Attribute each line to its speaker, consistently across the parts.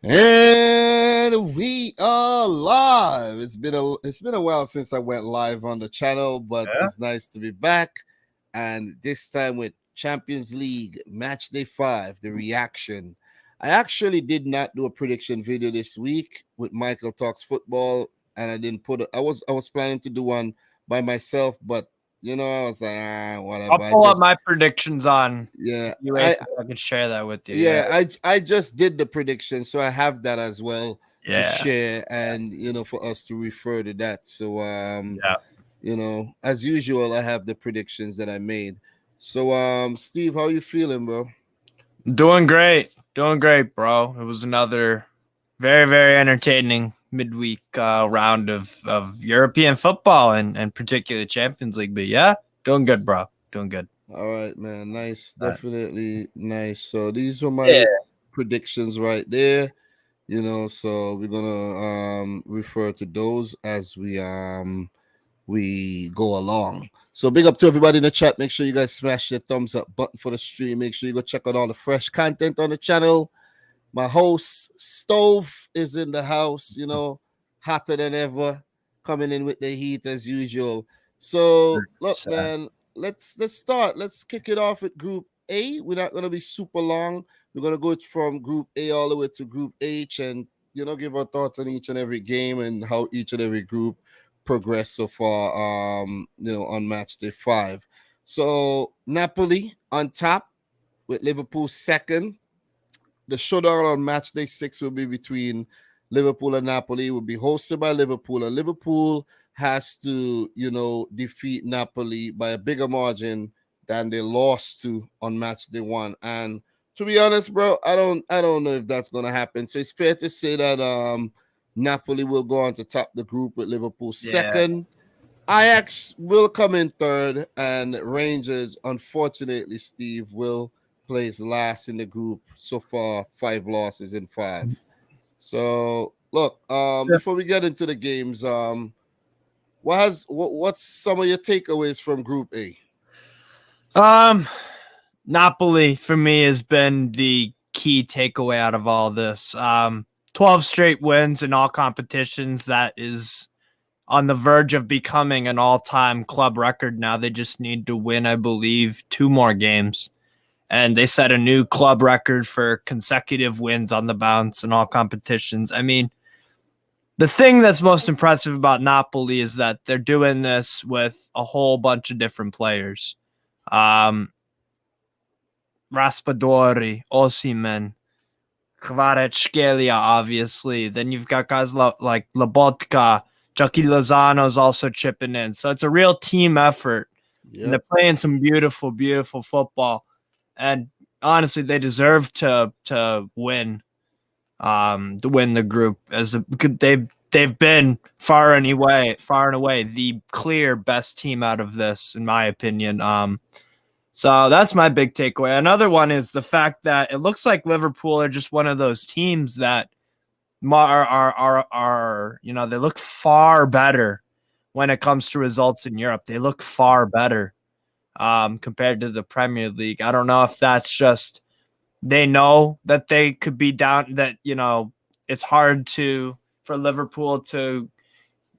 Speaker 1: And we are live. It's been a while since I went live on the channel, but
Speaker 2: Yeah.
Speaker 1: it's nice to be back. And this time with Champions League Matchday 5, the reaction. I actually did not do a prediction video this week with Michael Talks Football, and I didn't put it. I was planning to do one by myself, but I was like, whatever.
Speaker 2: I'll pull up my predictions on
Speaker 1: Yeah,
Speaker 2: UEFA. I can share that with you.
Speaker 1: yeah, I just did the prediction, so I have that as well to
Speaker 2: Yeah.
Speaker 1: share, and for us to refer to that. So
Speaker 2: Yeah.
Speaker 1: as usual, I have the predictions that I made. So Steve, how you feeling, bro?
Speaker 2: Doing great, bro. It was another very, very entertaining midweek round of European football and particularly Champions League. But yeah, doing good, bro. Doing good.
Speaker 1: All right, man. Nice,
Speaker 2: All right.
Speaker 1: definitely nice. So these were my
Speaker 2: Yeah.
Speaker 1: predictions right there. So we're gonna refer to those as we go along. So big up to everybody in the chat. Make sure you guys smash the thumbs up button for the stream. Make sure you go check out all the fresh content on the channel. My host Stove is in the house, hotter than ever, coming in with the heat as usual. So look, man, let's start. Let's kick it off with Group A. We're not gonna be super long. We're gonna go from Group A all the way to Group H, and give our thoughts on each and every game and how each and every group progressed so far. On match day 5. So Napoli on top with Liverpool second. The showdown on match day 6 will be between Liverpool and Napoli. It will be hosted by Liverpool, and Liverpool has to, defeat Napoli by a bigger margin than they lost to on match day 1. And to be honest, bro, I don't know if that's gonna happen. So it's fair to say that Napoli will go on to top the group with Liverpool second. Ajax will come in third, and Rangers, unfortunately, Steve, will place last in the group. So far, 5 losses in 5. So look, before we get into the games, what's some of your takeaways from Group A?
Speaker 2: Napoli for me has been the key takeaway out of all this. 12 straight wins in all competitions. That is on the verge of becoming an all-time club record now. They just need to win, I believe, 2 more games. And they set a new club record for consecutive wins on the bounce in all competitions. I mean, the thing that's most impressive about Napoli is that they're doing this with a whole bunch of different players. Raspadori, Osimhen, Kvaratskhelia, obviously. Then you've got guys like Lobotka, Chucky Lozano's also chipping in. So it's a real team effort. Yep. And they're playing some beautiful, beautiful football. And honestly, they deserve to win the group, as they've been far and away the clear best team out of this, in my opinion. So that's my big takeaway. Another one is the fact that it looks like Liverpool are just one of those teams that are they look far better when it comes to results in Europe. They look far better compared to the Premier League. I don't know if that's just they know that they could be down, that it's hard for Liverpool to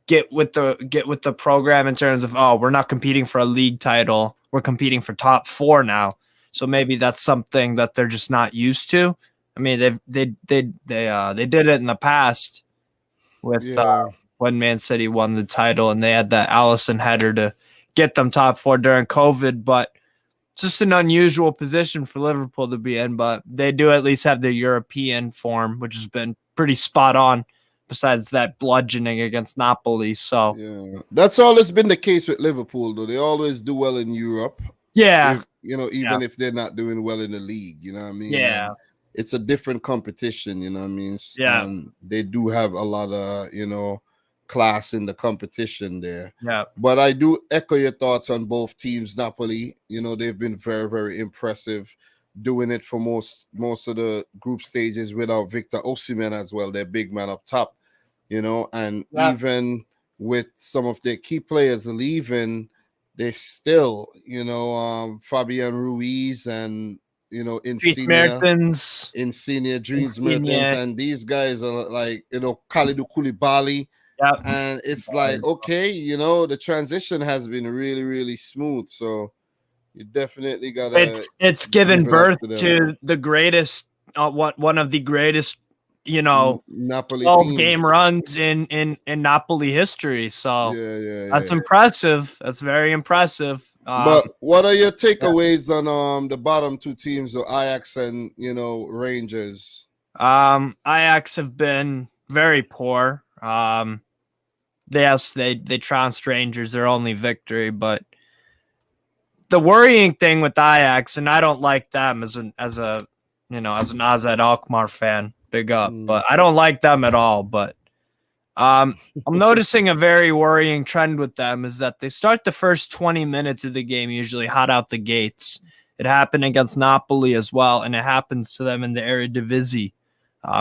Speaker 2: get with the program in terms of, we're not competing for a league title, we're competing for top 4 now. So maybe that's something that they're just not used to. I mean, they did it in the past with when Man City won the title, and they had that Allison header to get them top 4 during COVID. But it's just an unusual position for Liverpool to be in. But they do at least have their European form, which has been pretty spot on, besides that bludgeoning against Napoli. So
Speaker 1: yeah, that's always been the case with Liverpool, though. They always do well in Europe.
Speaker 2: Yeah.
Speaker 1: Even if they're not doing well in the league, you know what I mean?
Speaker 2: Yeah.
Speaker 1: And it's a different competition, you know what I mean?
Speaker 2: Yeah.
Speaker 1: And they do have a lot of, class in the competition there.
Speaker 2: Yeah.
Speaker 1: But I do echo your thoughts on both teams. Napoli, they've been very, very impressive doing it for most of the group stages without Victor Osimhen as well, their big man up top, and even with some of their key players leaving, they still, Fabian Ruiz and
Speaker 2: Dries
Speaker 1: Insigne, Dries Mertens,
Speaker 2: Insigne.
Speaker 1: and these guys are like, Kalidou Koulibaly.
Speaker 2: Yep.
Speaker 1: And it's like, okay, the transition has been really, really smooth. So you definitely gotta.
Speaker 2: It's given
Speaker 1: give it up
Speaker 2: birth to the greatest, one of the greatest,
Speaker 1: Napoli
Speaker 2: 12-game
Speaker 1: teams.
Speaker 2: runs in Napoli history. So that's
Speaker 1: yeah.
Speaker 2: impressive. That's very impressive.
Speaker 1: But what are your takeaways on the bottom two teams, so Ajax and Rangers?
Speaker 2: Ajax have been very poor. Yes, they trounced Rangers, their only victory, but the worrying thing with Ajax, and I don't like them as an Azad Alkmaar fan, big up, but I don't like them at all. But I'm noticing a very worrying trend with them is that they start the first 20 minutes of the game usually hot out the gates. It happened against Napoli as well, and it happens to them in the Eredivisie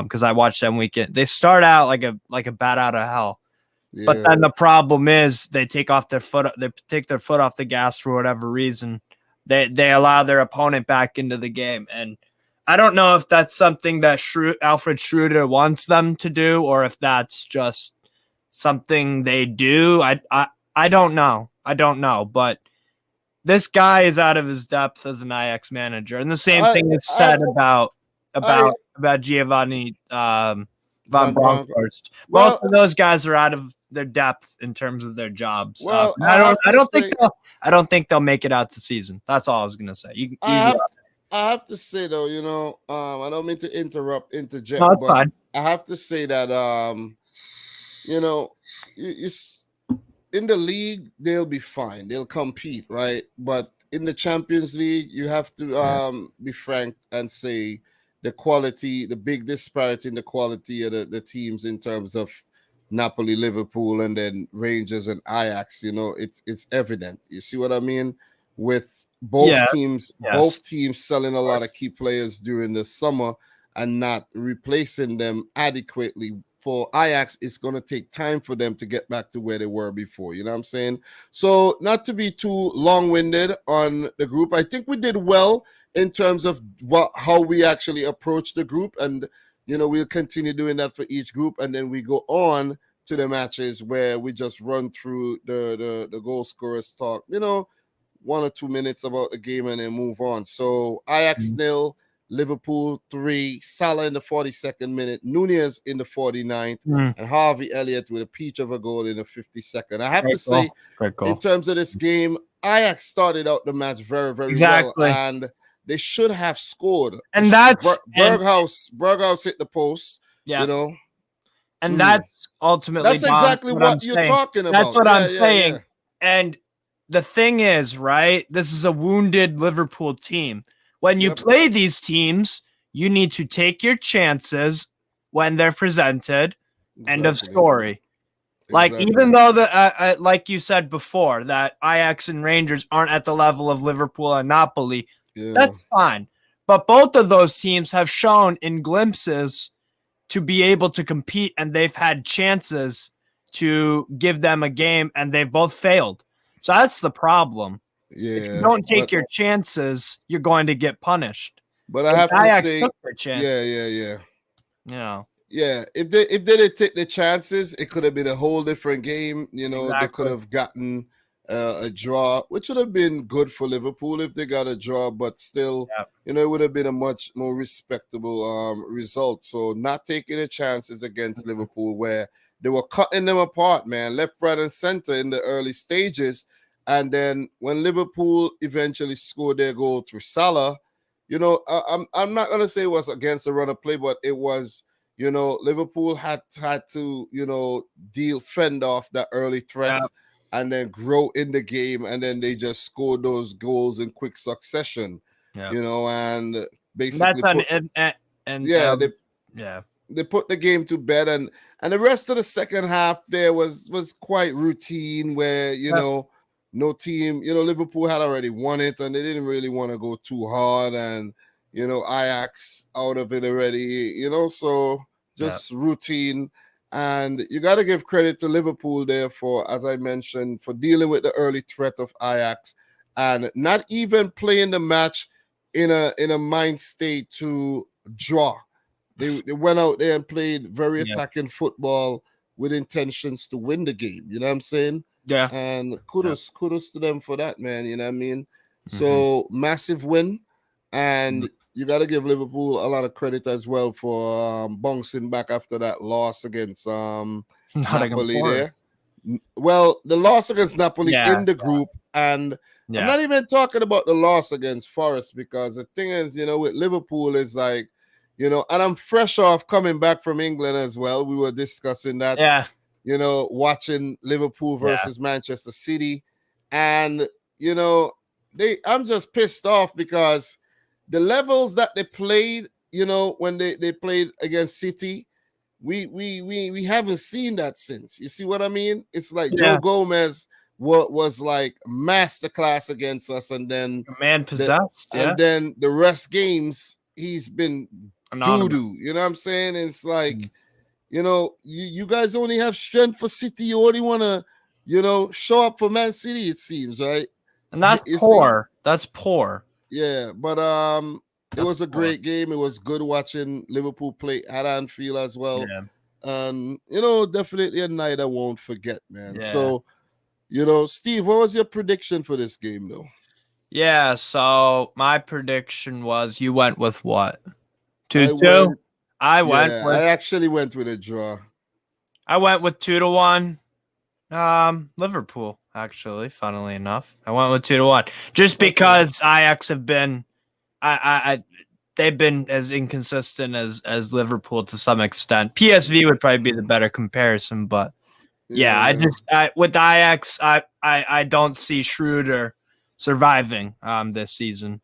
Speaker 2: because I watched them weekend. They start out like a bat out of hell. Yeah. But then the problem is they take their foot off the gas for whatever reason. They allow their opponent back into the game, and I don't know if that's something that Alfred Schroeder wants them to do, or if that's just something they do. I don't know. But this guy is out of his depth as an Ajax manager, and the same thing is said about Giovanni Van Bronckhorst. Both of those guys are out of their depth in terms of their jobs.
Speaker 1: Well,
Speaker 2: I don't think they'll make it out the season. That's all I was gonna say.
Speaker 1: I have to say though, I don't mean to interject,
Speaker 2: no, it's fine.
Speaker 1: I have to say that you in the league they'll be fine. They'll compete, right? But in the Champions League, you have to be frank and say the quality, the big disparity in the quality of the teams in terms of Napoli, Liverpool, and then Rangers and Ajax. It's evident. You see what I mean? With both teams selling a lot of key players during the summer and not replacing them adequately. For Ajax, it's going to take time for them to get back to where they were before. You know what I'm saying? So not to be too long-winded on the group, I think we did well in terms of how we actually approach the group. And, we'll continue doing that for each group. And then we go on to the matches where we just run through the goal scorers talk, 1 or 2 minutes about the game and then move on. So Ajax 0, Liverpool 3, Salah in the 42nd minute, Nunez in the 49th, and Harvey Elliott with a peach of a goal in the 52nd. I have to say, in terms of this game, Ajax started out the match very, very well, and they should have scored.
Speaker 2: And that's
Speaker 1: Berghaus hit the post,
Speaker 2: And that's ultimately
Speaker 1: exactly what you're talking about.
Speaker 2: That's what I'm saying. Yeah. And the thing is, right, this is a wounded Liverpool team. When you play these teams, you need to take your chances when they're presented. End of story. Like, even though like you said before, that Ajax and Rangers aren't at the level of Liverpool and Napoli, that's fine. But both of those teams have shown in glimpses to be able to compete, and they've had chances to give them a game, and they've both failed. So that's the problem.
Speaker 1: Yeah,
Speaker 2: if you don't take your chances, you're going to get punished.
Speaker 1: But I have to say,
Speaker 2: took their chances.
Speaker 1: Yeah. If they didn't take the chances, it could have been a whole different game. They could have gotten a draw, which would have been good for Liverpool if they got a draw. But still, it would have been a much more respectable result. So not taking the chances against Liverpool, where they were cutting them apart, man, left, right, and center in the early stages. And then when Liverpool eventually scored their goal through Salah, I'm not going to say it was against the run of play, but it was, Liverpool had to, fend off that early threat and then grow in the game. And then they just scored those goals in quick succession, and basically they put the game to bed. And the rest of the second half there was quite routine where, no team, Liverpool had already won it and they didn't really want to go too hard, and Ajax out of it already, so just routine. And you got to give credit to Liverpool there for, as I mentioned, for dealing with the early threat of Ajax and not even playing the match in a mind state to draw. They went out there and played very attacking football with intentions to win the game. You know what I'm saying?
Speaker 2: Yeah.
Speaker 1: And kudos to them for that, man. You know what I mean? So massive win, and you got to give Liverpool a lot of credit as well for bouncing back after that loss against Napoli there. Well, the loss against Napoli in the group, and I'm not even talking about the loss against Forest, because the thing is, with Liverpool is like, and I'm fresh off coming back from England as well. We were discussing that, watching Liverpool versus Manchester City, and I'm just pissed off because the levels that they played, when they played against City, we haven't seen that since. You see what I mean? It's like Joe Gomez was like masterclass against us, and then
Speaker 2: man possessed,
Speaker 1: and then the rest games he's been doo-doo. You know what I'm saying? And it's like, you guys only have strength for City. You only want to, show up for Man City, it seems, right?
Speaker 2: And that's poor. That's poor.
Speaker 1: Yeah, but it was a great game. It was good watching Liverpool play at Anfield as well.
Speaker 2: Yeah.
Speaker 1: And, definitely a night I won't forget, man.
Speaker 2: Yeah.
Speaker 1: So, Steve, what was your prediction for this game, though?
Speaker 2: Yeah, so my prediction was you went with what? 2-2?
Speaker 1: I actually went with a draw.
Speaker 2: I went with 2-1. Liverpool, actually, funnily enough. I went with 2-1. Just because Ajax have been they've been as inconsistent as Liverpool to some extent. PSV would probably be the better comparison, but with Ajax, I don't see Schroeder surviving this season.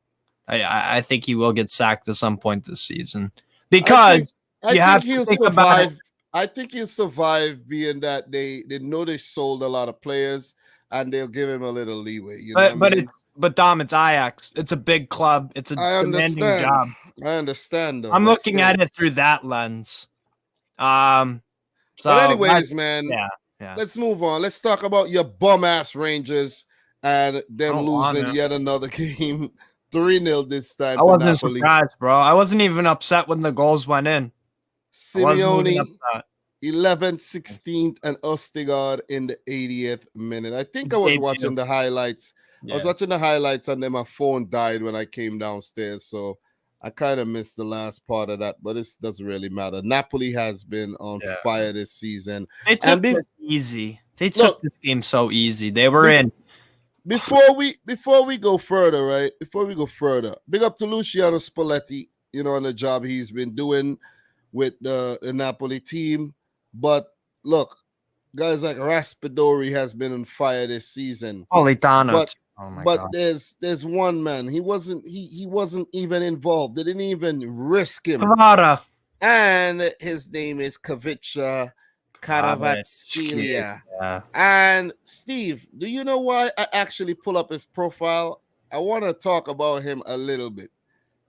Speaker 2: I think he will get sacked at some point this season because
Speaker 1: I think he'll survive. I think he'll survive, being that they know they sold a lot of players and they'll give him a little leeway.
Speaker 2: But Dom, it's Ajax. It's a big club. It's a demanding job.
Speaker 1: I understand. Though,
Speaker 2: I'm looking at it through that lens.
Speaker 1: But anyways, man, let's move on. Let's talk about your bum ass Rangers and them losing yet another game, 3-0 this time.
Speaker 2: I wasn't surprised, bro. I wasn't even upset when the goals went in.
Speaker 1: Simeone, 11th, 16th, and Ostigard in the 80th minute. I think I was watching the highlights. I was watching the highlights, and then my phone died when I came downstairs, so I kind of missed the last part of that, but it doesn't really matter. Napoli has been on fire this season.
Speaker 2: They took this easy. They took this game so easy. They were in.
Speaker 1: Before we go further, right? Before we go further, big up to Luciano Spalletti, on the job he's been doing with the Napoli team. But look, guys like Raspadori has been on fire this season.
Speaker 2: Politano.
Speaker 1: But there's one man. He wasn't even involved. They didn't even risk him.
Speaker 2: Kvara.
Speaker 1: And his name is Kavica Kvaratskhelia. And Steve, do you know why I actually pull up his profile? I want to talk about him a little bit.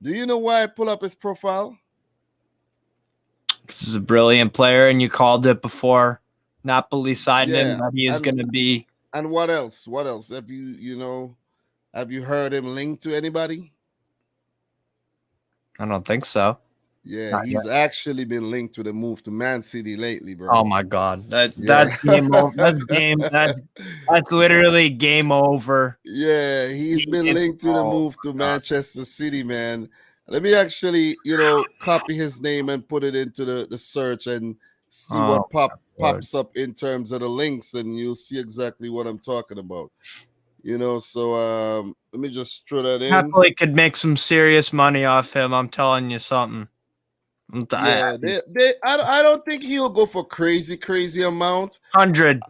Speaker 1: Do you know why I pull up his profile?
Speaker 2: This is a brilliant player, and you called it before Napoli signed him that he is going to be. And
Speaker 1: what else? What else? Have have you heard him linked to anybody?
Speaker 2: I don't think so.
Speaker 1: Yeah, he's actually been linked to the move to Man City lately, bro.
Speaker 2: Oh my God, that's game over. That's literally game over.
Speaker 1: Yeah, he's been linked to the move to Manchester City, man. Let me actually, copy his name and put it into the search and see what pops up in terms of the links, and you'll see exactly what I'm talking about. So let me just throw that in.
Speaker 2: Napoli could make some serious money off him. I'm telling you something.
Speaker 1: I don't think he'll go for crazy amount.
Speaker 2: 100.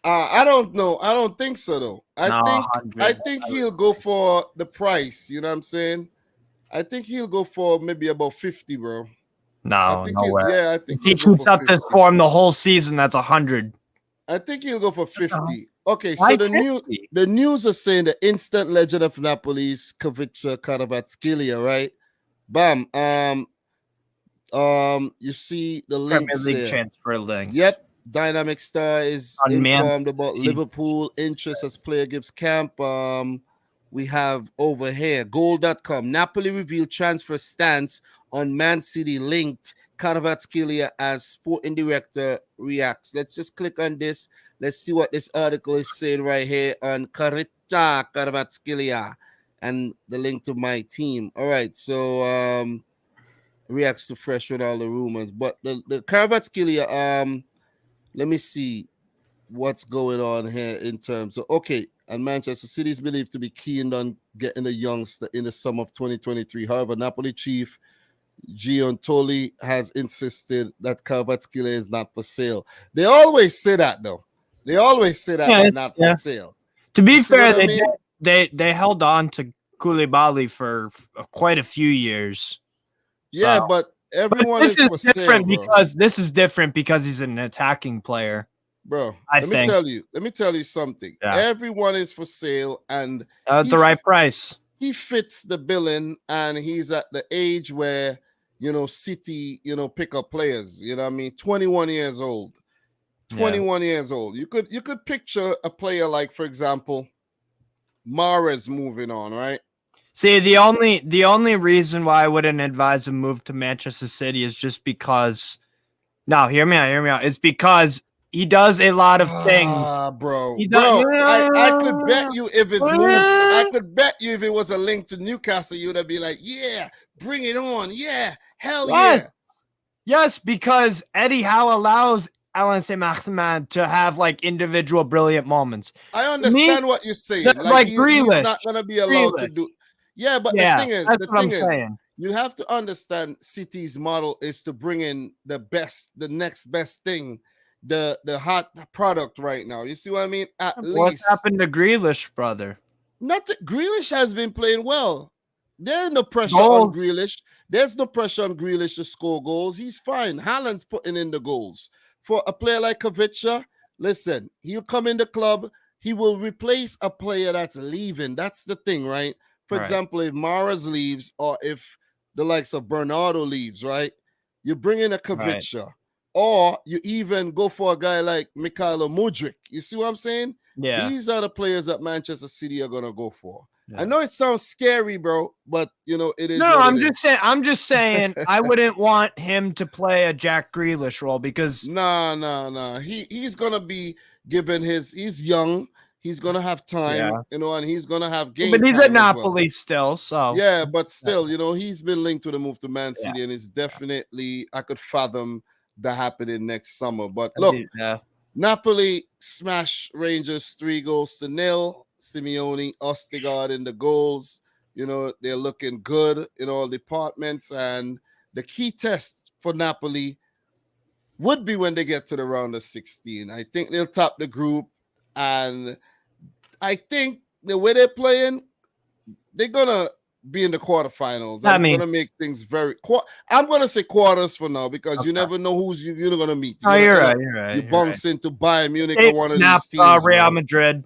Speaker 1: I don't know. I don't think so though. I think he'll go for the price. You know what I'm saying? I think he'll go for maybe about 50, bro.
Speaker 2: No way.
Speaker 1: Yeah, I think
Speaker 2: he keeps up this form the whole season. That's 100.
Speaker 1: I think he'll go for 50. Okay, so the news is saying the instant legend of Napoli's Kavica Kvaratskhelia, right? Bam. You see the links
Speaker 2: Premier League transfer link.
Speaker 1: Yep. Dynamic Star is informed about Liverpool interest as player gives camp. we have over here, goal.com. Napoli revealed transfer stance on Man City linked Kvaratskhelia as sporting director reacts. Let's just click on this. Let's see what this article is saying right here on Kvaratskhelia and the link to my team. All right, so reacts to fresh with all the rumors. But the Kvaratskhelia, let me see what's going on here in terms of, okay, and Manchester City is believed to be keen on getting a youngster in the summer of 2023. However, Napoli chief Giuntoli has insisted that Kvaratskhelia is not for sale. They always say that, though. They always say that they're not for sale.
Speaker 2: To be fair, they held on to Koulibaly for quite a few years.
Speaker 1: Yeah, so, but everyone
Speaker 2: this
Speaker 1: is for
Speaker 2: different
Speaker 1: sale,
Speaker 2: because this is different because he's an attacking player.
Speaker 1: Bro, let me tell you something. Yeah. Everyone is for sale, and
Speaker 2: at the right price.
Speaker 1: He fits the billing, and he's at the age where, City, pick up players. You know what I mean? 21 years old. 21 years old. You could picture a player like, for example, Mahrez moving on, right?
Speaker 2: See, the only reason why I wouldn't advise a move to Manchester City is just because. No, hear me out. It's because he does a lot of things.
Speaker 1: Bro. I could bet you if it's moved. I could bet you if it was a link to Newcastle, you'd be like, yeah, bring it on. Yeah, hell yeah.
Speaker 2: Yes, because Eddie Howe allows Alain Saint-Maximin to have like individual brilliant moments.
Speaker 1: I understand what you're saying.
Speaker 2: Like Grealish.
Speaker 1: He's not going to be allowed to do. Yeah, but the thing is, you have to understand City's model is to bring in the next best thing, the hot product right now. You see what I mean?
Speaker 2: What's happened to Grealish, brother?
Speaker 1: Grealish has been playing well. There's no pressure on Grealish. There's no pressure on Grealish to score goals. He's fine. Haaland's putting in the goals. For a player like Kavicha, listen, he'll come in the club. He will replace a player that's leaving. That's the thing, right? For example, if Mahrez leaves or if the likes of Bernardo leaves, right? You bring in a Kavicha. Or you even go for a guy like Mikhailo Mudryk. You see what I'm saying?
Speaker 2: Yeah.
Speaker 1: These are the players that Manchester City are going to go for. Yeah. I know it sounds scary, bro, but, it is.
Speaker 2: No, I'm just saying I wouldn't want him to play a Jack Grealish role because.
Speaker 1: No. He's going to be given he's young. He's going to have time, and he's going to have game.
Speaker 2: But he's at Napoli still, so.
Speaker 1: Yeah, but still, he's been linked to the move to Man City, and it's definitely, I could fathom that happening next summer. But look, Napoli smash Rangers 3-0. Simeone, Ostigard in the goals. They're looking good in all departments. And the key test for Napoli would be when they get to the round of 16. I think they'll top the group. And I think the way they're playing, they're going to be in the quarterfinals. That's going to make things very... I'm going to say quarters for now because you never know who's you're going to meet.
Speaker 2: You're right.
Speaker 1: You bounce into Bayern Munich or one of these teams.
Speaker 2: Real Madrid.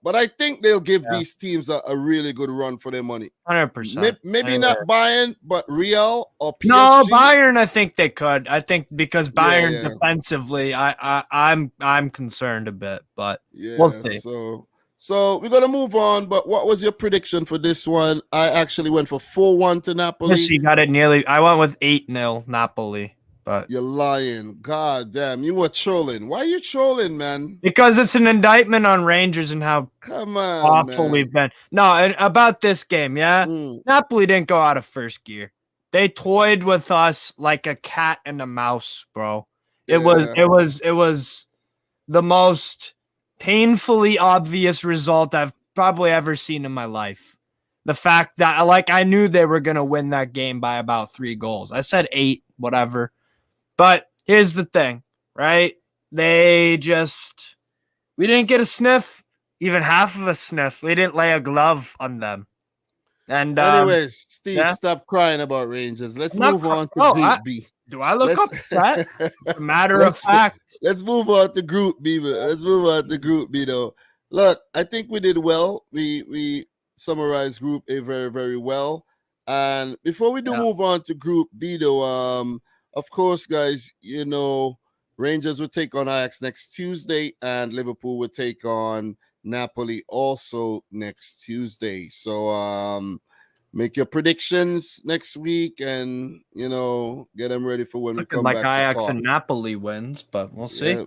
Speaker 1: But I think they'll give these teams a really good run for their money.
Speaker 2: 100%.
Speaker 1: Maybe not Bayern, but Real or PSG.
Speaker 2: No, Bayern, I think they could. I think because Bayern defensively, I'm concerned a bit, but we'll see.
Speaker 1: So we're going to move on, but what was your prediction for this one? I actually went for 4-1 to Napoli.
Speaker 2: Yes, you got it nearly. I went with 8-0 Napoli. But
Speaker 1: you're lying. God damn, you were trolling. Why are you trolling, man?
Speaker 2: Because it's an indictment on Rangers and how awful we've been. No, and about this game, Napoli didn't go out of first gear. They toyed with us like a cat and a mouse, bro. It was the most painfully obvious result I've probably ever seen in my life. The fact that I knew they were gonna win that game by about 3 goals. I said 8, whatever. But here's the thing, right? We didn't get a sniff, even half of a sniff. We didn't lay a glove on them. And
Speaker 1: anyways, Steve, stop crying about Rangers. Let's move on to Group B.
Speaker 2: Do I look upset? Matter of fact.
Speaker 1: Let's move on to Group B. Let's move on to Group B, though. Look, I think we did well. We summarized Group A very, very well. And before we move on to Group B, though, of course, guys, Rangers will take on Ajax next Tuesday, and Liverpool will take on Napoli also next Tuesday. So make your predictions next week and, get them ready for when
Speaker 2: It's
Speaker 1: we
Speaker 2: looking
Speaker 1: come
Speaker 2: like
Speaker 1: back to
Speaker 2: Ajax
Speaker 1: talk.
Speaker 2: and Napoli wins, but we'll see.
Speaker 1: Yeah.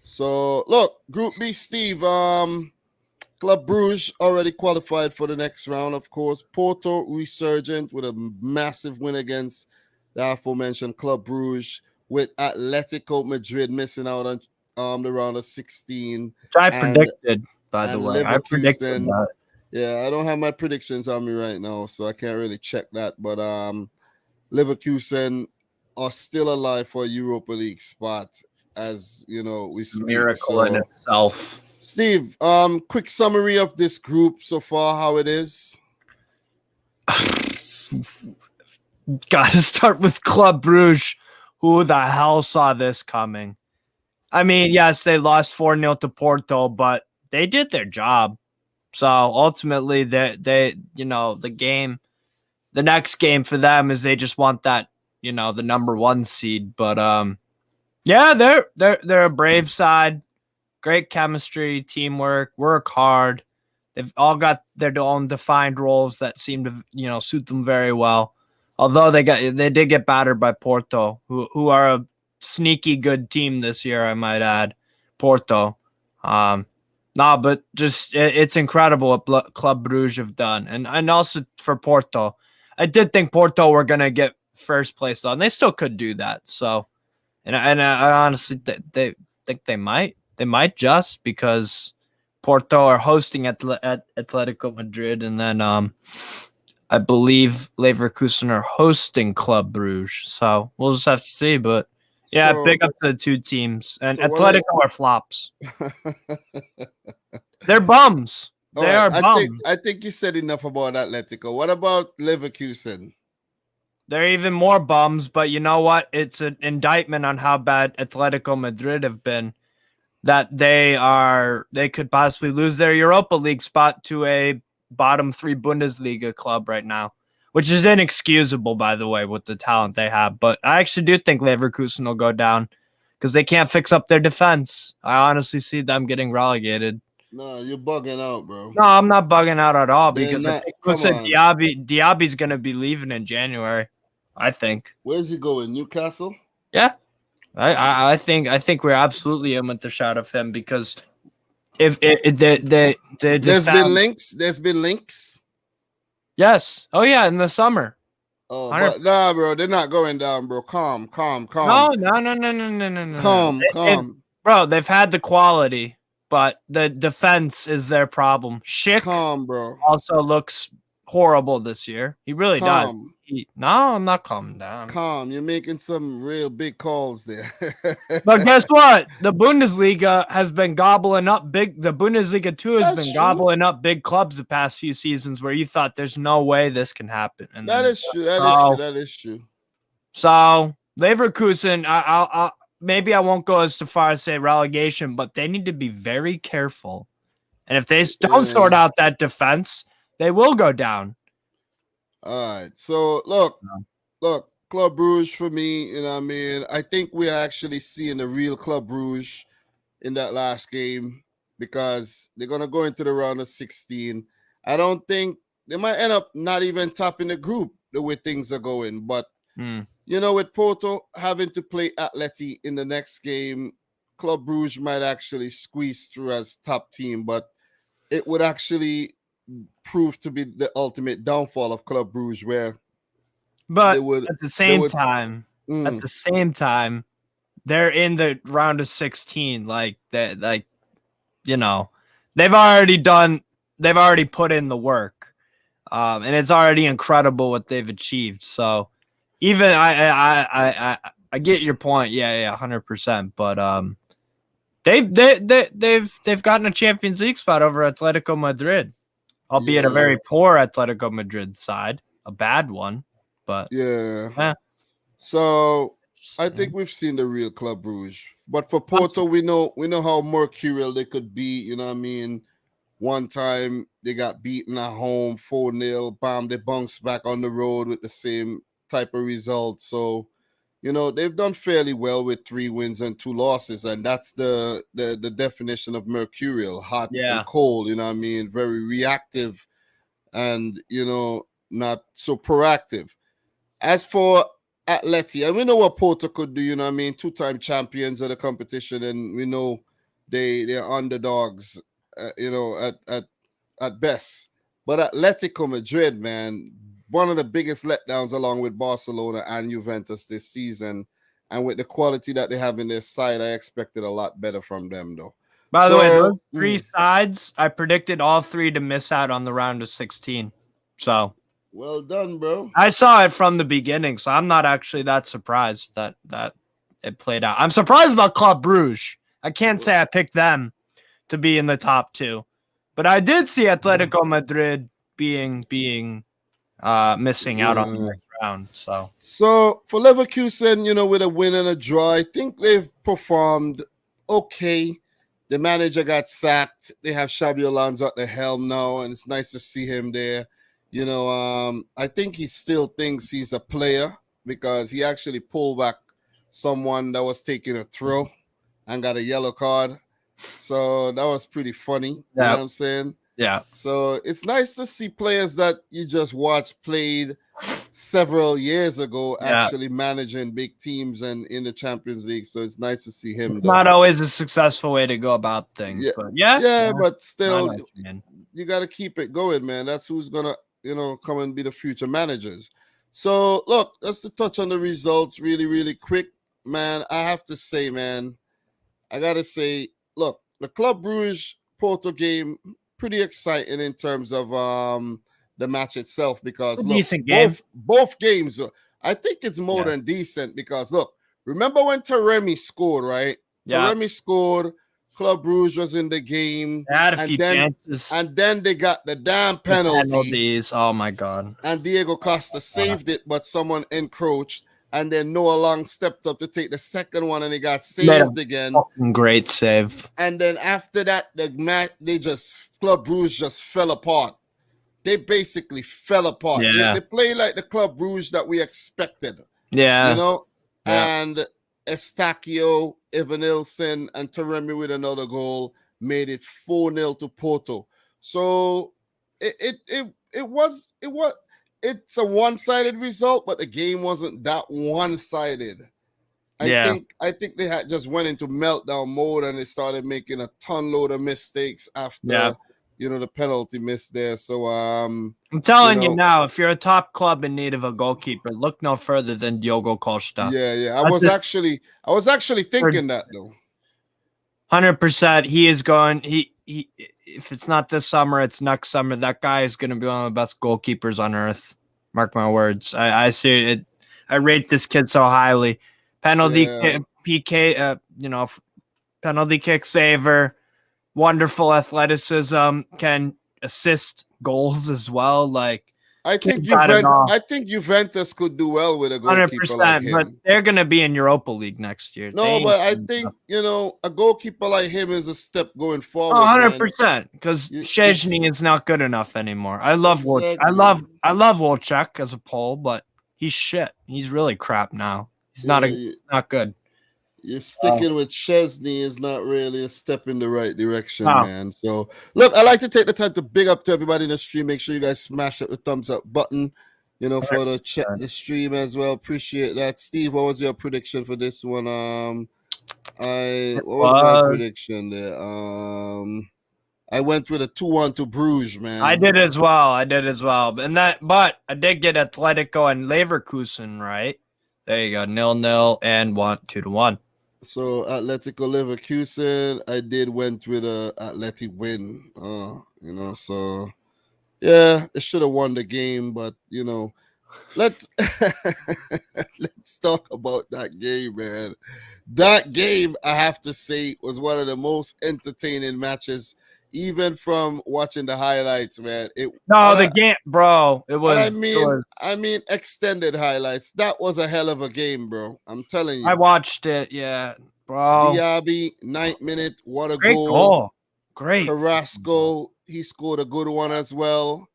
Speaker 1: So, look, Group B, Steve, Club Brugge already qualified for the next round, of course. Porto resurgent with a massive win against the aforementioned Club Brugge, with Atletico Madrid missing out on the round of 16.
Speaker 2: Which I
Speaker 1: and,
Speaker 2: predicted, by the
Speaker 1: and
Speaker 2: way. I predicted
Speaker 1: Leverkusen.
Speaker 2: that.
Speaker 1: Yeah, I don't have my predictions on me right now, so I can't really check that. But Leverkusen are still alive for a Europa League spot, as we speak.
Speaker 2: Miracle in itself.
Speaker 1: Steve, quick summary of this group so far, how it is.
Speaker 2: Gotta start with Club Brugge. Who the hell saw this coming? I mean, yes, they lost 4-0 to Porto, but they did their job. So ultimately, the next game for them is they just want that, the number 1 seed. But yeah, they're a brave side. Great chemistry, teamwork, work hard. They've all got their own defined roles that seem to, suit them very well. Although they did get battered by Porto, who are a sneaky good team this year, I might add. Porto. But just it's incredible what Club Brugge have done. And also for Porto. I did think Porto were going to get first place, though, and they still could do that. So, and I honestly they think they might. They might, just because Porto are hosting at Atlético Madrid, and then I believe Leverkusen are hosting Club Brugge. So we'll just have to see. But yeah, big up to the two teams. And Atlético are flops. They're bums. They are bums.
Speaker 1: I think you said enough about Atlético. What about Leverkusen?
Speaker 2: They're even more bums, but you know what? It's an indictment on how bad Atlético Madrid have been, that they could possibly lose their Europa League spot to a bottom 3 Bundesliga club right now, which is inexcusable, by the way, with the talent they have. But I actually do think Leverkusen will go down because they can't fix up their defense. I honestly see them getting relegated.
Speaker 1: No, you're bugging out, bro.
Speaker 2: No, I'm not bugging out at all, because I think Diaby's going to be leaving in January, I think.
Speaker 1: Where's he going? Newcastle?
Speaker 2: Yeah. I think we're absolutely in with the shot of him, because if there's
Speaker 1: been links.
Speaker 2: Yes. Oh yeah, in the summer.
Speaker 1: Oh, but nah, bro, they're not going down, bro. Calm.
Speaker 2: No.
Speaker 1: Calm.
Speaker 2: Bro, they've had the quality, but the defense is their problem. Schick,
Speaker 1: calm, bro,
Speaker 2: also looks horrible this year. He really does. No, I'm not calming down.
Speaker 1: Calm. You're making some real big calls there.
Speaker 2: But guess what? The Bundesliga has been gobbling up big. The Bundesliga 2 has been gobbling up big clubs the past few seasons, where you thought there's no way this can happen. And
Speaker 1: that is true. That is true.
Speaker 2: So Leverkusen, I'll maybe I won't go as far as say relegation, but they need to be very careful. And if they don't sort out that defense, they will go down.
Speaker 1: All right. So look, Club Brugge for me, you know what I mean? I think we're actually seeing the real Club Brugge in that last game, because they're going to go into the round of 16. I don't think they might end up not even topping the group the way things are going. But, with Porto having to play Atleti in the next game, Club Brugge might actually squeeze through as top team, but it would actually prove to be the ultimate downfall of Club Brugge,
Speaker 2: at the same time, they're in the round of 16. They've already put in the work, and it's already incredible what they've achieved. So even I get your point. Yeah, 100%. But they've gotten a Champions League spot over Atletico Madrid, albeit a very poor Atletico Madrid side, a bad one. But
Speaker 1: so I think we've seen the real Club Brugge. But for Porto, we know how mercurial they could be. You know what I mean? One time they got beaten at home 4-0, bam, they bounced back on the road with the same type of result. So they've done fairly well with 3 wins and 2 losses, and that's the definition of mercurial, hot and
Speaker 2: Yeah.
Speaker 1: cold. You know what I mean? Very reactive, and not so proactive. As for Atleti, and we know what Porto could do. You know what I mean? 2-time champions of the competition, and we know they're underdogs. At best. But Atletico Madrid, man, one of the biggest letdowns along with Barcelona and Juventus this season. And with the quality that they have in their side, I expected a lot better from them, though.
Speaker 2: By the way, those 3 sides, I predicted all 3 to miss out on the round of 16. So
Speaker 1: well done, bro.
Speaker 2: I saw it from the beginning, so I'm not actually that surprised that it played out. I'm surprised about Club Brugge. I can't say I picked them to be in the top 2. But I did see Atletico Madrid being missing out on the next round.
Speaker 1: So for Leverkusen, with a win and a draw, I think they've performed okay. The manager got sacked. They have Xabi Alonso at the helm now, and it's nice to see him there. I think he still thinks he's a player because he actually pulled back someone that was taking a throw and got a yellow card. So that was pretty funny. You know what I'm saying?
Speaker 2: Yeah.
Speaker 1: So it's nice to see players that you just watched played several years ago actually managing big teams and in the Champions League. So it's nice to see him.
Speaker 2: It's not always a successful way to go about things.
Speaker 1: Yeah, but still, you got to keep it going, man. That's who's going to, come and be the future managers. So, look, just to touch on the results really, really quick, man, I have to say, I got to say, look, the Club Brugge Porto game, pretty exciting in terms of the match itself because
Speaker 2: decent game.
Speaker 1: Both games, I think it's more than decent because look, remember when Taremi scored, right?
Speaker 2: Yeah.
Speaker 1: Taremi scored, Club Brugge was in the game.
Speaker 2: They had a few chances.
Speaker 1: And then they got the damn penalties.
Speaker 2: Oh my God.
Speaker 1: And Diego Costa saved it, but someone encroached. And then Noah Long stepped up to take the second one, and he got saved again.
Speaker 2: Great save.
Speaker 1: And then after that, the match, Club Brugge just fell apart. They basically fell apart.
Speaker 2: Yeah.
Speaker 1: They play like the Club Brugge that we expected.
Speaker 2: Yeah.
Speaker 1: And Eustachio, Evanilson, and Taremi with another goal made it 4-0 to Porto. So it's a one-sided result, but the game wasn't that one-sided. I think they had just went into meltdown mode and they started making a ton load of mistakes after the penalty miss there. So I'm
Speaker 2: telling you now, if you're a top club in need of a goalkeeper, look no further than Diogo Costa.
Speaker 1: Yeah. I was actually thinking that though.
Speaker 2: 100%. He is going. He if it's not this summer, it's next summer. That guy is going to be one of the best goalkeepers on earth. Mark my words. I see it. I rate this kid so highly. Penalty PK, penalty kick saver, wonderful athleticism, can assist goals as well. Like
Speaker 1: I think Juventus could do well with a goalkeeper
Speaker 2: 100%,
Speaker 1: like him.
Speaker 2: But they're going to be in Europa League next year.
Speaker 1: No, but I think a goalkeeper like him is a step going forward.
Speaker 2: 100%, because Szczęsny is not good enough anymore. I love Wolczak as a Pole, but he's shit. He's really crap now. He's not good.
Speaker 1: You're sticking with Szczęsny is not really a step in the right direction, man. So, look, I like to take the time to big up to everybody in the stream. Make sure you guys smash the thumbs up button, for the stream as well. Appreciate that. Steve, what was your prediction for this one? What was my prediction there? I went with a 2-1 to Bruges, man.
Speaker 2: I did as well. But I did get Atletico and Leverkusen right. There you go, 0-0 and 2-1.
Speaker 1: So Atletico Leverkusen, I went with a Atleti win. So yeah, they should have won the game, but let's talk about that game, man. That game, I have to say, was one of the most entertaining matches, even from watching the highlights, man. It was. I mean, extended highlights. That was a hell of a game, bro. I'm telling you.
Speaker 2: I watched it, bro.
Speaker 1: Diaby, 9th minute, what a
Speaker 2: Great goal. Great.
Speaker 1: Carrasco, he scored a good one as well.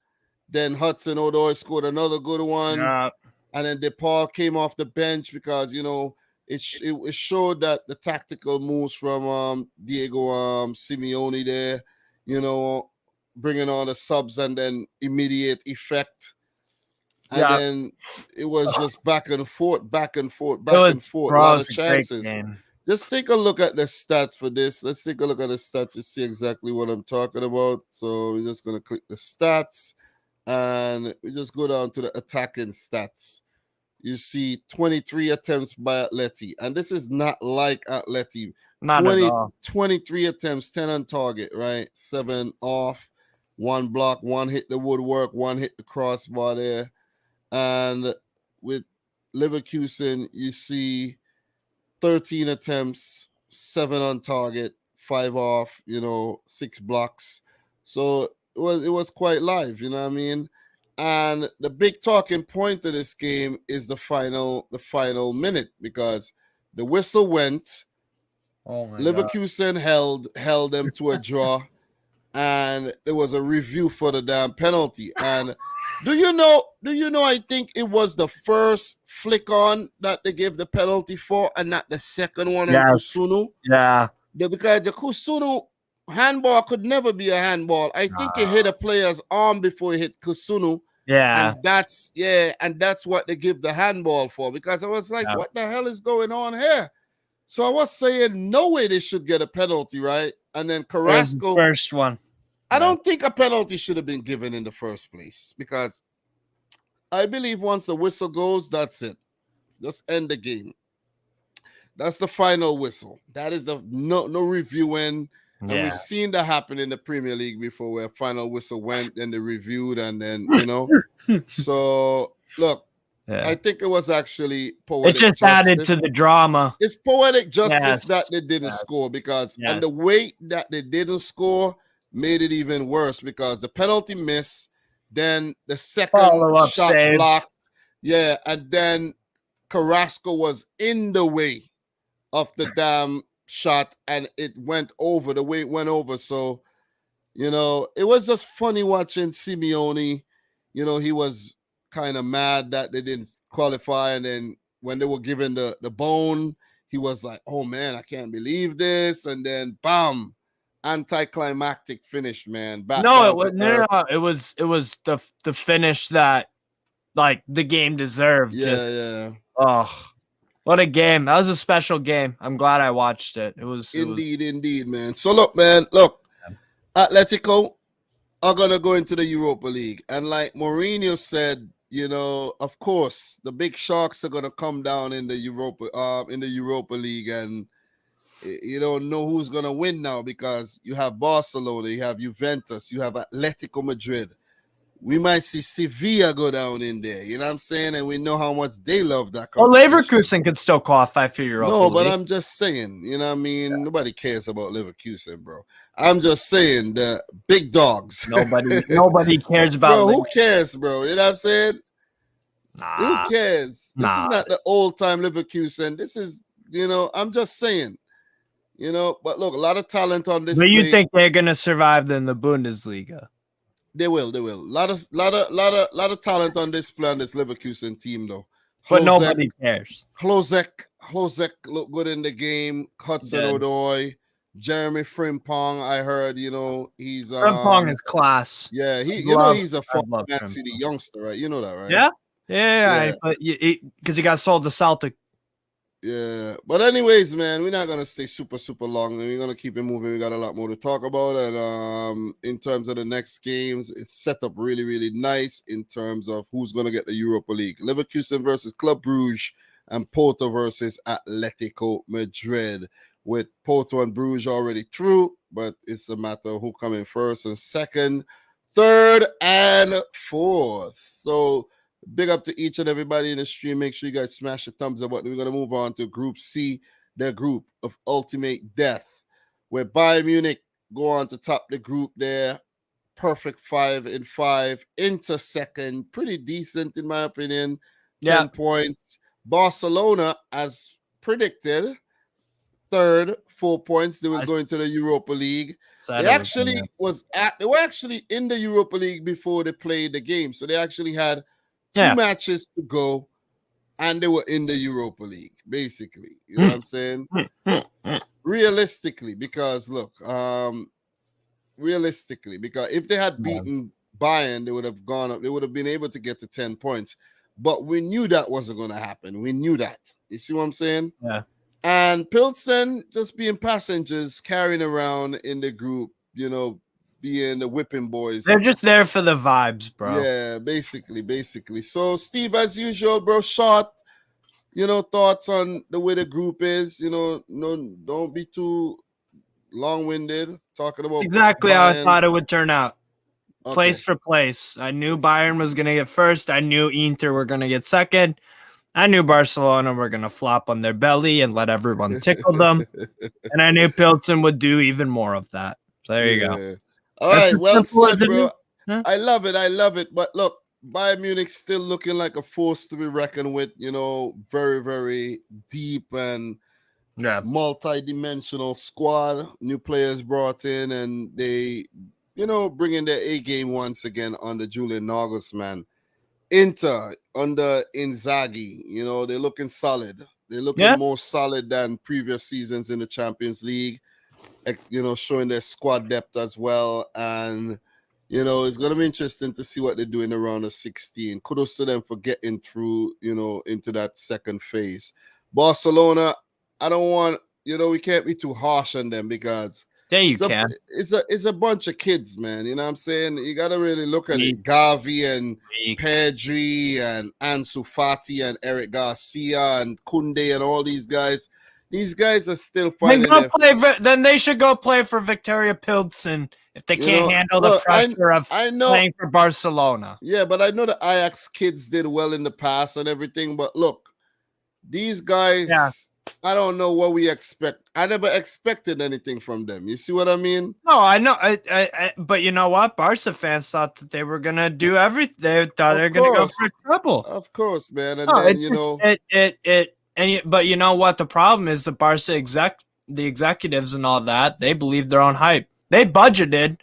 Speaker 1: Then Hudson-Odoi scored another good one.
Speaker 2: Yeah.
Speaker 1: and then DePaul came off the bench because it showed that the tactical moves from Diego Simeone there, bringing on the subs and then immediate effect. And then it was just back and forth, back and forth. A lot of chances. Just take a look at the stats for this. Let's take a look at the stats to see exactly what I'm talking about. So we're just going to click the stats and we just go down to the attacking stats. You see 23 attempts by Atleti. And this is not like Atleti.
Speaker 2: Not at all.
Speaker 1: 23 attempts, 10 on target, right? 7 off, 1 block, 1 hit the woodwork, 1 hit the crossbar there. And with Leverkusen, you see 13 attempts, 7 on target, 5 off, 6 blocks. So it was quite live, you know what I mean? And the big talking point of this game is the final minute, because the whistle went. Leverkusen held them to a draw. And there was a review for the damn penalty. And do you know, I think it was the first flick on that they gave the penalty for and not the second one on Kusunu.
Speaker 2: Yeah.
Speaker 1: Because the Kusunu handball could never be a handball. I think it hit a player's arm before it hit Kusunu.
Speaker 2: Yeah.
Speaker 1: And that's what they give the handball for. Because I was like, what the hell is going on here? So I was saying, no way they should get a penalty, right? And then Carrasco,
Speaker 2: first one.
Speaker 1: I don't think a penalty should have been given in the first place, because I believe once the whistle goes, that's it. Just end the game. That's the final whistle. That is the no reviewing. And we've seen that happen in the Premier League before, where final whistle went and they reviewed, and then So look, I think it was actually poetic.
Speaker 2: It just added to the drama.
Speaker 1: It's poetic justice that they didn't score, because and the way that they didn't score made it even worse, because the penalty miss, then the second shot save. Blocked, and then Carrasco was in the way of the damn shot, and it went over the way it went over. So, it was just funny watching Simeone. He was kind of mad that they didn't qualify, and then when they were given the bone, he was like, oh man, I can't believe this, and then bam, anticlimactic finish, man.
Speaker 2: It was the finish that like the game deserved. Oh, what a game. That was a special game. I'm glad I watched it. It was
Speaker 1: indeed, man. So look, Atletico are gonna go into the Europa League, and like Mourinho said, of course, the big sharks are gonna come down in the Europa League, and you don't know who's gonna win now, because you have Barcelona, you have Juventus, you have Atlético Madrid. We might see Sevilla go down in there, you know what I'm saying? And we know how much they love that.
Speaker 2: Well, Leverkusen could still qualify for Europa League.
Speaker 1: No, but I'm just saying, you know what I mean? Yeah. Nobody cares about Leverkusen, bro. I'm just saying the big dogs.
Speaker 2: Nobody cares about
Speaker 1: bro, who cares, bro? You know what I'm saying? Who cares? This is not the old-time Leverkusen. This is, I'm just saying. But look, a lot of talent on this.
Speaker 2: Do you think they're gonna survive in the Bundesliga?
Speaker 1: They will. A lot of talent on this play on this Leverkusen team, though.
Speaker 2: But nobody cares.
Speaker 1: Hlozek looked good in the game. Hudson-Odoi, Jeremy Frimpong. I heard, he's
Speaker 2: Frimpong is class.
Speaker 1: Yeah, he's a former Man City youngster, right? You know that, right?
Speaker 2: Yeah. But because he got sold to Celtic.
Speaker 1: Yeah, but anyways, man, we're not gonna stay super long. We're gonna keep it moving. We got a lot more to talk about, and in terms of the next games, it's set up really nice in terms of who's gonna get the Europa League. Leverkusen versus Club Brugge, and Porto versus Atlético Madrid. With Porto and Brugge already through, but it's a matter of who come in first and second, third, and fourth. So big up to each and everybody in the stream. Make sure you guys smash the thumbs up button. We're going to move on to Group C, the group of ultimate death, where Bayern Munich go on to top the group there. Perfect 5-5. Inter second. Pretty decent, in my opinion. 10 points. Barcelona, as predicted, third, 4 points. They will go into the Europa League. They were actually in the Europa League before they played the game. So they actually had two matches to go, and they were in the Europa League, basically. You know what I'm saying? Realistically, because look, because if they had beaten Bayern, they would have gone up. They would have been able to get to 10 points. But we knew that wasn't going to happen. We knew that. You see what I'm saying?
Speaker 2: Yeah.
Speaker 1: And Plzeň just being passengers, carrying around in the group, you know, being the whipping boys.
Speaker 2: They're just there for the vibes, bro.
Speaker 1: Yeah, basically. So, Steve, as usual, bro, short, you know, thoughts on the way the group is. You know, no, don't be too long-winded talking about
Speaker 2: exactly
Speaker 1: Bayern.
Speaker 2: how I thought it would turn out.
Speaker 1: Okay.
Speaker 2: Place for place. I knew Bayern was going to get first. I knew Inter were going to get second. I knew Barcelona were going to flop on their belly and let everyone tickle them. And I knew Plzeň would do even more of that. So there you go.
Speaker 1: All
Speaker 2: That's
Speaker 1: right, well said,
Speaker 2: it,
Speaker 1: bro.
Speaker 2: huh?
Speaker 1: I love it. But look, Bayern Munich still looking like a force to be reckoned with, you know, very, very deep and multi-dimensional squad. New players brought in, and they, you know, bringing their A game once again under Julian Nagelsmann. Inter under Inzaghi, you know, they're looking solid. They're looking more solid than previous seasons in the Champions League, you know, showing their squad depth as well. And, you know, it's going to be interesting to see what they do in the round of 16. Kudos to them for getting through, you know, into that second phase. Barcelona, I don't want, you know, we can't be too harsh on them because it's a bunch of kids, man. You know what I'm saying? You got to really look at it. Gavi and Pedri and Ansu Fati and Eric Garcia and Koundé and all these guys. These guys are still finding
Speaker 2: then they should go play for Victoria Plzeň if they can't handle the pressure of playing for Barcelona.
Speaker 1: Yeah, but I know the Ajax kids did well in the past and everything. But look, these guys, I don't know what we expect. I never expected anything from them. You see what I mean?
Speaker 2: No, I know. But you know what? Barca fans thought that they were going to do everything. They thought they were going to go for trouble.
Speaker 1: Of course, man. And then, you know.
Speaker 2: But you know what? The problem is the Barca the executives and all that, they believe their own hype. They budgeted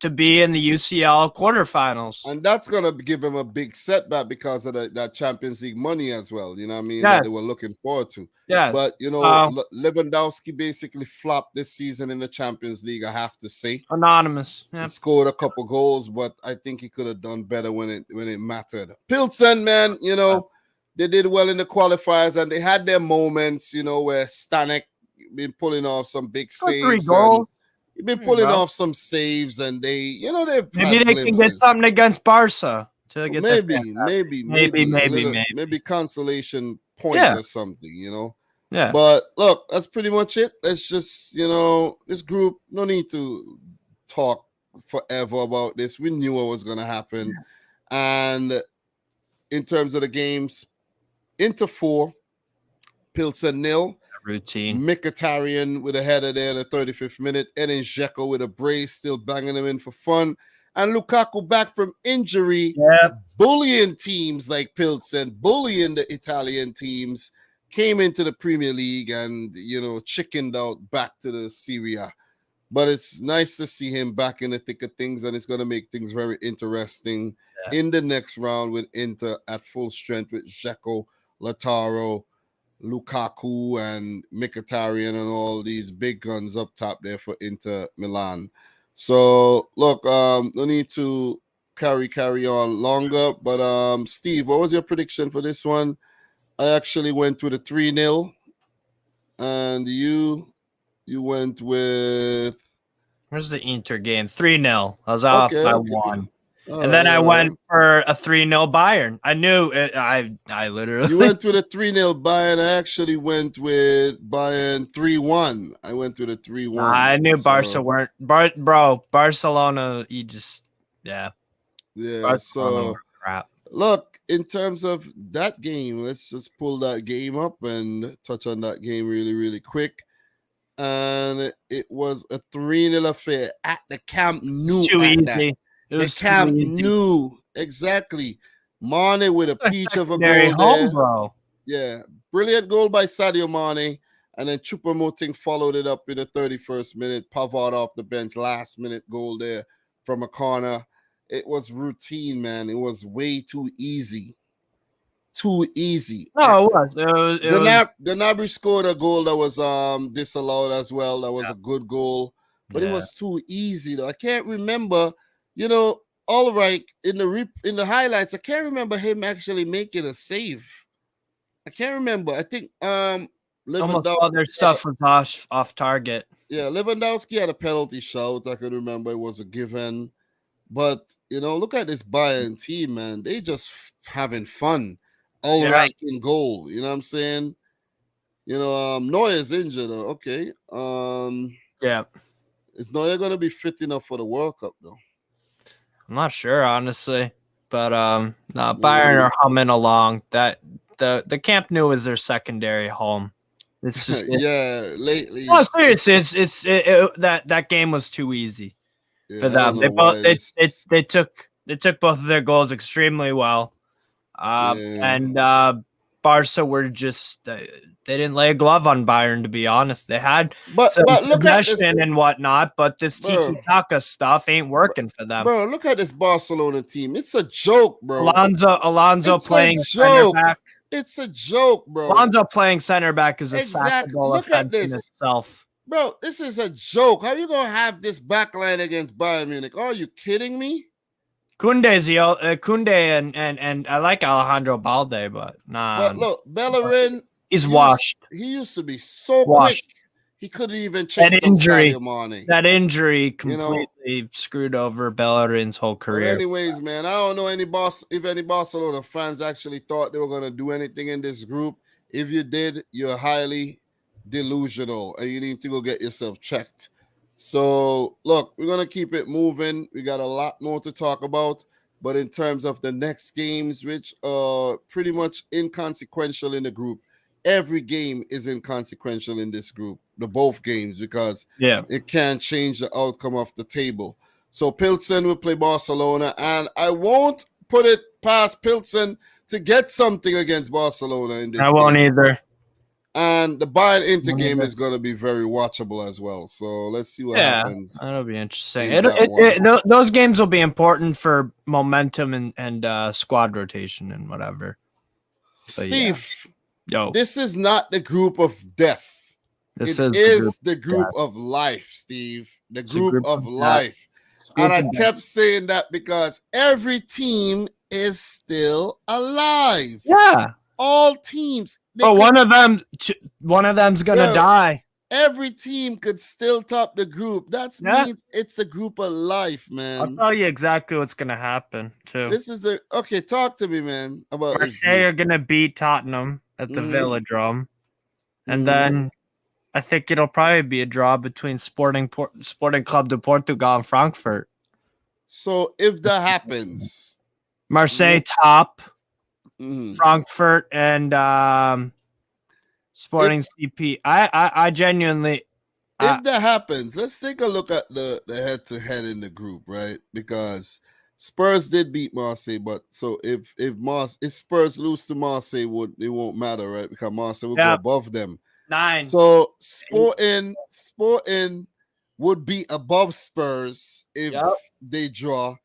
Speaker 2: to be in the UCL quarterfinals.
Speaker 1: And that's going to give them a big setback because of that Champions League money as well. You know what I mean? That they were looking forward to.
Speaker 2: Yeah.
Speaker 1: But, you know, Lewandowski basically flopped this season in the Champions League, I have to say.
Speaker 2: Anonymous.
Speaker 1: He scored a couple goals, but I think he could have done better when it mattered. Plzeň, man, you know, they did well in the qualifiers and they had their moments, you know, where Stanek been pulling off some big saves. He's been pulling off some saves, and they, you know,
Speaker 2: maybe they can get something against Barca to get
Speaker 1: maybe consolation point or something, you know.
Speaker 2: Yeah.
Speaker 1: But look, that's pretty much it. Let's just, you know, this group, no need to talk forever about this. We knew what was going to happen. And in terms of the games, Inter 4, Plzeň 0.
Speaker 2: Routine.
Speaker 1: Mkhitaryan with a header there in the 35th minute. Edin Dzeko with a brace, still banging them in for fun. And Lukaku back from injury, bullying teams like Plzeň, bullying the Italian teams, came into the Premier League and, you know, chickened out back to the Serie A. But it's nice to see him back in the thick of things, and it's going to make things very interesting in the next round with Inter at full strength with Dzeko, Lautaro, Lukaku and Mkhitaryan and all these big guns up top there for Inter Milan. So look, no need to carry on longer, but Steve, what was your prediction for this one? I actually went with a 3-0, and you went with,
Speaker 2: where's the Inter game? 3-0. I was off by 1. And then I went for a 3-0 Bayern. I knew it. I literally.
Speaker 1: You went with a 3-0 Bayern. I actually went with Bayern 3-1. I went with a 3-1.
Speaker 2: I knew Barca weren't. Barcelona, you just,
Speaker 1: Yeah,
Speaker 2: Barcelona crap.
Speaker 1: Look, in terms of that game, let's just pull that game up and touch on that game really, really quick. And it was a 3-0 affair at the Camp Nou.
Speaker 2: It's too easy.
Speaker 1: The Camp Nou, exactly. Mane with a peach of a goal there.
Speaker 2: Bro.
Speaker 1: Yeah, brilliant goal by Sadio Mane, and then Choupo-Moting followed it up in the 31st minute. Pavard off the bench, last minute goal there from a corner. It was routine, man. It was way too easy too easy.
Speaker 2: No, it was. It was.
Speaker 1: Gnabry scored a goal that was disallowed as well. That was a good goal, but it
Speaker 2: Yeah.
Speaker 1: was too easy though. I can't remember, all right, in the highlights, I can't remember him actually making a save. I can't remember. I think
Speaker 2: Almost all their stuff was off target.
Speaker 1: Yeah, Lewandowski had a penalty shout. I can remember it was a given. But, look at this Bayern team, man. They just having fun. All right in goal. You know what I'm saying? Neuer's injured. Okay.
Speaker 2: Yeah.
Speaker 1: Is Neuer going to be fit enough for the World Cup, though?
Speaker 2: I'm not sure, honestly. But no, Bayern are humming along. That the Camp Nou is their secondary home. It's just
Speaker 1: lately.
Speaker 2: No, seriously, that game was too easy for them. They took both of their goals extremely well. And Barca were just they didn't lay a glove on Bayern, to be honest. They had some possession and whatnot, but this tiki-taka stuff ain't working for them.
Speaker 1: Bro, look at this Barcelona team. It's a joke, bro.
Speaker 2: Alonso playing center back.
Speaker 1: It's a joke, bro.
Speaker 2: Alonso playing center back is a sackable offense in itself.
Speaker 1: Bro, this is a joke. How are you going to have this backline against Bayern Munich? Are you kidding me?
Speaker 2: Kunde and I like Alejandro Balde, but nah.
Speaker 1: But look, Bellerin,
Speaker 2: he's washed.
Speaker 1: He used to be so quick. He couldn't even chase Sadio Mane.
Speaker 2: That injury completely screwed over Bellerin's whole career.
Speaker 1: But anyways, man, I don't know if any Barcelona fans actually thought they were going to do anything in this group. If you did, you're highly delusional and you need to go get yourself checked. So, look, we're going to keep it moving. We got a lot more to talk about. But in terms of the next games, which are pretty much inconsequential in the group, every game is inconsequential in this group, both games, because it can't change the outcome of the table. So Plzeň will play Barcelona, and I won't put it past Plzeň to get something against Barcelona in this game.
Speaker 2: I won't either.
Speaker 1: And the Bayern Inter game is going to be very watchable as well. So let's see what happens.
Speaker 2: That'll be interesting. Those games will be important for momentum and squad rotation and whatever.
Speaker 1: Steve, this is not the group of death. This is the group of life, Steve. The group of life. And I kept saying that because every team is still alive.
Speaker 2: Yeah.
Speaker 1: All teams.
Speaker 2: But one of them's gonna die.
Speaker 1: Every team could still top the group. That means it's a group of life, man.
Speaker 2: I'll tell you exactly what's gonna happen too.
Speaker 1: This is talk to me, man. About
Speaker 2: Marseille are gonna beat Tottenham at the Velodrome, and then I think it'll probably be a draw between Sporting Club de Portugal and Frankfurt.
Speaker 1: So if that happens,
Speaker 2: Marseille top. Frankfurt and Sporting CP. I genuinely.
Speaker 1: If that happens, let's take a look at the head-to-head in the group, right? Because Spurs did beat Marseille, but so if Spurs lose to Marseille, it won't matter, right? Because Marseille will go above them.
Speaker 2: 9.
Speaker 1: So Sporting would be above Spurs if they draw.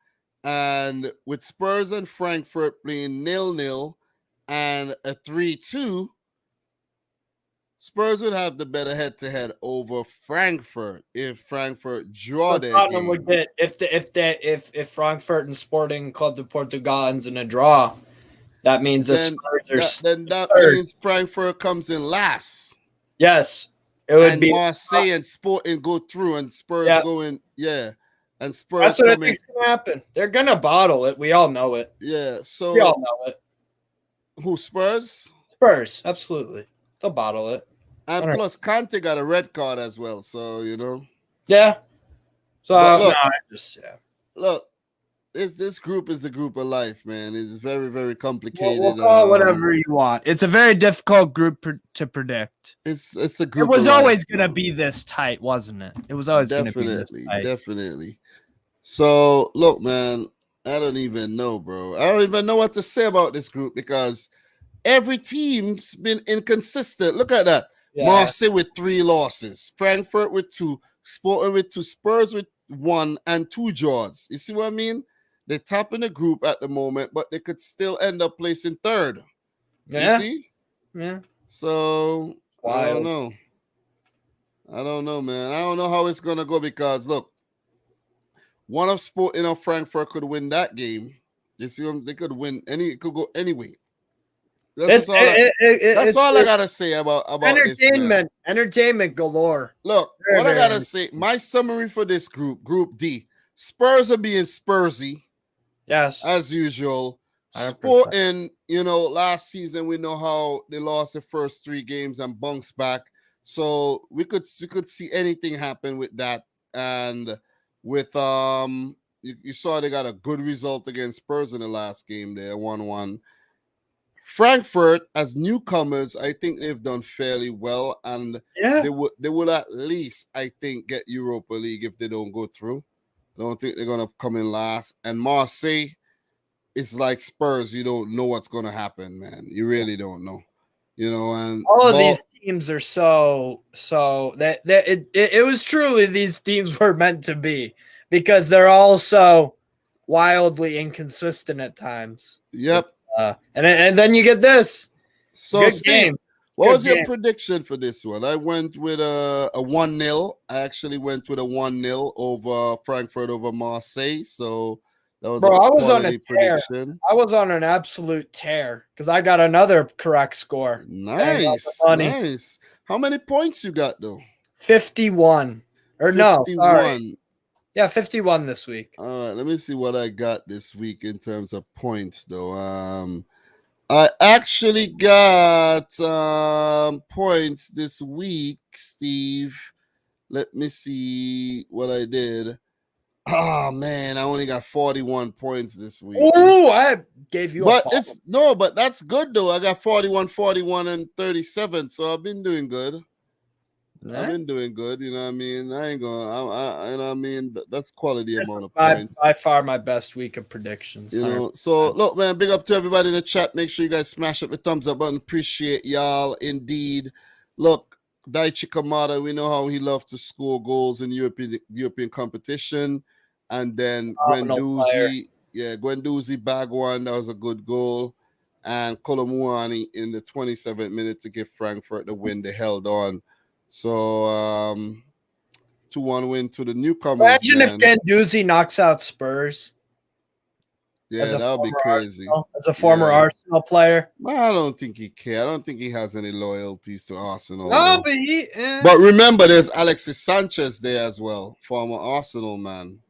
Speaker 1: And with Spurs and Frankfurt playing 0-0 and a 3-2, Spurs would have the better head-to-head over Frankfurt if Frankfurt draw their game.
Speaker 2: Would get if Frankfurt and Sporting Club de Portugal ends in a draw, that means
Speaker 1: that means Frankfurt comes in last.
Speaker 2: Yes, it would be
Speaker 1: Marseille and Sporting go through, and Spurs go in. Yeah. And Spurs.
Speaker 2: That's what I think's gonna happen. They're gonna bottle it. We all know it.
Speaker 1: Yeah. So
Speaker 2: we all know it.
Speaker 1: Who, Spurs?
Speaker 2: Spurs, absolutely. They'll bottle it.
Speaker 1: And plus, Conte got a red card as well. So
Speaker 2: Yeah. So
Speaker 1: look, this group is the group of life, man. It's very, very complicated.
Speaker 2: We'll call it whatever you want. It's a very difficult group to predict.
Speaker 1: It's a group.
Speaker 2: It was always gonna be this tight, wasn't it? It was always gonna be this tight.
Speaker 1: Definitely. So, look, man, I don't even know, bro. I don't even know what to say about this group because every team's been inconsistent. Look at that. Yeah. Marseille with 3 losses, Frankfurt with 2, Sporting with 2, Spurs with 1 and 2 draws. You see what I mean? They're top in the group at the moment, but they could still end up placing 3rd.
Speaker 2: Yeah.
Speaker 1: You see?
Speaker 2: Yeah.
Speaker 1: So I don't
Speaker 2: Wild.
Speaker 1: know. I don't know, man. I don't know how it's gonna go because look, one of Frankfurt could win that game. You see them? They could win it could go anyway. That's all I gotta say about this, man.
Speaker 2: Entertainment galore.
Speaker 1: Look,
Speaker 2: Very,
Speaker 1: what I
Speaker 2: very
Speaker 1: gotta say, my summary for this Group D. Spurs are being Spursy,
Speaker 2: Yes.
Speaker 1: as usual.
Speaker 2: 100%.
Speaker 1: Sporting, last season we know how they lost the first 3 games and bounced back. So we could see anything happen with that. And with you saw they got a good result against Spurs in the last game there, 1-1. Frankfurt as newcomers, I think they've done fairly well, and
Speaker 2: Yeah.
Speaker 1: they will at least, I think, get Europa League if they don't go through. I don't think they're gonna come in last. And Marseille, it's like Spurs. You don't know what's gonna happen, man. You really don't know. And
Speaker 2: all of these teams are so that it was truly these teams were meant to be because they're all so wildly inconsistent at times.
Speaker 1: Yep.
Speaker 2: And then you get this.
Speaker 1: So
Speaker 2: Good
Speaker 1: Steve,
Speaker 2: game.
Speaker 1: what
Speaker 2: Good
Speaker 1: was your
Speaker 2: game.
Speaker 1: prediction for this one? I went with a 1-0. I actually went with a 1-0 over Frankfurt over Marseille. So that was
Speaker 2: Bro,
Speaker 1: a
Speaker 2: I was on a
Speaker 1: quality
Speaker 2: tear.
Speaker 1: prediction.
Speaker 2: I was on an absolute tear because I got another correct score.
Speaker 1: Nice. How many points you got though?
Speaker 2: 51. Or
Speaker 1: 51.
Speaker 2: no, sorry. Yeah, 51 this week.
Speaker 1: All right, let me see what I got this week in terms of points though. I actually got points this week, Steve. Let me see what I did. Oh man, I only got 41 points this week.
Speaker 2: Oh, I gave you
Speaker 1: but but that's good though. I got 41, 41, and 37. So I've been doing good.
Speaker 2: Nice.
Speaker 1: I've been doing good. You know what I mean? I ain't gonna. You know what I mean? That's quality amount of
Speaker 2: by,
Speaker 1: points.
Speaker 2: By far my best week of predictions.
Speaker 1: You know. So look, man. Big up to everybody in the chat. Make sure you guys smash up the thumbs up button. Appreciate y'all indeed. Look, Daichi Kamada. We know how he loves to score goals in European competition. And then Guendouzi bagged one. That was a good goal. And Kolomuani in the 27th minute to give Frankfurt the win. They held on. So 2-1 win to the newcomers.
Speaker 2: Imagine if Guendouzi knocks out Spurs.
Speaker 1: Yeah, that would be crazy.
Speaker 2: As a former Arsenal player.
Speaker 1: I don't think he cares. I don't think he has any loyalties to Arsenal.
Speaker 2: No,
Speaker 1: but remember, there's Alexis Sanchez there as well, former Arsenal man.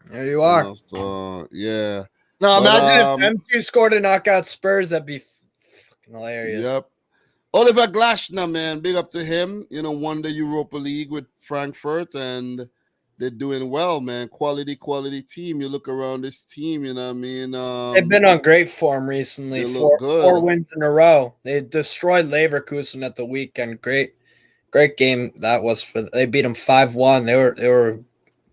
Speaker 2: There you are.
Speaker 1: So yeah.
Speaker 2: No, imagine if M2 scored a knockout Spurs. That'd be fucking hilarious.
Speaker 1: Yep. Oliver Glasner, man, big up to him. Won the Europa League with Frankfurt, and they're doing well, man. Quality team. You look around this team, you know what I mean?
Speaker 2: They've been on great form recently.
Speaker 1: They look good.
Speaker 2: 4 wins in a row. They destroyed Leverkusen at the weekend. Great game that was for. They beat them 5-1. They were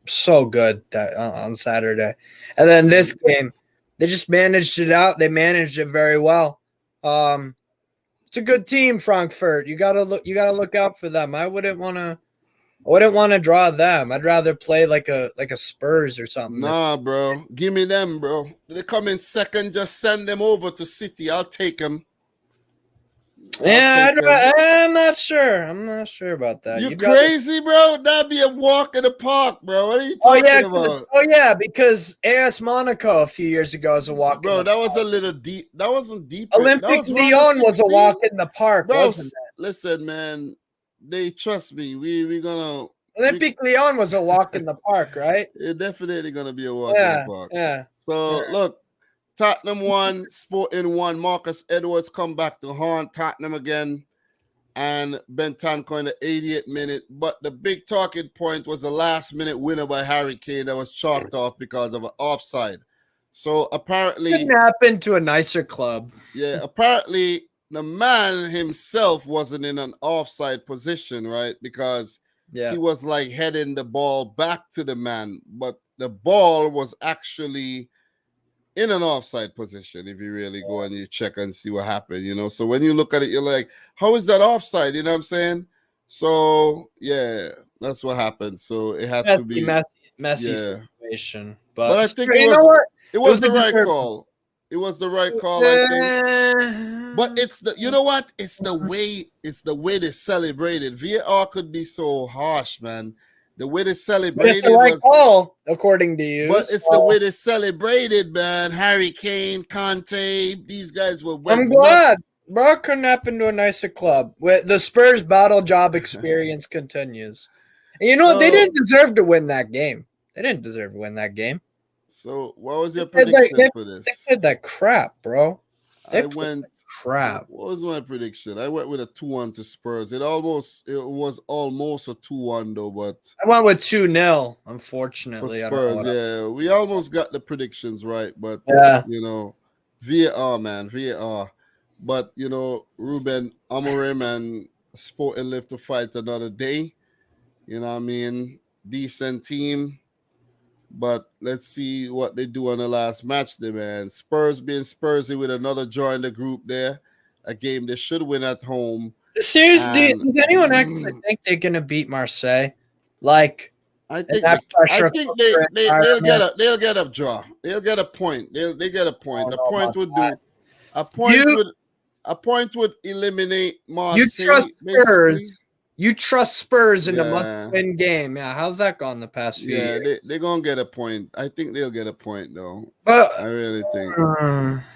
Speaker 2: so good on Saturday, and then this game, they just managed it out. They managed it very well. It's a good team, Frankfurt. You gotta look out for them. I wouldn't want to draw them. I'd rather play like a Spurs or something.
Speaker 1: Nah, bro. Give me them, bro. They come in second. Just send them over to City. I'll take them.
Speaker 2: I'm not sure. I'm not sure about that.
Speaker 1: You crazy, bro? That'd be a walk in the park, bro. What are you talking about?
Speaker 2: Oh yeah, because AS Monaco a few years ago was a walk.
Speaker 1: Bro, that was a little deep. That wasn't deep.
Speaker 2: Olympic Lyon was a walk in the park,
Speaker 1: bro,
Speaker 2: wasn't it?
Speaker 1: Listen, man. They trust me. We're gonna.
Speaker 2: Olympic Lyon was a walk in the park, right?
Speaker 1: It's definitely gonna be a walk in the park.
Speaker 2: Yeah.
Speaker 1: So look. Tottenham won, Sporting won. Marcus Edwards come back to haunt Tottenham again, and Bentancur in the 80th minute. But the big talking point was the last-minute winner by Harry Kane that was chalked off because of an offside. So apparently,
Speaker 2: it happened to a nicer club.
Speaker 1: Yeah, apparently the man himself wasn't in an offside position, right? Because he was like heading the ball back to the man, but the ball was actually in an offside position, if you really go and you check and see what happened, So when you look at it, you're like, how is that offside? You know what I'm saying? So, yeah, that's what happened. So it had to be
Speaker 2: messy situation.
Speaker 1: But I think it was the right call. It was the right call, I think. But it's the, you know what? It's the way they celebrated. VAR could be so harsh, man. The way they celebrated
Speaker 2: It's the right
Speaker 1: was,
Speaker 2: call, according to you.
Speaker 1: but it's the way they celebrated, man. Harry Kane, Conte, these guys were.
Speaker 2: I'm glad. Bro, couldn't happen to a nicer club. With the Spurs battle job experience continues. And you know what? They didn't deserve to win that game. They didn't deserve to win that game.
Speaker 1: So what was your prediction for this?
Speaker 2: They did that crap, bro.
Speaker 1: I went
Speaker 2: crap.
Speaker 1: What was my prediction? I went with a 2-1 to Spurs. It was almost a 2-1 though, but
Speaker 2: I went with 2-0, unfortunately.
Speaker 1: For Spurs, yeah. We almost got the predictions right, but you know, VAR, man, VAR. But you know, Ruben Amorim and Sporting live to fight another day. You know what I mean? Decent team. But let's see what they do on the last match there, man. Spurs being Spursy with another draw in the group there. A game they should win at home.
Speaker 2: Seriously, does anyone actually think they're going to beat Marseille? Like,
Speaker 1: I think they'll get a draw. They'll get a point. They get a point. A point would eliminate Marseille.
Speaker 2: You trust Spurs. Basically. You trust Spurs in a must-win game. Yeah, how's that gone the past few years?
Speaker 1: Yeah, they're going to get a point. I think they'll get a point, though.
Speaker 2: But
Speaker 1: I really think.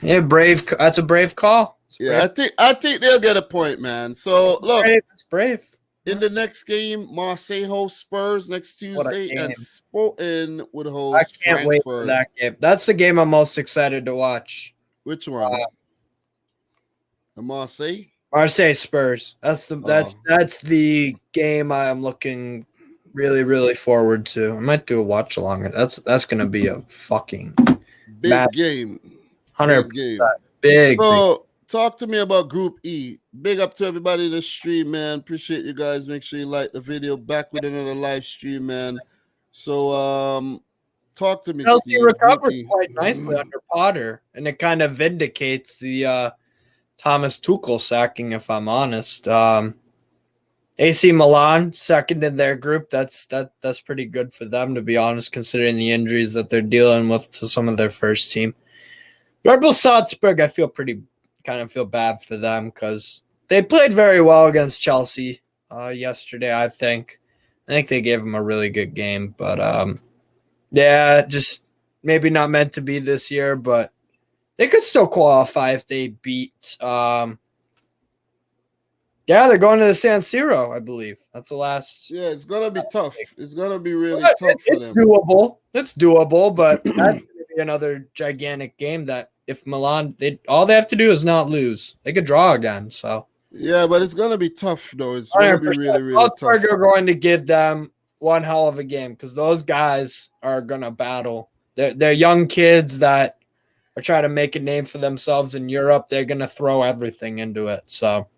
Speaker 2: Yeah, brave. That's a brave call.
Speaker 1: I think they'll get a point, man. So, look.
Speaker 2: It's brave.
Speaker 1: In the next game, Marseille hosts Spurs next Tuesday, and Sporting would host
Speaker 2: Frankfurt. I can't wait for that game. That's the game I'm most excited to watch.
Speaker 1: Which one? The Marseille?
Speaker 2: Marseille Spurs. That's the game I'm looking really, really forward to. I might do a watch along. That's gonna be a fucking
Speaker 1: big game.
Speaker 2: 100% big.
Speaker 1: So talk to me about Group E. Big up to everybody in the stream, man. Appreciate you guys. Make sure you like the video. Back with another live stream, man. So talk to me.
Speaker 2: Chelsea recovered quite nicely under Potter, and it kind of vindicates the Thomas Tuchel sacking, if I'm honest. AC Milan second in their group. That's pretty good for them, to be honest, considering the injuries that they're dealing with to some of their first team. Red Bull Salzburg, I feel bad for them because they played very well against Chelsea yesterday. I think they gave them a really good game, but just maybe not meant to be this year, but they could still qualify if they beat. They're going to the San Siro, I believe. That's the last.
Speaker 1: Yeah, it's gonna be tough. It's gonna be really tough for them.
Speaker 2: It's doable. It's doable, but that's going to be another gigantic game. That if Milan, all they have to do is not lose. They could draw again. So
Speaker 1: yeah, but it's gonna be tough though. It's gonna be really, really tough.
Speaker 2: Salzburg are going to give them one hell of a game because those guys are gonna battle. They're young kids that are trying to make a name for themselves in Europe. They're going to throw everything into it. So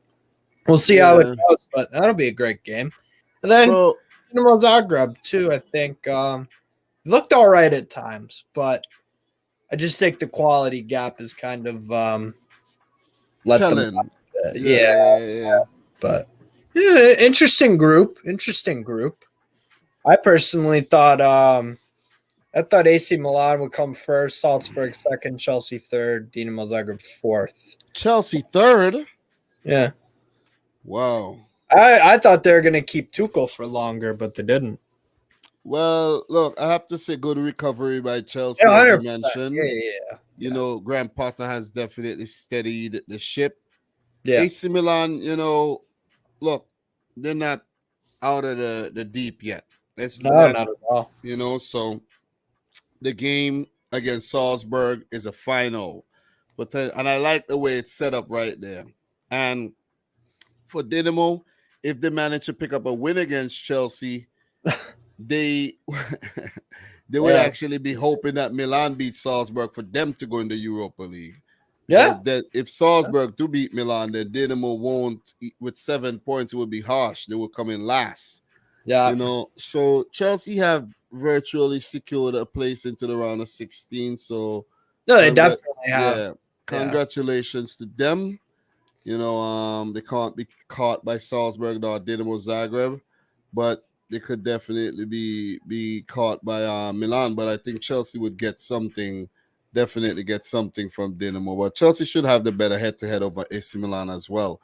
Speaker 2: we'll see how it goes, but that'll be a great game. And then Dinamo Zagreb, too, I think looked all right at times, but I just think the quality gap is kind of let them. Yeah. But interesting group. I personally thought AC Milan would come first, Salzburg second, Chelsea third, Dinamo Zagreb fourth.
Speaker 1: Chelsea third?
Speaker 2: Yeah.
Speaker 1: Wow.
Speaker 2: I thought they were going to keep Tuchel for longer, but they didn't.
Speaker 1: Well, look, I have to say good recovery by Chelsea, as you mentioned. You know, Graham Potter has definitely steadied the ship. Yeah. AC Milan, you know, look, they're not out of the deep yet.
Speaker 2: Not at all.
Speaker 1: You know, so the game against Salzburg is a final, and I like the way it's set up right there. And for Dinamo, if they manage to pick up a win against Chelsea, they would actually be hoping that Milan beats Salzburg for them to go in the Europa League.
Speaker 2: Yeah.
Speaker 1: That if Salzburg do beat Milan, then Dinamo won't. With 7 points, it would be harsh. They will come in last.
Speaker 2: Yeah.
Speaker 1: You know, so Chelsea have virtually secured a place into the round of 16. So
Speaker 2: no, they definitely have.
Speaker 1: Yeah, congratulations to them. You know, they can't be caught by Salzburg or Dinamo Zagreb, but they could definitely be caught by Milan. But I think Chelsea would get something definitely get something from Dinamo. But Chelsea should have the better head-to-head over AC Milan as well.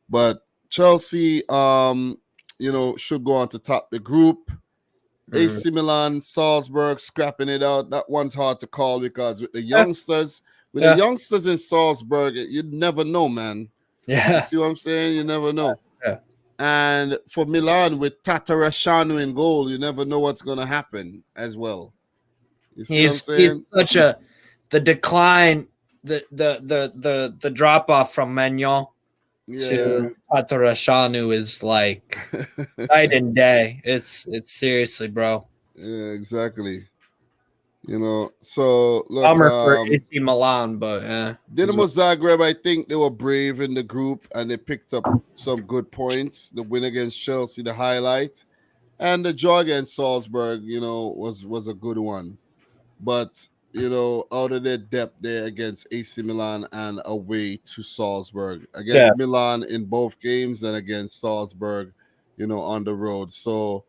Speaker 1: But Chelsea, should go on to top the group. AC Milan, Salzburg scrapping it out. That one's hard to call because with the youngsters, in Salzburg, you'd never know, man.
Speaker 2: Yeah.
Speaker 1: You see what I'm saying? You never know.
Speaker 2: Yeah.
Speaker 1: And for Milan with Tatarashanu in goal, you never know what's gonna happen as well. You see what I'm saying?
Speaker 2: He's such the decline, the drop off from Magnon to Tatarashanu is like night and day. It's seriously, bro.
Speaker 1: Yeah, exactly. So look,
Speaker 2: Bummer for AC Milan, but
Speaker 1: Dinamo Zagreb, I think they were brave in the group and they picked up some good points. The win against Chelsea, the highlight, and the draw against Salzburg, was a good one. But out of their depth there against AC Milan and away to Salzburg, against Milan in both games and against Salzburg, on the road. So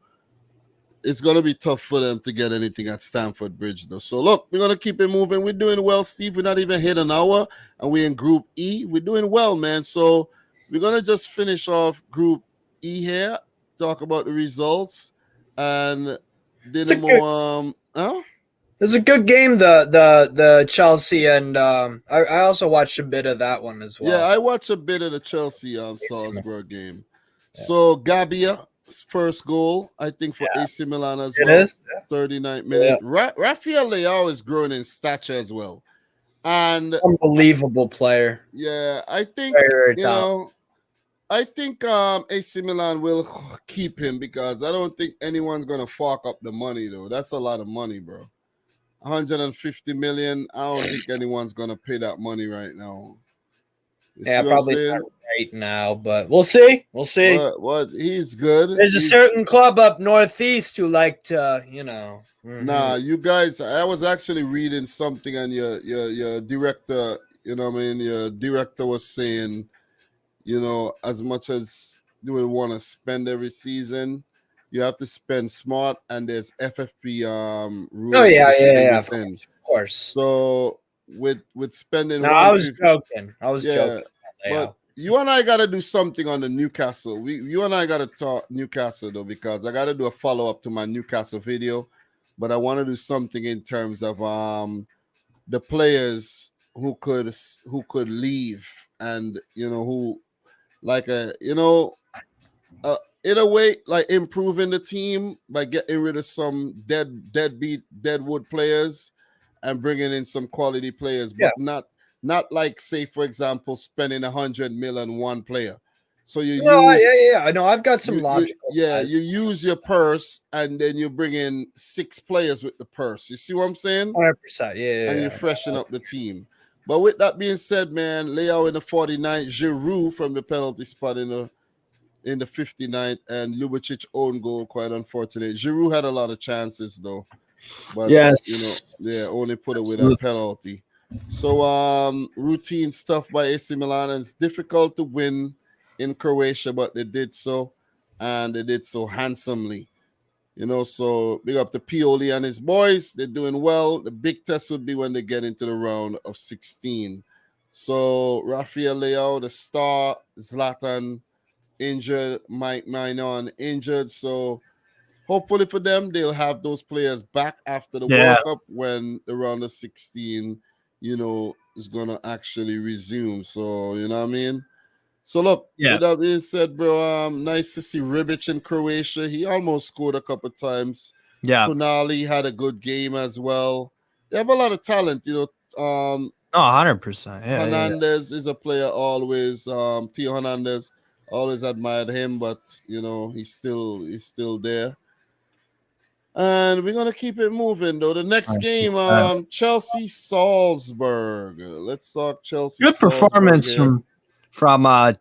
Speaker 1: it's going to be tough for them to get anything at Stamford Bridge, though. So, look, we're going to keep it moving. We're doing well, Steve. We're not even hit an hour, and we're in Group E. We're doing well, man. So, we're going to just finish off Group E here, talk about the results, and Dinamo.
Speaker 2: It was a good game, the Chelsea, and I also watched a bit of that one as well.
Speaker 1: Yeah, I watched a bit of the Chelsea Salzburg game. Yeah. So, Gabia. First goal, I think, for AC Milan as well. 39th minute. Yeah. Rafael Leao is growing in stature as well. And
Speaker 2: unbelievable player.
Speaker 1: Yeah, I think I think AC Milan will keep him because I don't think anyone's gonna fork up the money though. That's a lot of money, bro. 150 million. I don't think anyone's gonna pay that money right now.
Speaker 2: Probably not right now, but we'll see. We'll see.
Speaker 1: What? He's good.
Speaker 2: There's a certain club up northeast who like to,
Speaker 1: Nah, you guys. I was actually reading something, and your director, your director was saying, as much as you would want to spend every season, you have to spend smart, and there's FFP rules.
Speaker 2: Oh yeah, of course.
Speaker 1: So. With spending.
Speaker 2: No, I was joking.
Speaker 1: But you and I got to do something on the Newcastle. You and I got to talk Newcastle though, because I got to do a follow up to my Newcastle video. But I want to do something in terms of the players who could leave, and who like in a way like improving the team by getting rid of some deadwood players. And bringing in some quality players, but not like, say, for example, spending 100 million on one player. So
Speaker 2: I know. I've got some logic.
Speaker 1: You use your purse and then you bring in 6 players with the purse. You see what I'm saying?
Speaker 2: 100%. Yeah.
Speaker 1: And you freshen up the team. But with that being said, man, Leao in the 49th, Giroud from the penalty spot in the 59th, and Ljubicic own goal. Quite unfortunate. Giroud had a lot of chances though. But only put it with a penalty. So routine stuff by AC Milan, and it's difficult to win in Croatia, but they did so, and they did so handsomely. So big up to Pioli and his boys. They're doing well. The big test would be when they get into the round of 16. So Rafael Leao, the star, Zlatan injured, Mike Maignan injured, so hopefully for them, they'll have those players back after the World Cup when the round of 16, is going to actually resume. So, you know what I mean? So, look, with that being said, bro, nice to see Ribic in Croatia. He almost scored a couple of times.
Speaker 2: Yeah.
Speaker 1: Tonali had a good game as well. They have a lot of talent,
Speaker 2: 100%. Yeah,
Speaker 1: Hernandez is a player always. Theo Hernandez, always admired him, but, he's still there. And we're gonna keep it moving though. The next game, Chelsea Salzburg. Let's talk Chelsea.
Speaker 2: Good performance from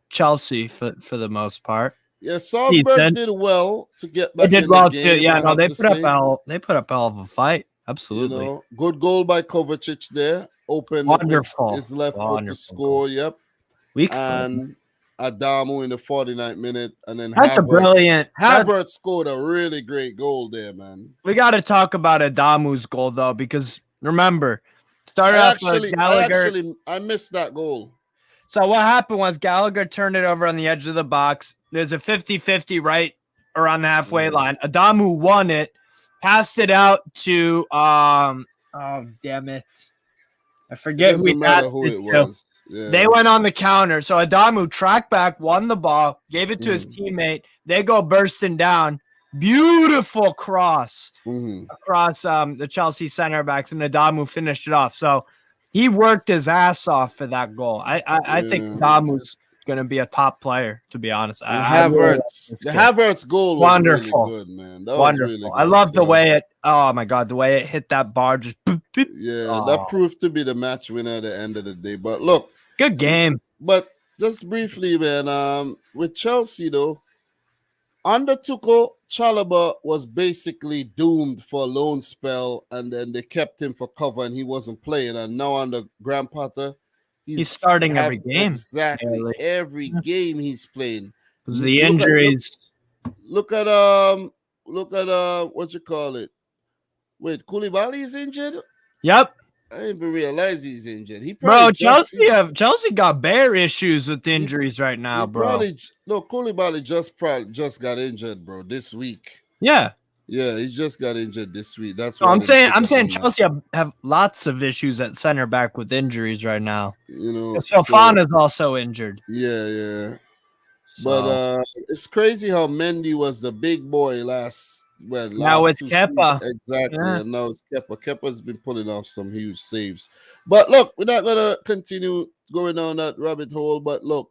Speaker 2: Chelsea for the most part.
Speaker 1: Yeah, Salzburg did well to get back.
Speaker 2: They did well too. Yeah, no, they put up a hell of a fight. Absolutely.
Speaker 1: Good goal by Kovacic there. Open.
Speaker 2: Wonderful.
Speaker 1: His left foot to score. Yep.
Speaker 2: Weak
Speaker 1: and Adamu in the 49th minute, and then
Speaker 2: that's a brilliant.
Speaker 1: Havertz scored a really great goal there, man.
Speaker 2: We got to talk about Adamu's goal though, because remember, Started off with Gallagher.
Speaker 1: I missed that goal.
Speaker 2: So what happened was Gallagher turned it over on the edge of the box. There's a 50-50 right around the halfway line. Adamu won it, passed it out to oh damn it. I forget
Speaker 1: who it was. Yeah.
Speaker 2: They went on the counter. So Adamu tracked back, won the ball, gave it to his teammate. They go bursting down. Beautiful cross across the Chelsea center backs, and Adamu finished it off. So he worked his ass off for that goal. I think Adamu's going to be a top player, to be honest.
Speaker 1: The Havertz goal was wonderful. Really good, man. That was really good.
Speaker 2: I love the way it. Oh my god, the way it hit that bar just.
Speaker 1: That proved to be the match winner at the end of the day. But look,
Speaker 2: good game.
Speaker 1: But just briefly, man, with Chelsea though, under Tuchel, Chalobah was basically doomed for a loan spell, and then they kept him for cover, and he wasn't playing. And now under Graham Potter,
Speaker 2: he's starting every game.
Speaker 1: Exactly, every game he's playing.
Speaker 2: Because the injuries.
Speaker 1: Look at what you call it? Wait, Koulibaly's injured.
Speaker 2: Yep.
Speaker 1: I didn't even realize he's injured.
Speaker 2: Chelsea got bare issues with injuries right now, bro.
Speaker 1: Koulibaly just got injured, bro, this week.
Speaker 2: Yeah.
Speaker 1: Yeah, he just got injured this week. That's
Speaker 2: why I'm saying Chelsea have lots of issues at center back with injuries right now.
Speaker 1: You know,
Speaker 2: Fofana's also injured.
Speaker 1: Yeah. But it's crazy how Mendy was the big boy now
Speaker 2: it's Kepa.
Speaker 1: Exactly. Yeah. And now it's Kepa. Kepa's been pulling off some huge saves. But look, we're not gonna continue going down that rabbit hole. But look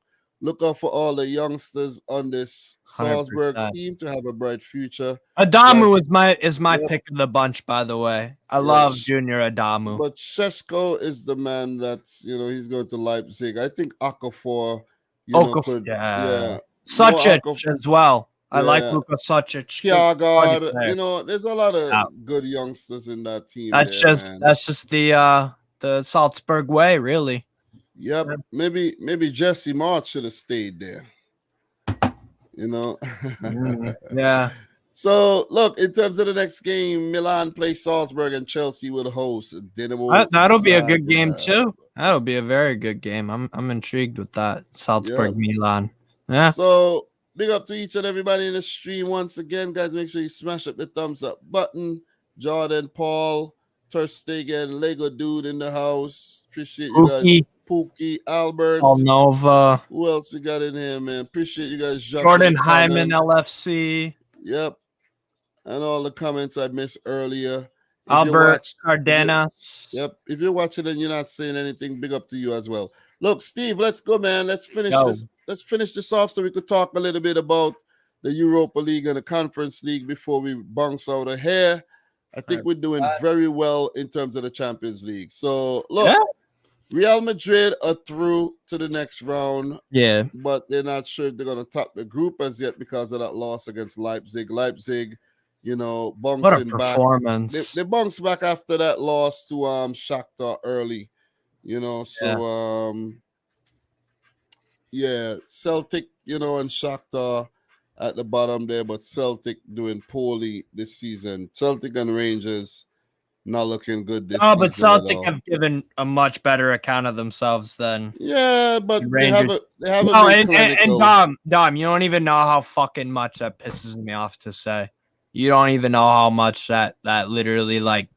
Speaker 1: out for all the youngsters on this Salzburg 100%. Team to have a bright future.
Speaker 2: Adamu is my pick of the bunch, by the way. I love Junior Adamu.
Speaker 1: But Šeško is the man that's he's going to Leipzig. I think Okafor,
Speaker 2: Sučić as well. I like Luka Sučić.
Speaker 1: Kjaer, there's a lot of good youngsters in that team.
Speaker 2: That's just the Salzburg way, really.
Speaker 1: Yep. Maybe Jesse March should have stayed there.
Speaker 2: Yeah.
Speaker 1: So look, in terms of the next game, Milan plays Salzburg and Chelsea will host Dinamo.
Speaker 2: That'll be a good game too. That'll be a very good game. I'm intrigued with that Salzburg Milan. Yeah.
Speaker 1: So big up to each and everybody in the stream once again, guys. Make sure you smash up the thumbs up button. Jordan, Paul, Ter Stegen, Lego Dude in the house. Appreciate you guys. Pookie, Albert,
Speaker 2: Nova.
Speaker 1: Who else we got in here, man? Appreciate you guys.
Speaker 2: Jordan Hyman, LFC.
Speaker 1: Yep. And all the comments I missed earlier.
Speaker 2: Albert Cardenas.
Speaker 1: Yep. If you're watching and you're not saying anything, big up to you as well. Look, Steve, let's go, man. Let's finish this. Let's finish this off so we could talk a little bit about the Europa League and the Conference League before we bounce out of here. I think we're doing very well in terms of the Champions League. So, look, Real Madrid are through to the next round.
Speaker 2: Yeah.
Speaker 1: But they're not sure if they're going to top the group as yet because of that loss against Leipzig. Leipzig, bouncing back.
Speaker 2: Performance.
Speaker 1: They bounced back after that loss to Shakhtar early. Celtic, and Shakhtar at the bottom there, but Celtic doing poorly this season. Celtic and Rangers not looking good this season.
Speaker 2: But Celtic have given a much better account of themselves than
Speaker 1: but Rangers. they have
Speaker 2: and Dom, you don't even know how fucking much that pisses me off to say. You don't even know how much that literally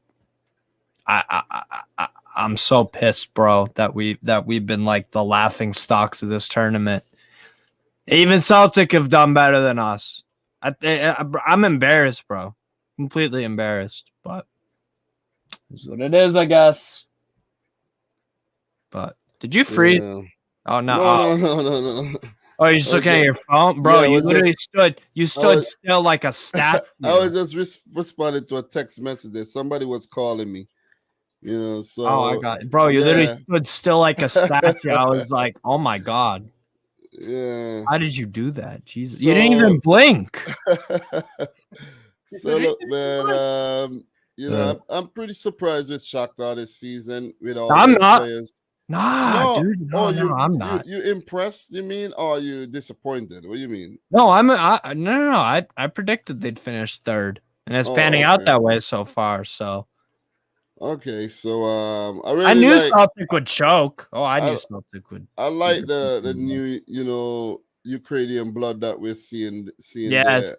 Speaker 2: I'm so pissed, bro, that we've been like the laughing stocks of this tournament. Even Celtic have done better than us. I'm embarrassed, bro. Completely embarrassed, but it's what it is, I guess. But did you freeze?
Speaker 1: Yeah.
Speaker 2: Oh no!
Speaker 1: No.
Speaker 2: Oh, you're just looking at your phone, bro. You literally stood still like a statue.
Speaker 1: I was just responding to a text message there. Somebody was calling me. So
Speaker 2: I got it. Bro, you literally stood still like a statue. I was like, oh my god.
Speaker 1: Yeah.
Speaker 2: How did you do that? Jesus. You didn't even blink.
Speaker 1: So look, man, I'm pretty surprised with Shakhtar this season with all the players.
Speaker 2: Dude. No, I'm not.
Speaker 1: You impressed, you mean, or are you disappointed? What do you mean?
Speaker 2: No, I predicted they'd finish third. And it's panning out that way so far. So
Speaker 1: Okay, so I
Speaker 2: I
Speaker 1: really
Speaker 2: knew
Speaker 1: like
Speaker 2: Celtic would choke. Oh, I knew
Speaker 1: I
Speaker 2: Celtic would.
Speaker 1: I like the new, Ukrainian blood that we're seeing
Speaker 2: Yes.
Speaker 1: there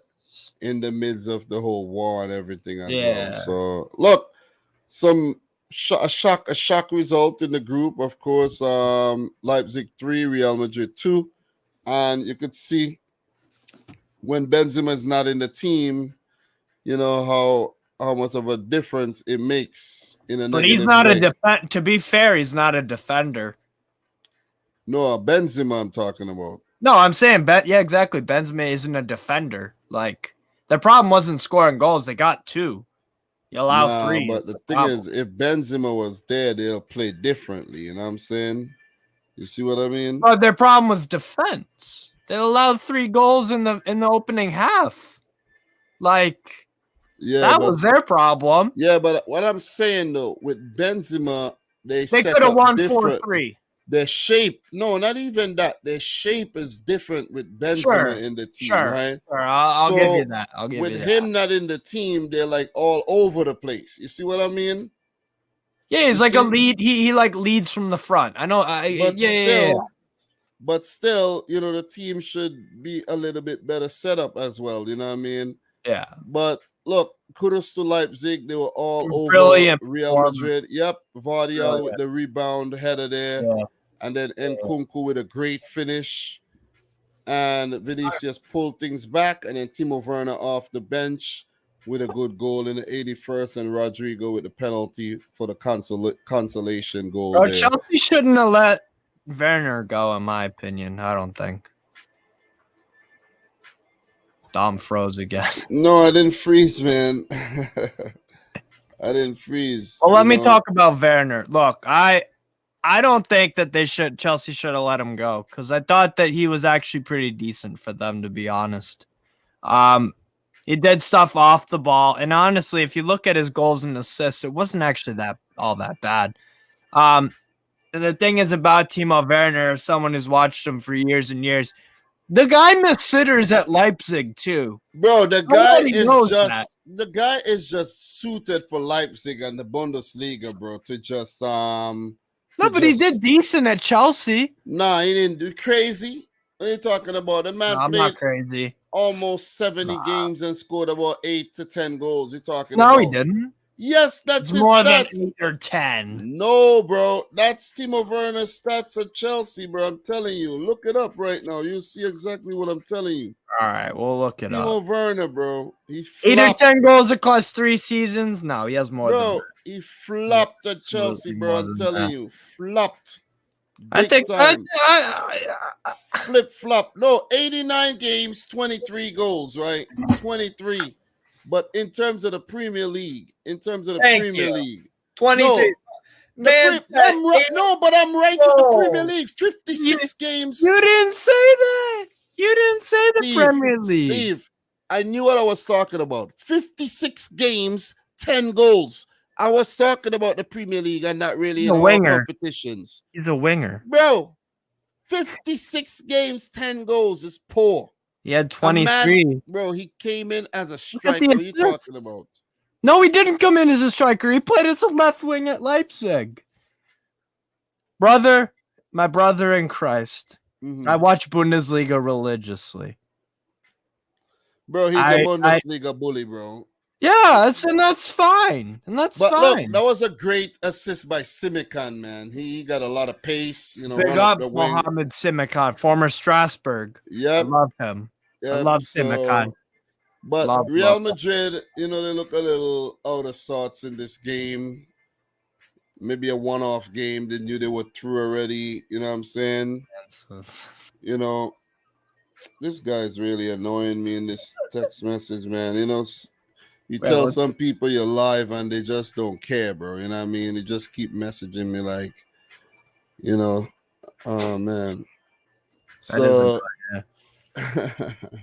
Speaker 1: in the midst of the whole war and everything as well.
Speaker 2: Yeah.
Speaker 1: So look, some a shock result in the group, of course. Leipzig 3, Real Madrid 2, and you could see when Benzema is not in the team, how much of a difference it makes in a
Speaker 2: But he's
Speaker 1: negative
Speaker 2: not a
Speaker 1: way.
Speaker 2: defender. To be fair, he's not a defender.
Speaker 1: No, Benzema I'm talking about.
Speaker 2: No, I'm saying, yeah, exactly. Benzema isn't a defender. Like, the problem wasn't scoring goals. They got 2. You allow
Speaker 1: Nah,
Speaker 2: 3.
Speaker 1: but
Speaker 2: It's
Speaker 1: the
Speaker 2: a
Speaker 1: thing
Speaker 2: problem.
Speaker 1: is, if Benzema was there, they'll play differently. You know what I'm saying? You see what I mean?
Speaker 2: But their problem was defense. They allowed 3 goals in the opening half. Like,
Speaker 1: Yeah,
Speaker 2: that
Speaker 1: but
Speaker 2: was their problem.
Speaker 1: yeah, but what I'm saying though, with Benzema, they
Speaker 2: They
Speaker 1: set
Speaker 2: could have
Speaker 1: up
Speaker 2: won
Speaker 1: different.
Speaker 2: 4-3.
Speaker 1: Their shape, no, not even that. Their shape is different with Benzema in the team, right?
Speaker 2: Sure. I'll give you
Speaker 1: So
Speaker 2: that. I'll give
Speaker 1: with
Speaker 2: you that.
Speaker 1: him not in the team, they're like all over the place. You see what I mean?
Speaker 2: Yeah, he's
Speaker 1: You
Speaker 2: like a
Speaker 1: see?
Speaker 2: lead. He like leads from the front. I know.
Speaker 1: But
Speaker 2: Yeah.
Speaker 1: still, the team should be a little bit better set up as well. You know what I mean?
Speaker 2: Yeah.
Speaker 1: But look, kudos to Leipzig. They were all over
Speaker 2: Brilliant
Speaker 1: Real Madrid. Yep, Vardial with the rebound header there.
Speaker 2: Yeah.
Speaker 1: And then Nkunku with a great finish. And Vinicius pulled things back. And then Timo Werner off the bench with a good goal in the 81st. And Rodrigo with the penalty for the consolation goal
Speaker 2: Bro,
Speaker 1: there.
Speaker 2: Chelsea shouldn't have let Werner go, in my opinion. I don't think. Dom froze again.
Speaker 1: No, I didn't freeze, man. I didn't freeze.
Speaker 2: Well, let me talk about Werner. Look, I don't think that Chelsea should have let him go, because I thought that he was actually pretty decent for them, to be honest. He did stuff off the ball, and honestly, if you look at his goals and assists, it wasn't actually all that bad. And the thing is about Timo Werner, someone who's watched him for years and years, the guy missed sitters at Leipzig too.
Speaker 1: Bro, the guy is just suited for Leipzig and the Bundesliga, bro, to just
Speaker 2: No, but he did decent at Chelsea.
Speaker 1: Nah, he didn't do crazy. What are you talking about? The man
Speaker 2: I'm
Speaker 1: played
Speaker 2: not crazy.
Speaker 1: Almost 70 games and scored about 8 to 10 goals. You're talking about?
Speaker 2: No, he didn't.
Speaker 1: Yes, that's his
Speaker 2: more
Speaker 1: stats.
Speaker 2: than 8 or 10.
Speaker 1: No, bro. That's Timo Werner's stats at Chelsea, bro. I'm telling you. Look it up right now. You'll see exactly what I'm telling you.
Speaker 2: All right, we'll look it up.
Speaker 1: Timo Werner, bro. He
Speaker 2: 8 or 10 goals across 3 seasons? No, he has more than that.
Speaker 1: He flopped at Chelsea, bro. I'm telling you. Flopped.
Speaker 2: I think
Speaker 1: flip flop. No, 89 games, 23 goals, right? 23. But in terms of the Premier League,
Speaker 2: 23.
Speaker 1: But I'm right with the Premier League. 56 games.
Speaker 2: You didn't say that. You didn't say the Premier League.
Speaker 1: Steve, I knew what I was talking about. 56 games, 10 goals. I was talking about the Premier League and not really in all competitions.
Speaker 2: He's a winger.
Speaker 1: Bro, 56 games, 10 goals is poor.
Speaker 2: He had 23.
Speaker 1: Bro, he came in as a striker. What are you talking about?
Speaker 2: No, he didn't come in as a striker. He played as a left wing at Leipzig. My brother in Christ. Mm-hmm. I watch Bundesliga religiously.
Speaker 1: Bro, he's a Bundesliga bully, bro.
Speaker 2: Yeah, that's fine. And that's fine.
Speaker 1: Look, that was a great assist by Simikan, man. He got a lot of pace,
Speaker 2: Big up Mohamed Simikan, former Strasbourg.
Speaker 1: Yep.
Speaker 2: I love him. Yep. I love Simikan.
Speaker 1: But Real Madrid, they look a little out of sorts in this game. Maybe a one-off game. They knew they were through already. You know what I'm saying? This guy's really annoying me in this text message, man. You tell some people you're live and they just don't care, bro. You know what I mean? They just keep messaging me like, oh, man. So,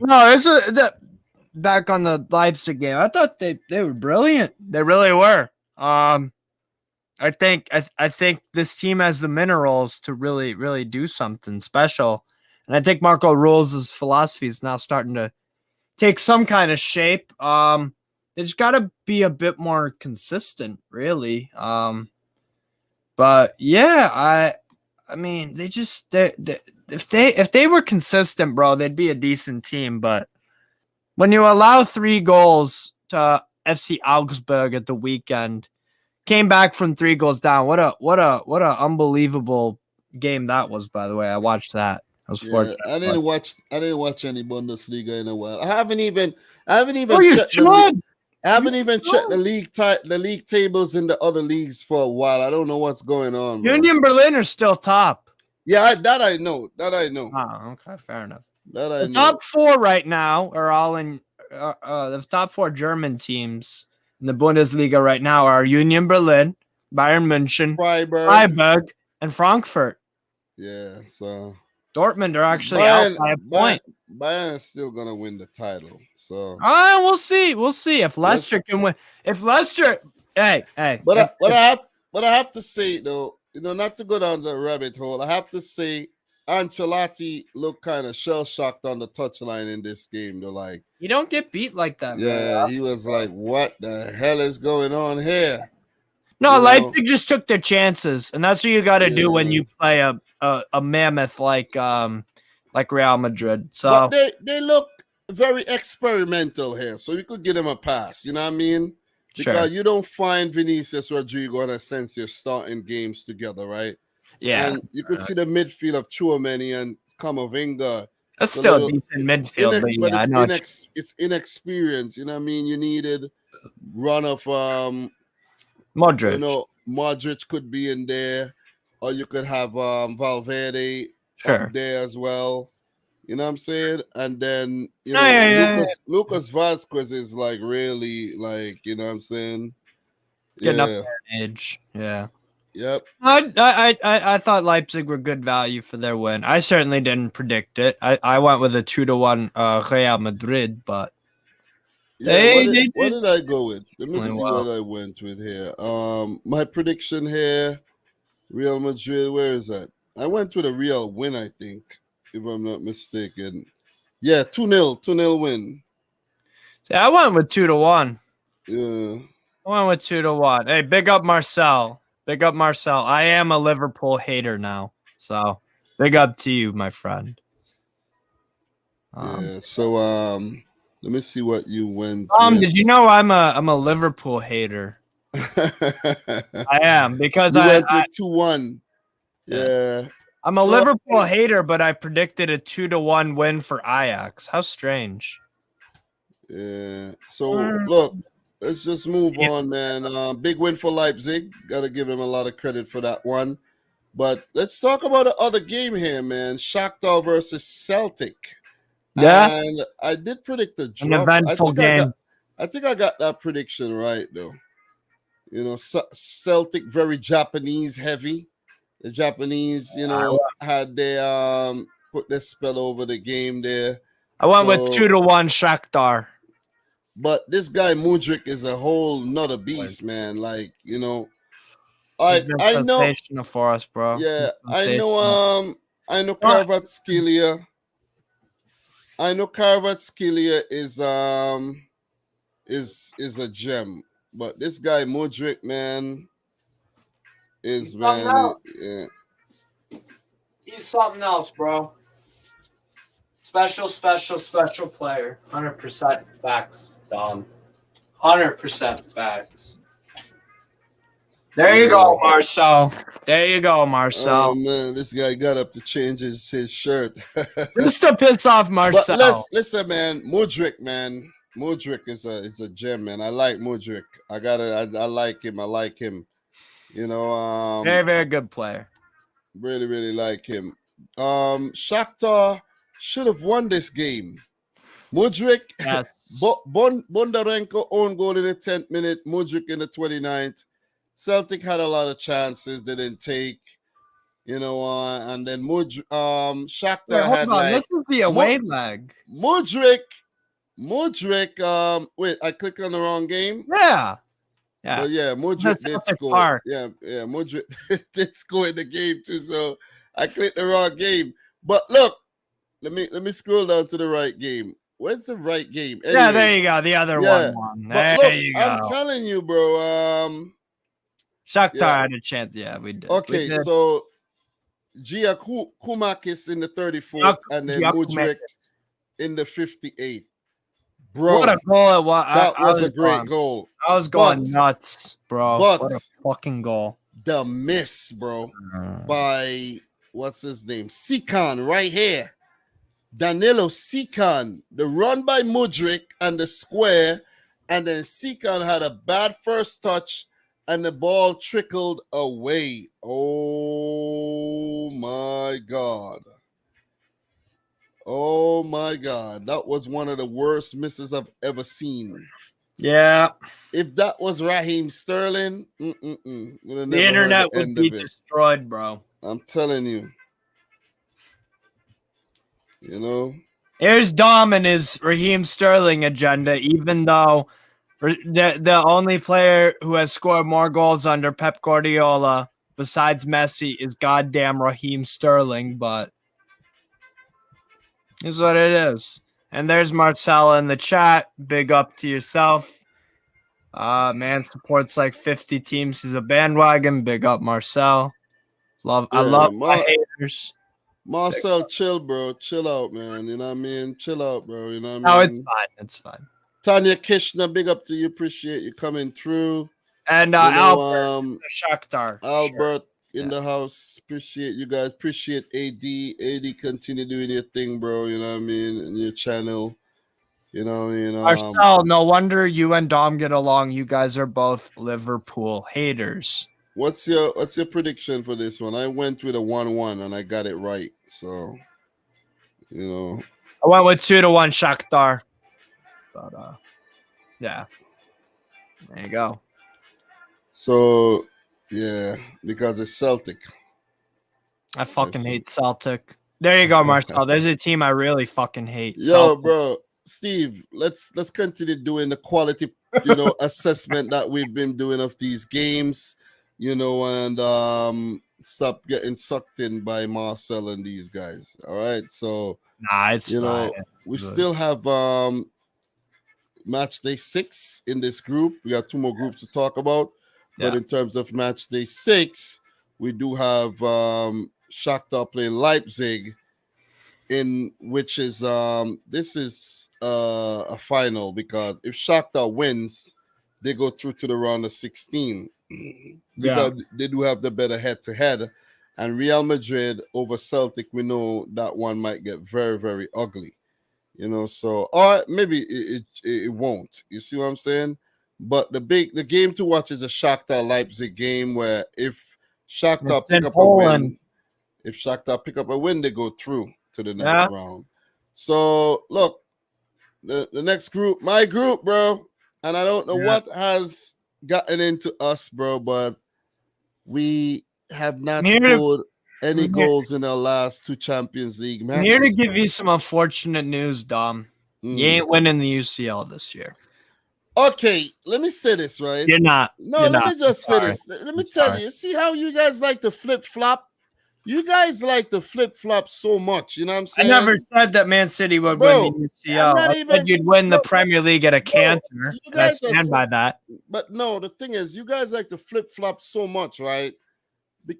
Speaker 2: no, back on the Leipzig game, I thought they were brilliant. They really were. I think this team has the minerals to really, really do something special. And I think Marco Rules' philosophy is now starting to take some kind of shape. They just got to be a bit more consistent, really. But yeah, I mean, if they were consistent, bro, they'd be a decent team. But when you allow 3 goals to FC Augsburg at the weekend, came back from 3 goals down. What a unbelievable game that was. By the way, I watched that. I was fortunate.
Speaker 1: I didn't watch any Bundesliga in a while. I haven't even checked the league tables in the other leagues for a while. I don't know what's going on.
Speaker 2: Union Berlin are still top.
Speaker 1: Yeah, I know.
Speaker 2: Oh, okay, fair enough.
Speaker 1: The
Speaker 2: top 4 right now are all in the top 4 German teams in the Bundesliga right now are Union Berlin, Bayern München, Freiburg, and Frankfurt.
Speaker 1: Yeah, so
Speaker 2: Dortmund are actually out by a point.
Speaker 1: Bayern is still gonna win the title. So
Speaker 2: we'll see. We'll see if Leicester can win. If Leicester, hey.
Speaker 1: But I have to say though, not to go down the rabbit hole, I have to say Ancelotti looked kind of shell shocked on the touchline in this game. They're like,
Speaker 2: you don't get beat like that.
Speaker 1: Yeah, he was like, "What the hell is going on here?"
Speaker 2: No, Leipzig just took their chances, and that's what you got to do when you play a mammoth like Real Madrid. So
Speaker 1: but they look very experimental here, so you could give them a pass. You know what I mean? Because you don't find Vinicius Rodrigo and Asensio starting games together, right?
Speaker 2: Yeah,
Speaker 1: and you could see the midfield of Tchouameni and Camavinga.
Speaker 2: That's still a decent midfield, but
Speaker 1: it's inexperience. You know what I mean? You needed run of
Speaker 2: Modric.
Speaker 1: Modric could be in there, or you could have Valverde up there as well. You know what I'm saying? And then Lucas Vazquez is like really like, you know what I'm saying?
Speaker 2: Getting up there in age. Yeah.
Speaker 1: Yep.
Speaker 2: I thought Leipzig were good value for their win. I certainly didn't predict it. I went with a 2-1 Real Madrid, but
Speaker 1: what did I go with? Let me see what I went with here. My prediction here, Real Madrid. Where is that? I went with a Real win, I think, if I'm not mistaken. Yeah, 2-0 win.
Speaker 2: See, I went with 2-1.
Speaker 1: Yeah.
Speaker 2: I went with 2-1. Hey, big up Marcel. Big up Marcel. I am a Liverpool hater now, so big up to you, my friend.
Speaker 1: So let me see what you went.
Speaker 2: Did you know I'm a Liverpool hater? I am because I
Speaker 1: went with 2-1. Yeah.
Speaker 2: I'm a Liverpool hater, but I predicted a 2-1 win for Ajax. How strange.
Speaker 1: Yeah. So look. Let's just move on, man. Big win for Leipzig. Got to give him a lot of credit for that one. But let's talk about the other game here, man. Shakhtar versus Celtic.
Speaker 2: Yeah.
Speaker 1: And I did predict a drop.
Speaker 2: An eventful game.
Speaker 1: I think I got that prediction right, though. Celtic very Japanese heavy. The Japanese, had their put their spell over the game there.
Speaker 2: I went with 2-1 Shakhtar.
Speaker 1: But this guy Mudryk is a whole nother beast, man. Like, I know
Speaker 2: for us, bro.
Speaker 1: Yeah, I know Kvaratskhelia. I know Kvaratskhelia is a gem, but this guy Mudryk, man, He's
Speaker 2: something else, bro. Special player. 100% facts, Dom. 100% facts. There you go, Marcel.
Speaker 1: Oh, man, this guy got up to change his shirt.
Speaker 2: Just to piss off Marcel.
Speaker 1: But listen, man. Mudryk is a gem, man. I like Mudryk. I like him.
Speaker 2: Very, very good player.
Speaker 1: Really, really like him. Shakhtar should have won this game. Mudryk,
Speaker 2: yes.
Speaker 1: Bondarenko own goal in the 10th minute, Mudryk in the 29th. Celtic had a lot of chances they didn't take, and then Shakhtar had
Speaker 2: this is the away leg.
Speaker 1: Mudryk, wait, I clicked on the wrong game?
Speaker 2: Yeah.
Speaker 1: But yeah, Mudryk did score. Park. Yeah, Mudryk did score in the game too, so I clicked the wrong game. But look, let me scroll down to the right game. Where's the right game? Anyway,
Speaker 2: yeah, there you go. The other one.
Speaker 1: But
Speaker 2: There
Speaker 1: look,
Speaker 2: you go.
Speaker 1: I'm telling you, bro.
Speaker 2: Shakhtar had a chance. Yeah, we did.
Speaker 1: Okay, so Gia Kumakis in the 34th, and then Mudryk in the 58th. Bro,
Speaker 2: what a goal it was.
Speaker 1: That was a great goal.
Speaker 2: I was going nuts, bro. What a fucking goal.
Speaker 1: The miss, bro, by what's his name? Sikan right here. Danilo Sikan. The run by Mudryk and the square, and then Sikan had a bad first touch, and the ball trickled away. Oh my God. Oh my God. That was one of the worst misses I've ever seen.
Speaker 2: Yeah.
Speaker 1: If that was Raheem Sterling,
Speaker 2: the internet would be destroyed, bro.
Speaker 1: I'm telling you. You know?
Speaker 2: Here's Dom and his Raheem Sterling agenda, even though the only player who has scored more goals under Pep Guardiola besides Messi is goddamn Raheem Sterling, but is what it is. And there's Marcella in the chat. Big up to yourself. Man supports like 50 teams. He's a bandwagon. Big up, Marcel. I love my haters.
Speaker 1: Marcel, chill, bro. Chill out, man. You know what I mean? Chill out, bro. You know what
Speaker 2: I
Speaker 1: mean?
Speaker 2: It's fine. It's fine.
Speaker 1: Tanya Kishner, big up to you. Appreciate you coming through.
Speaker 2: And Albert, Shakhtar.
Speaker 1: Albert in the house. Appreciate you guys. Appreciate AD. AD, continue doing your thing, bro. You know what I mean? And your channel. You know what I mean?
Speaker 2: Marcel, no wonder you and Dom get along. You guys are both Liverpool haters.
Speaker 1: What's your prediction for this one? I went with a 1-1 and I got it right. So, you know.
Speaker 2: I went with 2-1 Shakhtar. But yeah. There you go.
Speaker 1: So, yeah, because it's Celtic.
Speaker 2: I fucking hate Celtic. There you go, Marcel. There's a team I really fucking hate.
Speaker 1: Yo,
Speaker 2: Celtic.
Speaker 1: bro. Steve, let's continue doing the quality, assessment that we've been doing of these games, and stop getting sucked in by Marcel and these guys. All right, so
Speaker 2: it's fine.
Speaker 1: We still have match day 6 in this group. We got 2 more groups to talk about, but in terms of match day 6, we do have Shakhtar playing Leipzig. In which is this is a final, because if Shakhtar wins, they go through to the round of 16. Because they do have the better head-to-head, and Real Madrid over Celtic, we know that one might get very, very ugly, So, or maybe it won't. You see what I'm saying? But the game to watch is a Shakhtar Leipzig game, where if Shakhtar pick up a win, they go through to the next round. So look, the next group, my group, bro, and I don't know what has gotten into us, bro, but we have not scored any goals in our last 2 Champions League matches.
Speaker 2: I'm here to give you some unfortunate news, Dom. You ain't winning the UCL this year.
Speaker 1: Okay, let me say this, right?
Speaker 2: You're not.
Speaker 1: No, let me just say this. Let me tell you. See how you guys like to flip-flop? You guys like to flip-flop so much, you know what I'm saying?
Speaker 2: I never said that Man City would win the UCL. I said you'd win the Premier League at a canter. I stand by that.
Speaker 1: But no, the thing is, you guys like to flip-flop so much, right?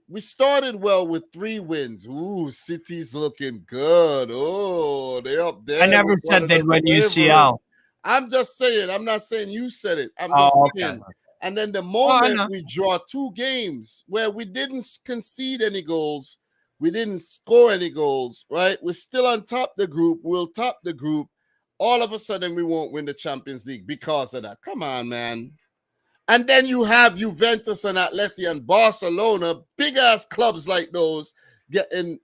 Speaker 1: We started well with 3 wins. Ooh, City's looking good. Oh, they're up there.
Speaker 2: I never said they'd win UCL.
Speaker 1: I'm just saying. I'm not saying you said it. I'm just saying. And then the moment we draw 2 games where we didn't concede any goals, we didn't score any goals, right? We're still on top the group. We'll top the group. All of a sudden, we won't win the Champions League because of that. Come on, man. And then you have Juventus and Atleti and Barcelona, big-ass clubs like those, getting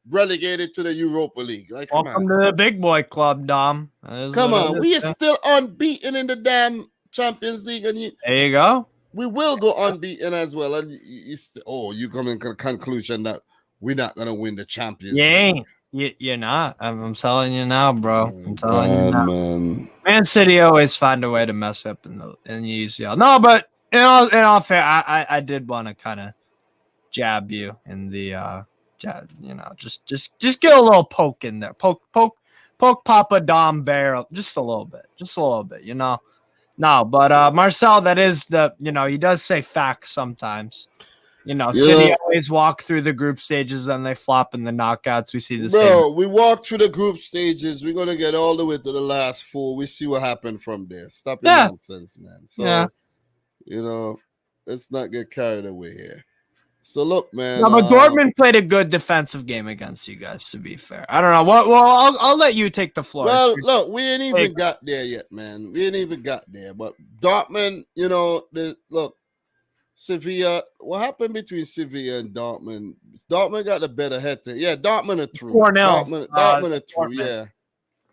Speaker 1: relegated to the Europa League. Like,
Speaker 2: welcome to the big boy club, Dom.
Speaker 1: Come on. We are still unbeaten in the damn Champions League, and
Speaker 2: there you go.
Speaker 1: We will go unbeaten as well. And you come in to the conclusion that we're not gonna win the Champions League.
Speaker 2: You're not. I'm telling you now, bro. I'm telling you now. Man City always find a way to mess up in the UCL. No, but in all fair, I did want to kind of jab you in the just get a little poke in there. Poke poke Papa Dom Bear just a little bit, you know. No, but Marcel, that is he does say facts sometimes. You know, City always walk through the group stages and they flop in the knockouts. We see the same.
Speaker 1: Bro, we walk through the group stages. We're gonna get all the way to the last 4. We see what happened from there. Stop your nonsense, man. So, let's not get carried away here. So look, man.
Speaker 2: No, but Dortmund played a good defensive game against you guys. To be fair, I don't know. Well, I'll let you take the floor.
Speaker 1: Well, look, we ain't even got there yet, man. We ain't even got there. But Dortmund, look. Sevilla, what happened between Sevilla and Dortmund? Dortmund got the better head to. Yeah, Dortmund are through. 4-0. Dortmund are through, yeah.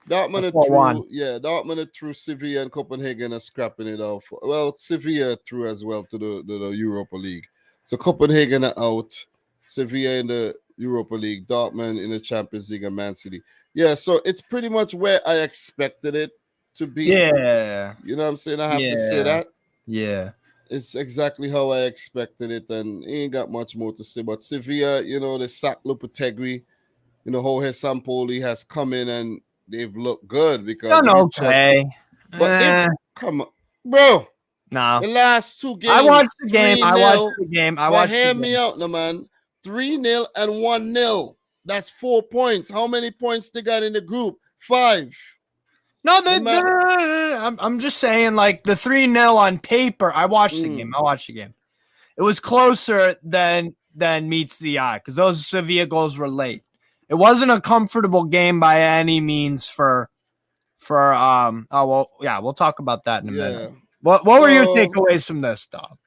Speaker 1: Dortmund are through. Yeah, Dortmund are through. Sevilla and Copenhagen are scrapping it off. Well, Sevilla are through as well to the Europa League. So Copenhagen are out. Sevilla in the Europa League. Dortmund in the Champions League and Man City. Yeah, so it's pretty much where I expected it to be.
Speaker 2: Yeah.
Speaker 1: You know what I'm saying? I have to say that.
Speaker 2: Yeah.
Speaker 1: It's exactly how I expected it, and ain't got much more to say. But Sevilla, the sack Lopetegui, Jorge Sampaoli has come in and they've looked good because but come on, bro.
Speaker 2: No,
Speaker 1: the last 2 games.
Speaker 2: I watched the game.
Speaker 1: Hear me out, no man. 3-0 and 1-0. That's 4 points. How many points they got in the group? 5.
Speaker 2: No, I'm just saying, like, the 3-0 on paper. I watched the game. It was closer than meets the eye because those Sevilla goals were late. It wasn't a comfortable game by any means for we'll talk about that in a minute. What were your takeaways from this, dog?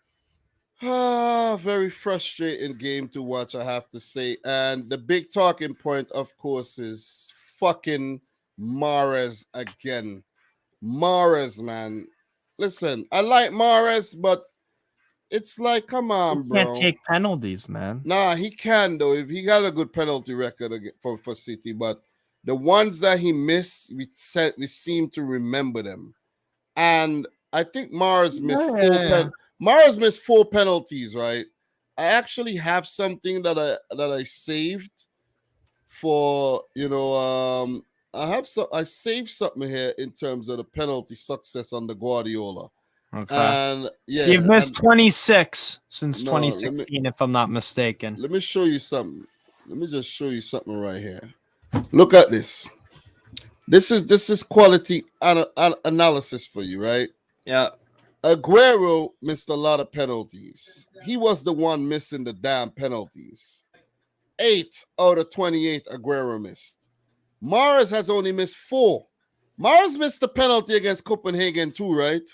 Speaker 1: Very frustrating game to watch, I have to say. And the big talking point, of course, is fucking Mahrez again. Mahrez, man. Listen, I like Mahrez, but it's like, come on, bro.
Speaker 2: Can't take penalties, man.
Speaker 1: Nah, he can, though. If he got a good penalty record for City, but the ones that he missed, we seem to remember them. And I think Mahrez missed Mahrez missed 4 penalties, right? I actually have something that I saved for, I saved something here in terms of the penalty success under Guardiola.
Speaker 2: Okay.
Speaker 1: And
Speaker 2: you've missed 26 since 2016, if I'm not mistaken.
Speaker 1: Let me show you something. Let me just show you something right here. Look at this. This is quality analysis for you, right?
Speaker 2: Yeah.
Speaker 1: Aguero missed a lot of penalties. He was the one missing the damn penalties. 8 out of 28 Aguero missed. Mahrez has only missed 4. Mahrez missed the penalty against Copenhagen too, right?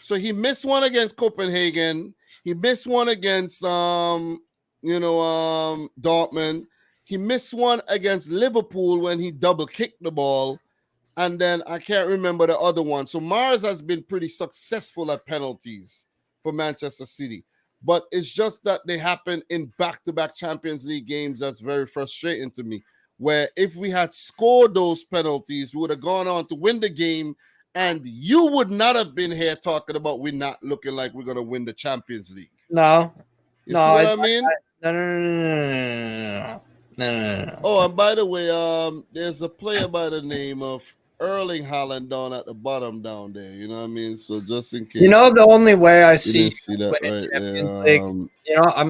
Speaker 1: So he missed one against Copenhagen. He missed one against Dortmund. He missed one against Liverpool when he double kicked the ball. And then I can't remember the other one. So Mahrez has been pretty successful at penalties for Manchester City. But it's just that they happen in back-to-back Champions League games. That's very frustrating to me. Where if we had scored those penalties, we would have gone on to win the game. And you would not have been here talking about we're not looking like we're going to win the Champions League.
Speaker 2: No.
Speaker 1: You see what I mean?
Speaker 2: No.
Speaker 1: Oh, and by the way, there's a player by the name of Erling Haaland down at the bottom down there. You know what I mean? So just in case.
Speaker 2: The only way I see
Speaker 1: that right
Speaker 2: Champions League,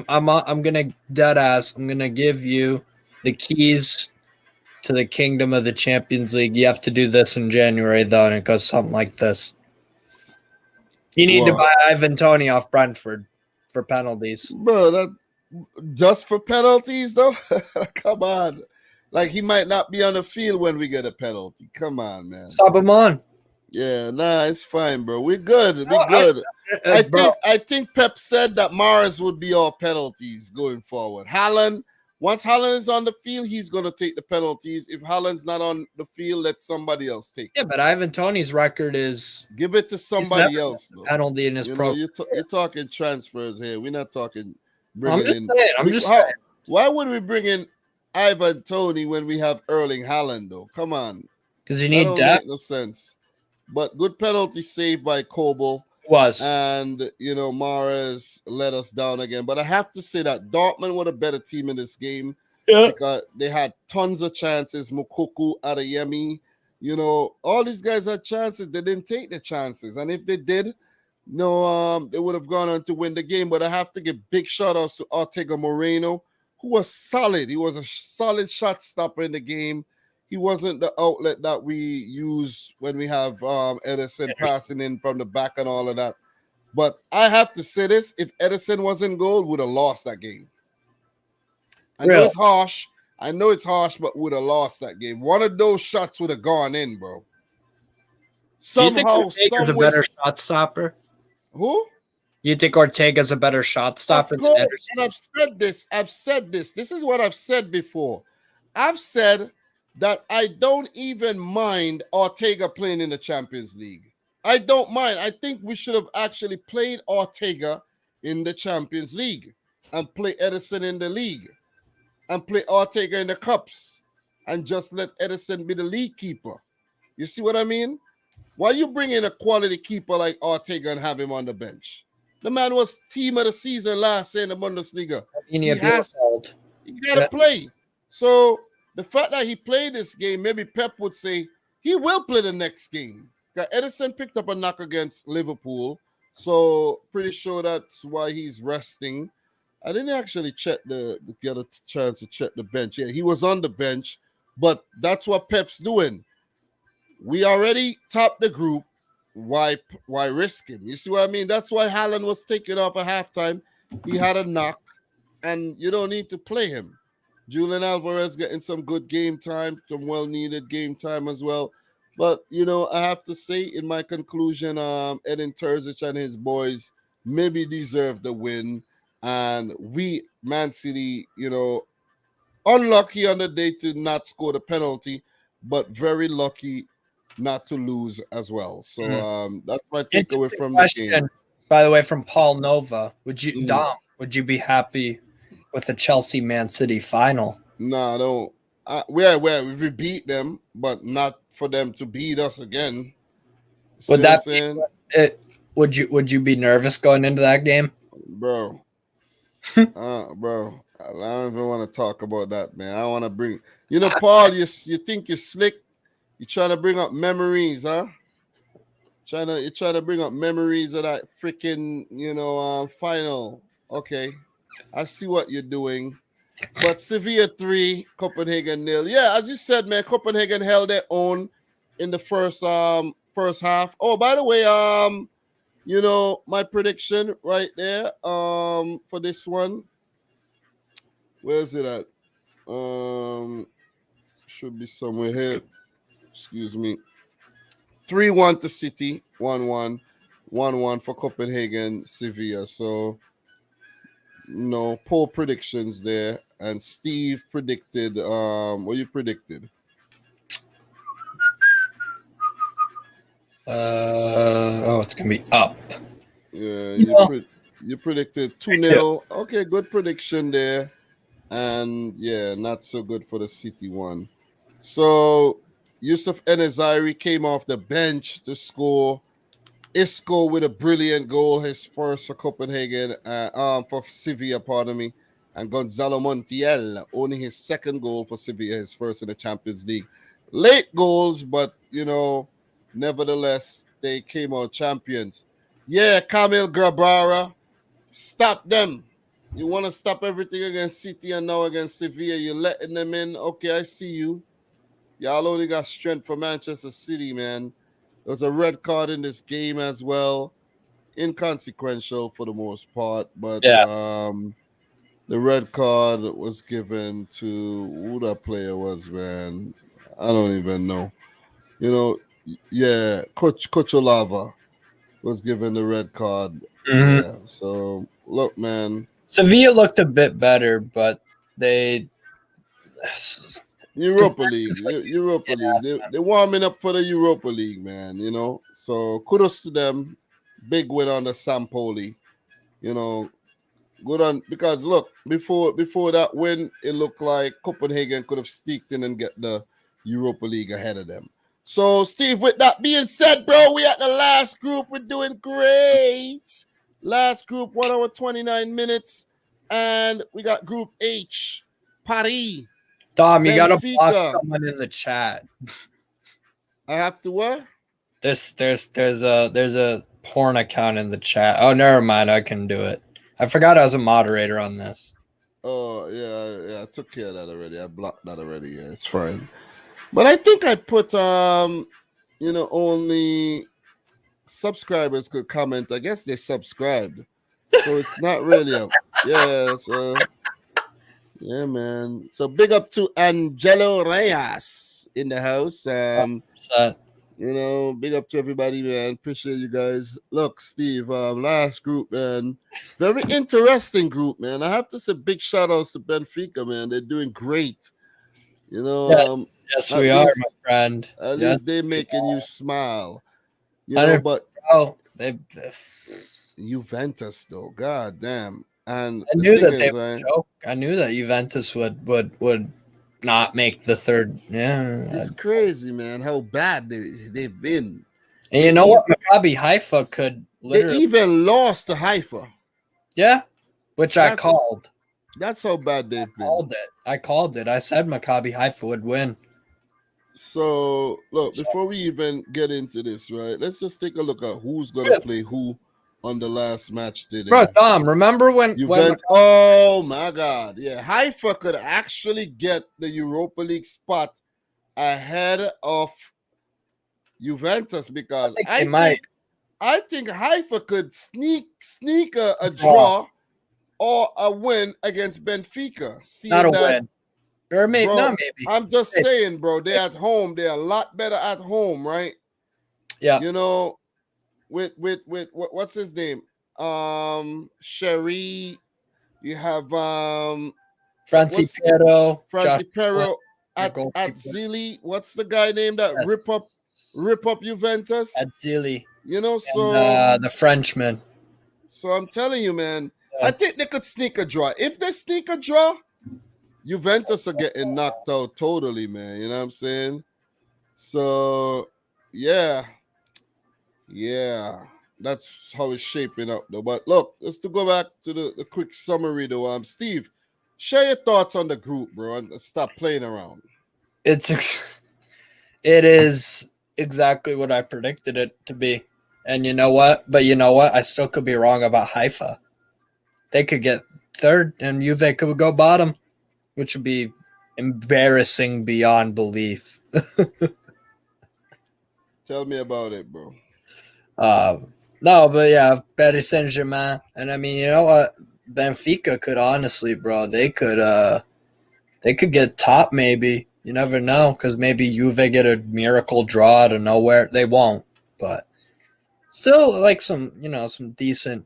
Speaker 2: I'm gonna dead ass. I'm gonna give you the keys to the kingdom of the Champions League. You have to do this in January, though, and it goes something like this. You need to buy Ivan Toney off Brentford for penalties.
Speaker 1: Bro, that just for penalties, though? Come on. Like, he might not be on the field when we get a penalty. Come on, man.
Speaker 2: Stop him on.
Speaker 1: Yeah, it's fine, bro. We're good. We're good. I think Pep said that Mahrez would be all penalties going forward. Once Haaland is on the field, he's going to take the penalties. If Haaland's not on the field, let somebody else take it.
Speaker 2: Yeah, but Ivan Toney's record is...
Speaker 1: Give it to somebody else, though.
Speaker 2: Penalty in his pro.
Speaker 1: You're talking transfers here. We're not talking...
Speaker 2: I'm just saying.
Speaker 1: Why would we bring in Ivan Toney when we have Erling Haaland, though? Come on.
Speaker 2: Because you need depth.
Speaker 1: Make no sense. But good penalty saved by Kobel.
Speaker 2: Was.
Speaker 1: And, Mahrez let us down again. But I have to say that Dortmund were a better team in this game. because they had tons of chances. Mukoku, Adeyemi, all these guys had chances. They didn't take the chances, and if they did, they would have gone on to win the game. But I have to give big shout outs to Ortega Moreno, who was solid. He was a solid shot stopper in the game. He wasn't the outlet that we use when we have Edison passing in from the back and all of that. But I have to say this, if Edison was in goal, we would have lost that game. I know it's harsh, but we would have lost that game. One of those shots would have gone in, bro. Somehow,
Speaker 2: Ortega's a better shot stopper?
Speaker 1: Who?
Speaker 2: You think Ortega's a better shot stopper than Ederson?
Speaker 1: And I've said this. This is what I've said before. I've said that I don't even mind Ortega playing in the Champions League. I don't mind. I think we should have actually played Ortega in the Champions League and play Edison in the league and play Ortega in the cups and just let Edison be the league keeper. You see what I mean? Why you bring in a quality keeper like Ortega and have him on the bench? The man was team of the season last year in the Bundesliga. He got to play. So the fact that he played this game, maybe Pep would say he will play the next game. Edison picked up a knock against Liverpool, so pretty sure that's why he's resting. I didn't actually get a chance to check the bench. Yeah, he was on the bench, but that's what Pep's doing. We already topped the group. Why risk him? You see what I mean? That's why Haaland was taken off at halftime. He had a knock, and you don't need to play him. Julian Alvarez getting some good game time, some well-needed game time as well. But, I have to say, in my conclusion, Edin Terzic and his boys maybe deserve the win. And we, Man City, unlucky on the day to not score the penalty, but very lucky not to lose as well. So that's my takeaway from the game.
Speaker 2: By the way, from Paul Nova, would you be happy with the Chelsea Man City final?
Speaker 1: No, I don't. We beat them, but not for them to beat us again.
Speaker 2: Would that would you be nervous going into that game,
Speaker 1: bro? Bro, I don't even want to talk about that, man. I want to bring, Paul. You think you're slick? You trying to bring up memories, huh? You're trying to bring up memories of that freaking, final. Okay, I see what you're doing. But Sevilla 3, Copenhagen 0. Yeah, as you said, man, Copenhagen held their own in the first half. Oh, by the way, my prediction right there for this one. Where is it at? Should be somewhere here. Excuse me. 3-1 to City, 1-1, 1-1 for Copenhagen, Sevilla. So, poll predictions there. And Steve predicted, what you predicted?
Speaker 2: It's going to be up.
Speaker 1: Yeah, you predicted 2-0. Okay, good prediction there. And, yeah, not so good for the City one. So, Yusuf Enezairi came off the bench to score. Isco with a brilliant goal, his first for Copenhagen, for Sevilla, pardon me. And Gonzalo Montiel, only his second goal for Sevilla, his first in the Champions League. Late goals, but, nevertheless, they came out champions. Yeah, Kamil Grabara, stop them. You want to stop everything against City and now against Sevilla. You're letting them in. Okay, I see you. Y'all only got strength for Manchester City, man. There was a red card in this game as well. Inconsequential for the most part, but the red card was given to who that player was, man. I don't even know. Coach Olava was given the red card. Mm-hmm. Yeah, so look, man.
Speaker 2: Sevilla looked a bit better, but they
Speaker 1: Europa League. They're warming up for the Europa League, man. So kudos to them. Big win on the Sampoli. Good on, because look, before that win, it looked like Copenhagen could have sneaked in and get the Europa League ahead of them. So, Steve, with that being said, bro, we at the last group. We're doing great. Last group, 1 hour, 29 minutes. And we got Group H. Paris.
Speaker 2: Dom, you gotta
Speaker 1: Benfica.
Speaker 2: block someone in the chat.
Speaker 1: I have to what?
Speaker 2: There's a porn account in the chat. Oh, never mind. I can do it. I forgot I was a moderator on this.
Speaker 1: Oh yeah. I took care of that already. I blocked that already. Yeah, it's fine. But I think I put only subscribers could comment. I guess they subscribed, so it's not really a So yeah, man. So big up to Angelo Reyes in the house. Big up to everybody, man. Appreciate you guys. Look, Steve, last group, man. Very interesting group, man. I have to say big shout outs to Benfica, man. They're doing great.
Speaker 2: Yes, we are, my friend.
Speaker 1: At least they're making you smile. But Juventus, though, god damn. And
Speaker 2: I knew that they would choke. I knew that Juventus would not make the third. Yeah,
Speaker 1: it's crazy, man. How bad they've been.
Speaker 2: And you know what? Maccabi Haifa could literally.
Speaker 1: They even lost to Haifa.
Speaker 2: Yeah, which I called.
Speaker 1: That's how bad they've been.
Speaker 2: I called it. I said Maccabi Haifa would win.
Speaker 1: So look, before we even get into this, right? Let's just take a look at who's gonna play who on the last match today.
Speaker 2: Bro, Dom, remember when
Speaker 1: oh my god, yeah, Haifa could actually get the Europa League spot ahead of Juventus because I think Haifa could sneak a draw or a win against Benfica.
Speaker 2: Not a win. Or maybe,
Speaker 1: maybe. I'm just saying, bro, they're at home. They're a lot better at home, right?
Speaker 2: Yeah.
Speaker 1: With what's his name? Sherry. You have
Speaker 2: Franci Pero
Speaker 1: at Zili. What's the guy named that rip up Juventus?
Speaker 2: At Zili.
Speaker 1: The
Speaker 2: Frenchman.
Speaker 1: So I'm telling you, man, I think they could sneak a draw. If they sneak a draw, Juventus are getting knocked out totally, man. You know what I'm saying? So, yeah, that's how it's shaping up, though. But look, let's go back to the quick summary, though. Steve, share your thoughts on the group, bro, and stop playing around.
Speaker 2: It is exactly what I predicted it to be. And you know what? I still could be wrong about Haifa. They could get third, and Juve could go bottom, which would be embarrassing beyond belief.
Speaker 1: Tell me about it, bro.
Speaker 2: No, but yeah, Paris Saint-Germain. And I mean, you know what? Benfica could honestly, bro, they could get top maybe. You never know, because maybe Juve get a miracle draw out of nowhere. They won't, but still like some decent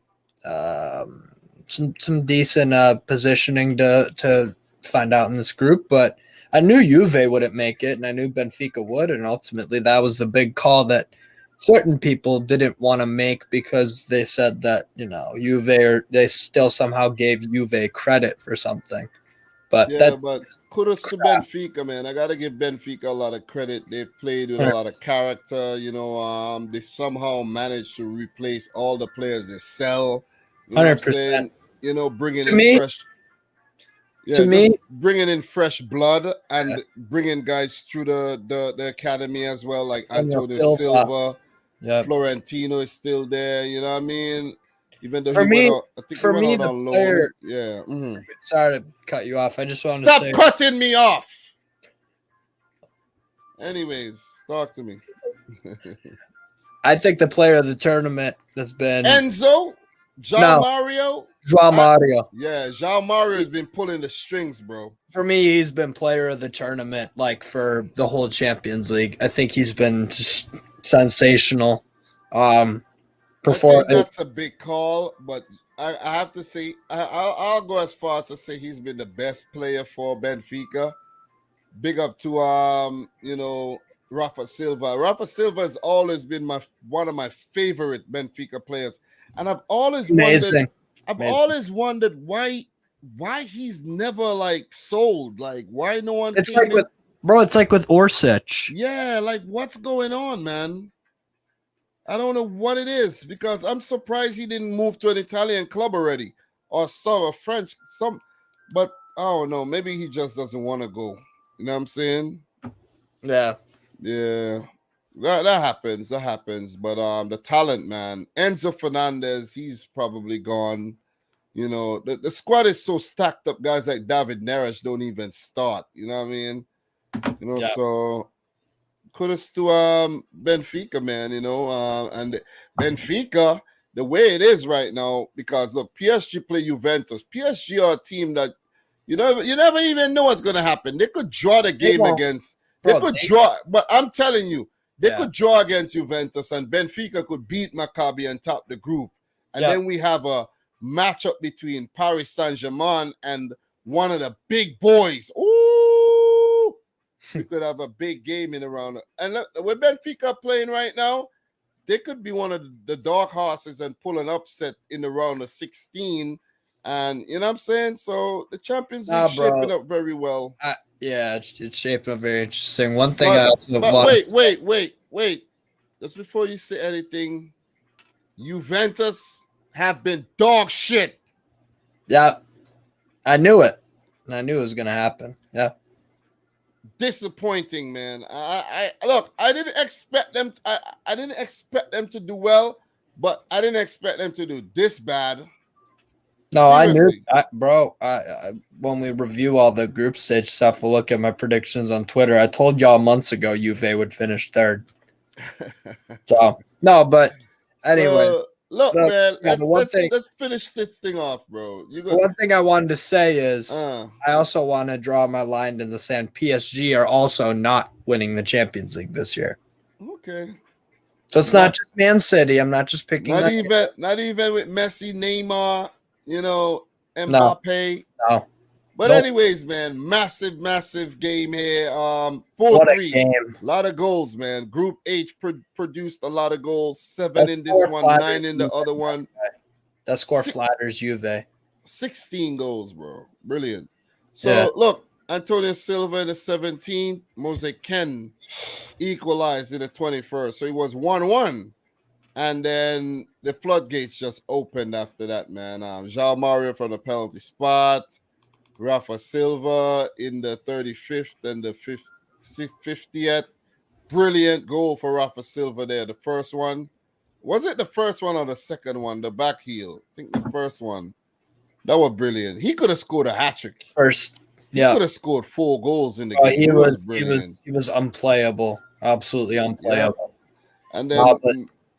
Speaker 2: some decent positioning to find out in this group. But I knew Juve wouldn't make it, and I knew Benfica would, and ultimately that was the big call that certain people didn't want to make because they said that, they still somehow gave Juve credit for something. But
Speaker 1: but kudos to Benfica, man. I gotta give Benfica a lot of credit. They've played with a lot of character. They somehow managed to replace all the players they sell.
Speaker 2: 100%.
Speaker 1: Bringing in fresh. Yeah, bringing in fresh blood and bringing guys through the academy as well, like Antonio Silva.
Speaker 2: Yeah,
Speaker 1: Florentino is still there. You know what I mean? Even though
Speaker 2: for me, the
Speaker 1: on loan.
Speaker 2: Player,
Speaker 1: yeah. Mm-hmm.
Speaker 2: Sorry to cut you off. I just wanted
Speaker 1: to
Speaker 2: say,
Speaker 1: cutting me off. Anyways, talk to me.
Speaker 2: I think the player of the tournament has been
Speaker 1: Enzo, Mario.
Speaker 2: João Mario.
Speaker 1: Yeah, João Mario has been pulling the strings, bro.
Speaker 2: For me, he's been player of the tournament, like for the whole Champions League. I think he's been just sensational.
Speaker 1: I think that's a big call, but I have to say I'll go as far as to say he's been the best player for Benfica. Big up to Rafa Silva. Rafa Silva has always been one of my favorite Benfica players, and I've always wondered why he's never sold. Why no one?
Speaker 2: It's like with Orsic.
Speaker 1: Yeah, what's going on, man? I don't know what it is, because I'm surprised he didn't move to an Italian club already or some French. But don't know. Maybe he just doesn't want to go. You know what I'm saying?
Speaker 2: Yeah.
Speaker 1: Yeah. That happens. That happens. But the talent, man. Enzo Fernandez, he's probably gone. You know, the squad is so stacked up. Guys like David Neres don't even start. You know what I mean? You know, so kudos to Benfica, man. You know, and Benfica, the way it is right now, because look, PSG play Juventus. PSG are a team that you never even know what's gonna happen. They could draw the game against. They could draw, but I'm telling you, they could draw against Juventus, and Benfica could beat Maccabi and top the group, and then we have a matchup between Paris Saint-Germain and one of the big boys. Ooh, we could have a big game in around. And look, with Benfica playing right now, they could be one of the dark horses and pull an upset in the round of 16. And you know what I'm saying? So the Champions League shaping up very well.
Speaker 2: Yeah, it's shaping up very interesting. One thing
Speaker 1: wait. Just before you say anything, Juventus have been dog shit.
Speaker 2: Yeah, I knew it. I knew it was gonna happen. Yeah,
Speaker 1: disappointing, man. I look. I didn't expect them. I didn't expect them to do well, but I didn't expect them to do this bad.
Speaker 2: No, seriously. I knew, bro. When we review all the group stage stuff, we'll look at my predictions on Twitter. I told y'all months ago Juve would finish third. So no, but anyway.
Speaker 1: Look, man, let's finish this thing off, bro.
Speaker 2: The one thing I wanted to say is I also want to draw my line in the sand. PSG are also not winning the Champions League this year.
Speaker 1: Okay.
Speaker 2: So it's not just Man City. I'm not just picking.
Speaker 1: Not even with Messi, Neymar, Mbappe.
Speaker 2: No.
Speaker 1: But anyways, man, massive game here. 4-3. A lot of goals, man. Group H produced a lot of goals. 7 in this one, 9 in the other one.
Speaker 2: That score flatters Juve.
Speaker 1: 16 goals, bro. Brilliant. So, look, Antonio Silva in the 17th. Mose Ken equalized in the 21st. So, it was 1-1. And then the floodgates just opened after that, man. João Mario from the penalty spot. Rafa Silva in the 35th and the 50th. Brilliant goal for Rafa Silva there. The first one. Was it the first one or the second one? The back heel. I think the first one. That was brilliant. He could have scored a hat-trick. He could have scored 4 goals in the game.
Speaker 2: He was brilliant. He was unplayable. Absolutely unplayable.
Speaker 1: Yeah. And then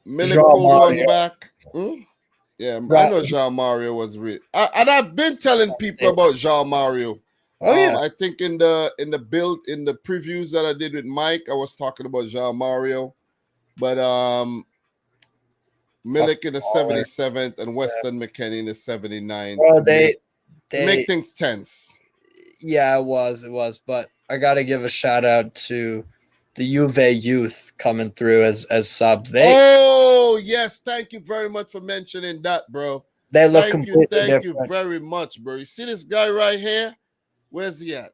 Speaker 1: Milik pulled one back. Yeah, I know João Mario was real. And I've been telling people about João Mario. I think in the previews that I did with Mike, I was talking about João Mario. But Milik in the 77th and Weston McKennie in the 79th.
Speaker 2: Well, they
Speaker 1: make things tense.
Speaker 2: Yeah, it was. But I got to give a shout out to the Juve youth coming through as subs.
Speaker 1: Oh, yes. Thank you very much for mentioning that, bro.
Speaker 2: They look completely different.
Speaker 1: Thank you very much, bro. You see this guy right here? Where's he at?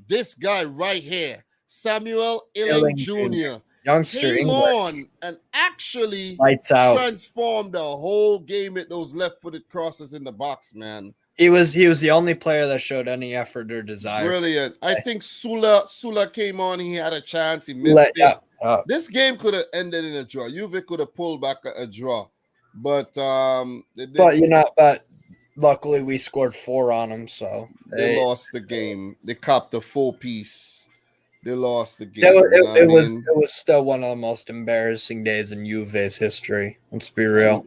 Speaker 1: This guy right here, Samuel Illing Jr.
Speaker 2: Youngster
Speaker 1: came on and actually transformed the whole game with those left-footed crosses in the box, man.
Speaker 2: He was the only player that showed any effort or desire.
Speaker 1: Brilliant. I think Sula came on. He had a chance. He missed it. This game could have ended in a draw. Juve could have pulled back a draw, but
Speaker 2: luckily we scored 4 on them, so
Speaker 1: they lost the game. They copped a 4-piece. They lost the game.
Speaker 2: It was still one of the most embarrassing days in Juve's history. Let's be real.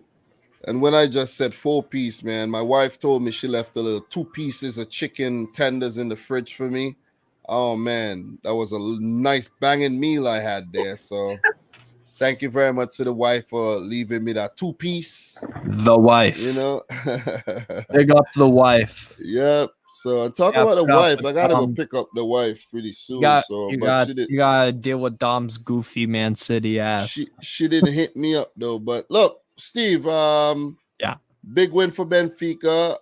Speaker 1: And when I just said 4-piece, man, my wife told me she left a little 2 pieces of chicken tenders in the fridge for me. Oh, man, that was a nice banging meal I had there. So thank you very much to the wife for leaving me that 2-piece.
Speaker 2: The wife. Big up the wife.
Speaker 1: Yep. So talking about the wife, I got to go pick up the wife pretty soon. You got
Speaker 2: to deal with Dom's goofy Man City ass.
Speaker 1: She didn't hit me up, though. But look, Steve, big win for Benfica.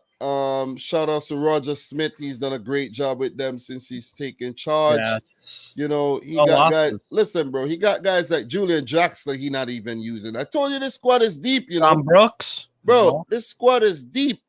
Speaker 1: Shout out to Roger Smith. He's done a great job with them since he's taken charge. He got guys. Listen, bro, he got guys like Julian Draxler. He not even using. I told you this squad is deep.
Speaker 2: Tom Brooks,
Speaker 1: bro. This squad is deep.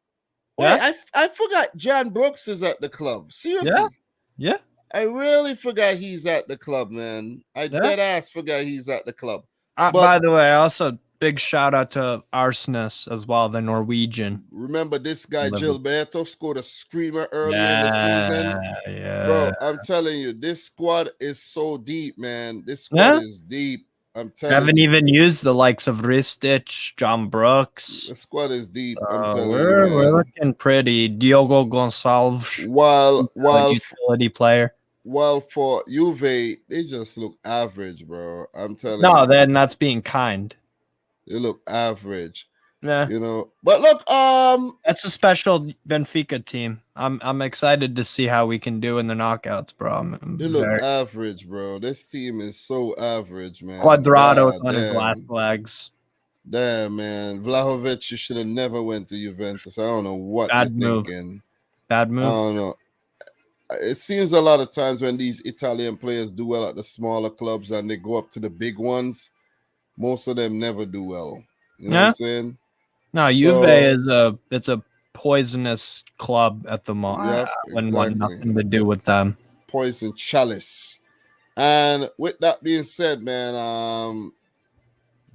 Speaker 1: Wait, I forgot John Brooks is at the club. Seriously.
Speaker 2: Yeah.
Speaker 1: I really forgot he's at the club, man. I dead ass forgot he's at the club.
Speaker 2: By the way, also big shout out to Arsenis as well, the Norwegian.
Speaker 1: Remember this guy Gilberto scored a screamer earlier in the season.
Speaker 2: Yeah,
Speaker 1: bro. I'm telling you, this squad is so deep, man. This squad is deep. I'm telling you.
Speaker 2: Haven't even used the likes of Ristic, John Brooks.
Speaker 1: The squad is deep. I'm telling you, man.
Speaker 2: We're looking pretty. Diogo Gonçalves,
Speaker 1: while
Speaker 2: utility player.
Speaker 1: Well, for Juve, they just look average, bro. I'm telling you.
Speaker 2: No, then that's being kind.
Speaker 1: They look average.
Speaker 2: Yeah.
Speaker 1: You know. But look,
Speaker 2: that's a special Benfica team. I'm excited to see how we can do in the knockouts, bro.
Speaker 1: They look average, bro. This team is so average, man.
Speaker 2: Cuadrado on his last legs.
Speaker 1: Damn, man. Vlahovic, you should have never went to Juventus. I don't know what you're thinking.
Speaker 2: Bad move.
Speaker 1: I don't know. It seems a lot of times when these Italian players do well at the smaller clubs and they go up to the big ones, most of them never do well. You know what I'm saying?
Speaker 2: No, Juve is a poisonous club at the moment.
Speaker 1: Yep,
Speaker 2: I wouldn't want nothing to do with them.
Speaker 1: Poison chalice. And with that being said, man,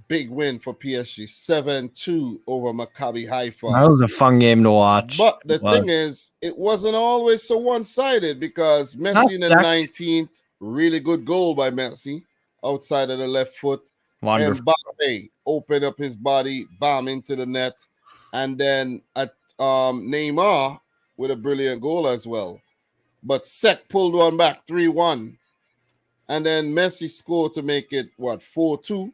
Speaker 1: big win for PSG, 7-2 over Maccabi Haifa.
Speaker 2: That was a fun game to watch.
Speaker 1: But the thing is, it wasn't always so one-sided because Messi in the 19th, really good goal by Messi, outside of the left foot.
Speaker 2: Wonderful.
Speaker 1: And Mbappe opened up his body, bam, into the net. And then at Neymar with a brilliant goal as well. But Sek pulled one back, 3-1. And then Messi scored to make it, 4-2.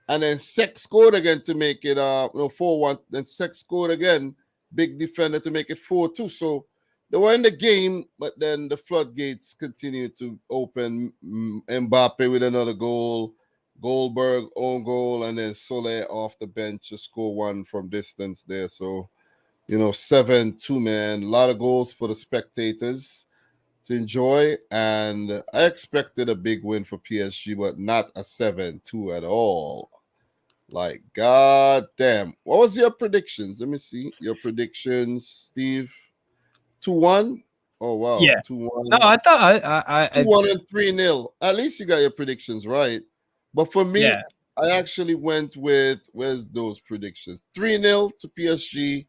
Speaker 1: And then Sek scored again to make it 4-1. Then Sek scored again, big defender to make it 4-2. So they were in the game, but then the floodgates continued to open. Mbappe with another goal, Goldberg own goal, and then Soler off the bench to score one from distance there. So, 7-2, man. A lot of goals for the spectators to enjoy. And I expected a big win for PSG, but not a 7-2 at all. Like, god damn. What was your predictions? Let me see. Your predictions, Steve. 2-1? Oh, wow.
Speaker 2: Yeah.
Speaker 1: 2-1.
Speaker 2: No, I thought I
Speaker 1: 2-1 and 3-0. At least you got your predictions right. But for me, I actually went with, where's those predictions? 3-0 to PSG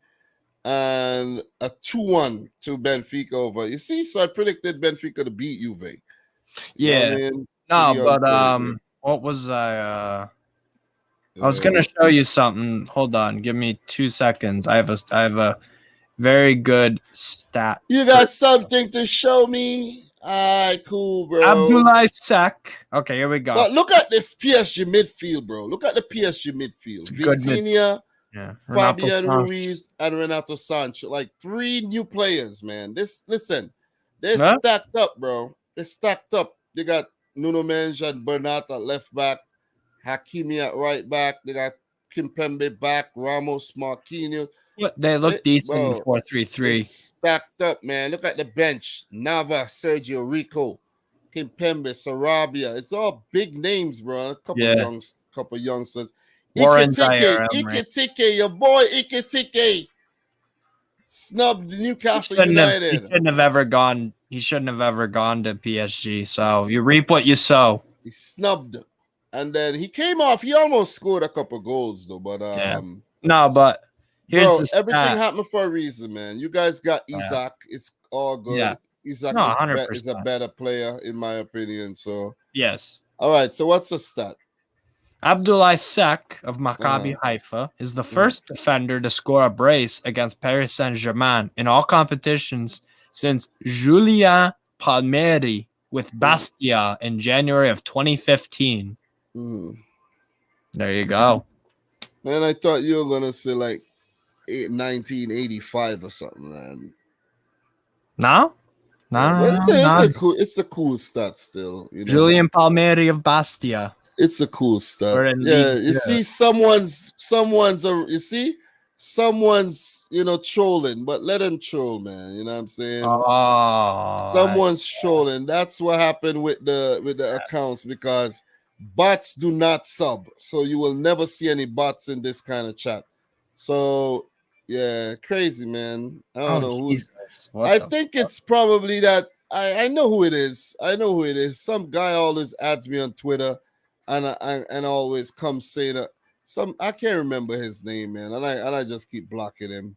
Speaker 1: and a 2-1 to Benfica over. You see, so I predicted Benfica to beat Juve.
Speaker 2: Yeah. What was I was gonna show you something. Hold on, give me 2 seconds. I have a very good stat.
Speaker 1: You got something to show me? All right, cool, bro.
Speaker 2: Abdoulaye Seck. Okay, here we go.
Speaker 1: But look at this PSG midfield, bro. Look at the PSG midfield. Vitinha, Fabian Ruiz, and Renato Sancho. Like 3 new players, man. They're stacked up, bro. They're stacked up. They got Nuno Mendes and Bernat at left back, Hakimi at right back. They got Kimpembe back, Ramos, Marquinhos.
Speaker 2: They look decent in 4-3-3.
Speaker 1: Stacked up, man. Look at the bench. Nava, Sergio Rico, Kimpembe, Sarabia. It's all big names, bro. A couple youngsters. Ikitike, your boy Ikitike. Snubbed Newcastle United.
Speaker 2: He shouldn't have ever gone to PSG. So you reap what you sow.
Speaker 1: He snubbed. And then he came off. He almost scored a couple goals, though. But
Speaker 2: no, but
Speaker 1: everything happened for a reason, man. You guys got Isaac. It's all good. Yeah. Isaac is a better player, in my opinion. So
Speaker 2: yes.
Speaker 1: All right. So what's the stat?
Speaker 2: Abdoulaye Seck of Maccabi Haifa is the first defender to score a brace against Paris Saint-Germain in all competitions since Julien Palmieri with Bastia in January of 2015. There you go.
Speaker 1: Man, I thought you were gonna say like 1985 or something, man.
Speaker 2: No.
Speaker 1: It's a cool stat still.
Speaker 2: Julien Palmieri of Bastia.
Speaker 1: It's a cool stat. Yeah, you see, someone's trolling, but let him troll, man. You know what I'm saying? Someone's trolling. That's what happened with the accounts because bots do not sub, so you will never see any bots in this kind of chat. So Yeah, crazy, man. I don't know who's.
Speaker 2: Jesus. What
Speaker 1: I
Speaker 2: the
Speaker 1: think it's probably that. I know who it is. I know who it is. Some guy always adds me on Twitter, and always comes saying that some. I can't remember his name, man, and I just keep blocking him.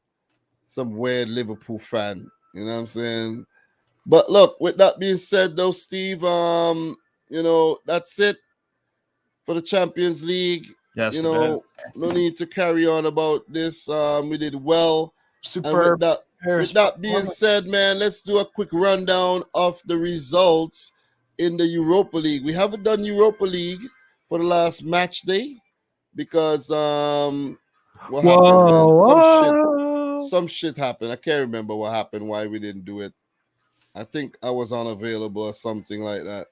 Speaker 1: Some weird Liverpool fan. You know what I'm saying? But look, with that being said, though, Steve, that's it for the Champions League.
Speaker 2: Yes,
Speaker 1: You
Speaker 2: it is.
Speaker 1: know, no need to carry on about this. We did well. And
Speaker 2: Super
Speaker 1: with that being said, man, let's do a quick rundown of the results in the Europa League. We haven't done Europa League for the last match day because what happened, man? Some shit happened. I can't remember what happened, why we didn't do it. I think I was unavailable or something like that.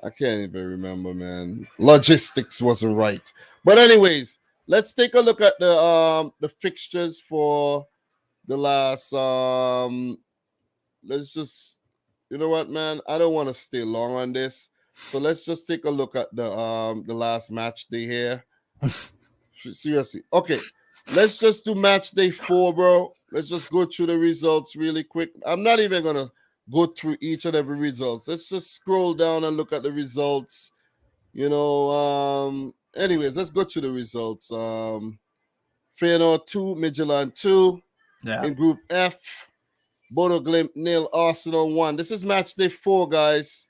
Speaker 1: I can't even remember, man. Logistics wasn't right. But anyways, let's take a look at the fixtures for the last let's just, you know what, man? I don't want to stay long on this. So let's just take a look at the last match day here. Seriously. Okay. Let's just do match day 4, bro. Let's just go through the results really quick. I'm not even gonna go through each and every results. Let's just scroll down and look at the results. Anyways, let's go through the results. Feyenoord 2, Midtjylland 2.
Speaker 2: Yeah.
Speaker 1: In Group F, Bodo Glimt 0, Arsenal 1. This is match day 4, guys.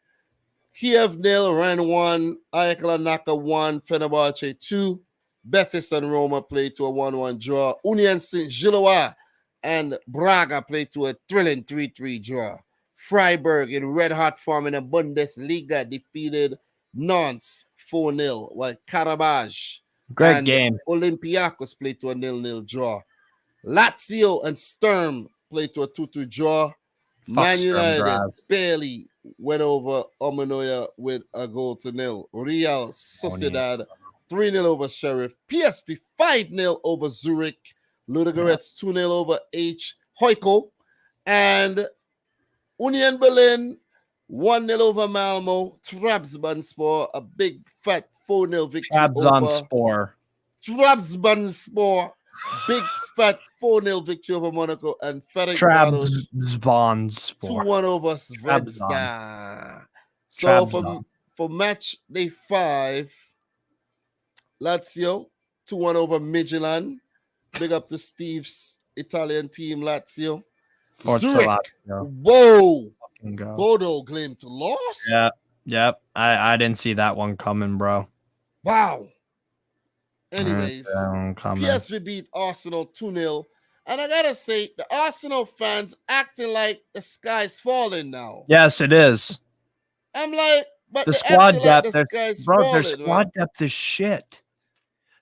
Speaker 1: Kiev 0, Rennes 1, AEK Larnaca 1, Fenerbahce 2. Betis and Roma played to a 1-1 draw. Union Saint-Gilloise and Braga played to a thrilling 3-3 draw. Freiburg in red-hot form in the Bundesliga defeated Nantes 4-0, while Karabakh and
Speaker 2: game.
Speaker 1: Olympiacos played to a 0-0 draw. Lazio and Sturm played to a 2-2 draw. Man United barely went over Omanoya with a 0-0. Real Sociedad 3-0 over Sheriff. PSV 5-0 over Zurich. Ludogorets 2-0 over H. Heiko. And Union Berlin 1-0 over Malmo. Trabzonspor, a big fat 4-0 victory over Trabzonspor. Big fat 4-0 victory over Monaco. And Ferencváros 2-1 over Svenska. So for match day 5, Lazio 2-1 over Midtjylland. Big up to Steve's Italian team, Lazio. Zurich. Whoa. Bodo Glimt lost?
Speaker 2: Yep. I didn't see that one coming, bro.
Speaker 1: Wow. Anyways, PSV beat Arsenal 2-0. And I gotta say, the Arsenal fans acting like the sky's falling now.
Speaker 2: Yes, it is.
Speaker 1: I'm like, but
Speaker 2: the squad depth,
Speaker 1: their squad
Speaker 2: depth is shit.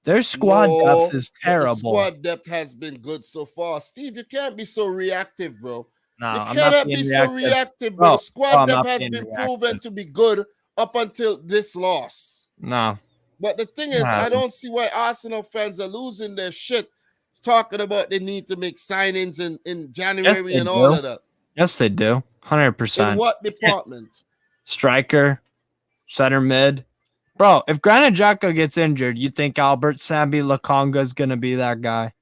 Speaker 2: Their squad depth is terrible.
Speaker 1: The squad depth has been good so far. Steve, you can't be so reactive, bro.
Speaker 2: No,
Speaker 1: you cannot be so reactive, bro. The squad depth has been proven to be good up until this loss.
Speaker 2: No.
Speaker 1: But the thing is, I don't see why Arsenal fans are losing their shit talking about they need to make signings in January and all of that.
Speaker 2: Yes, they do. 100%.
Speaker 1: In what department?
Speaker 2: Striker, center mid. Bro, if Granit Xhaka gets injured, you think Albert Sambi Lokonga is going to be that guy?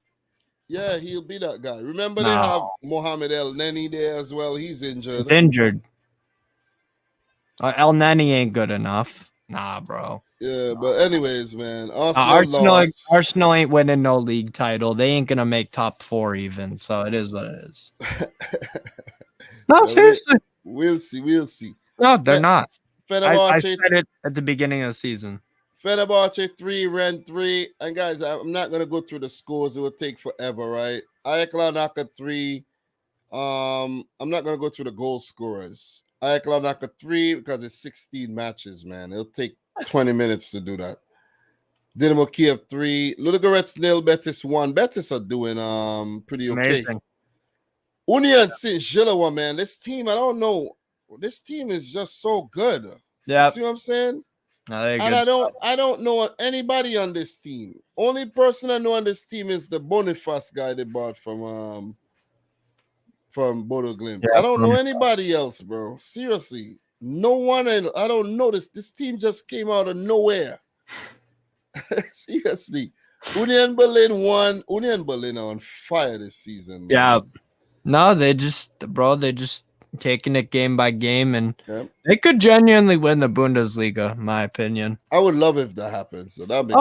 Speaker 1: Yeah, he'll be that guy. Remember they have Mohamed El Neni there as well. He's injured.
Speaker 2: He's injured. El Neni ain't good enough. Nah, bro.
Speaker 1: Yeah, but anyways, man. Arsenal
Speaker 2: ain't winning no league title. They ain't going to make top 4 even. So it is what it is. No, seriously.
Speaker 1: We'll see.
Speaker 2: No, they're not.
Speaker 1: I
Speaker 2: said it at the beginning of the season.
Speaker 1: Fenerbahce 3, Rennes 3. And guys, I'm not going to go through the scores. It will take forever, right? AEK Larnaca 3. I'm not going to go through the goal scorers. AEK Larnaca 3 because it's 16 matches, man. It'll take 20 minutes to do that. Dinamo Kiev 3. Ludogorets 0, Betis 1. Betis are doing pretty okay.
Speaker 2: Amazing.
Speaker 1: Union Saint-Gilloise, man. This team, I don't know. This team is just so good.
Speaker 2: Yeah.
Speaker 1: See what I'm saying?
Speaker 2: No,
Speaker 1: and I don't know anybody on this team. Only person I know on this team is the Boniface guy they bought from Bodo Glimt. Yeah, I don't know anybody else, bro. Seriously. No one else. I don't know this. This team just came out of nowhere. Seriously. Union Berlin won. Union Berlin are on fire this season. Man.
Speaker 2: Yeah. No, they just taking it game by game, and they could genuinely win the Bundesliga, in my opinion.
Speaker 1: I would love if that happens. So that'd be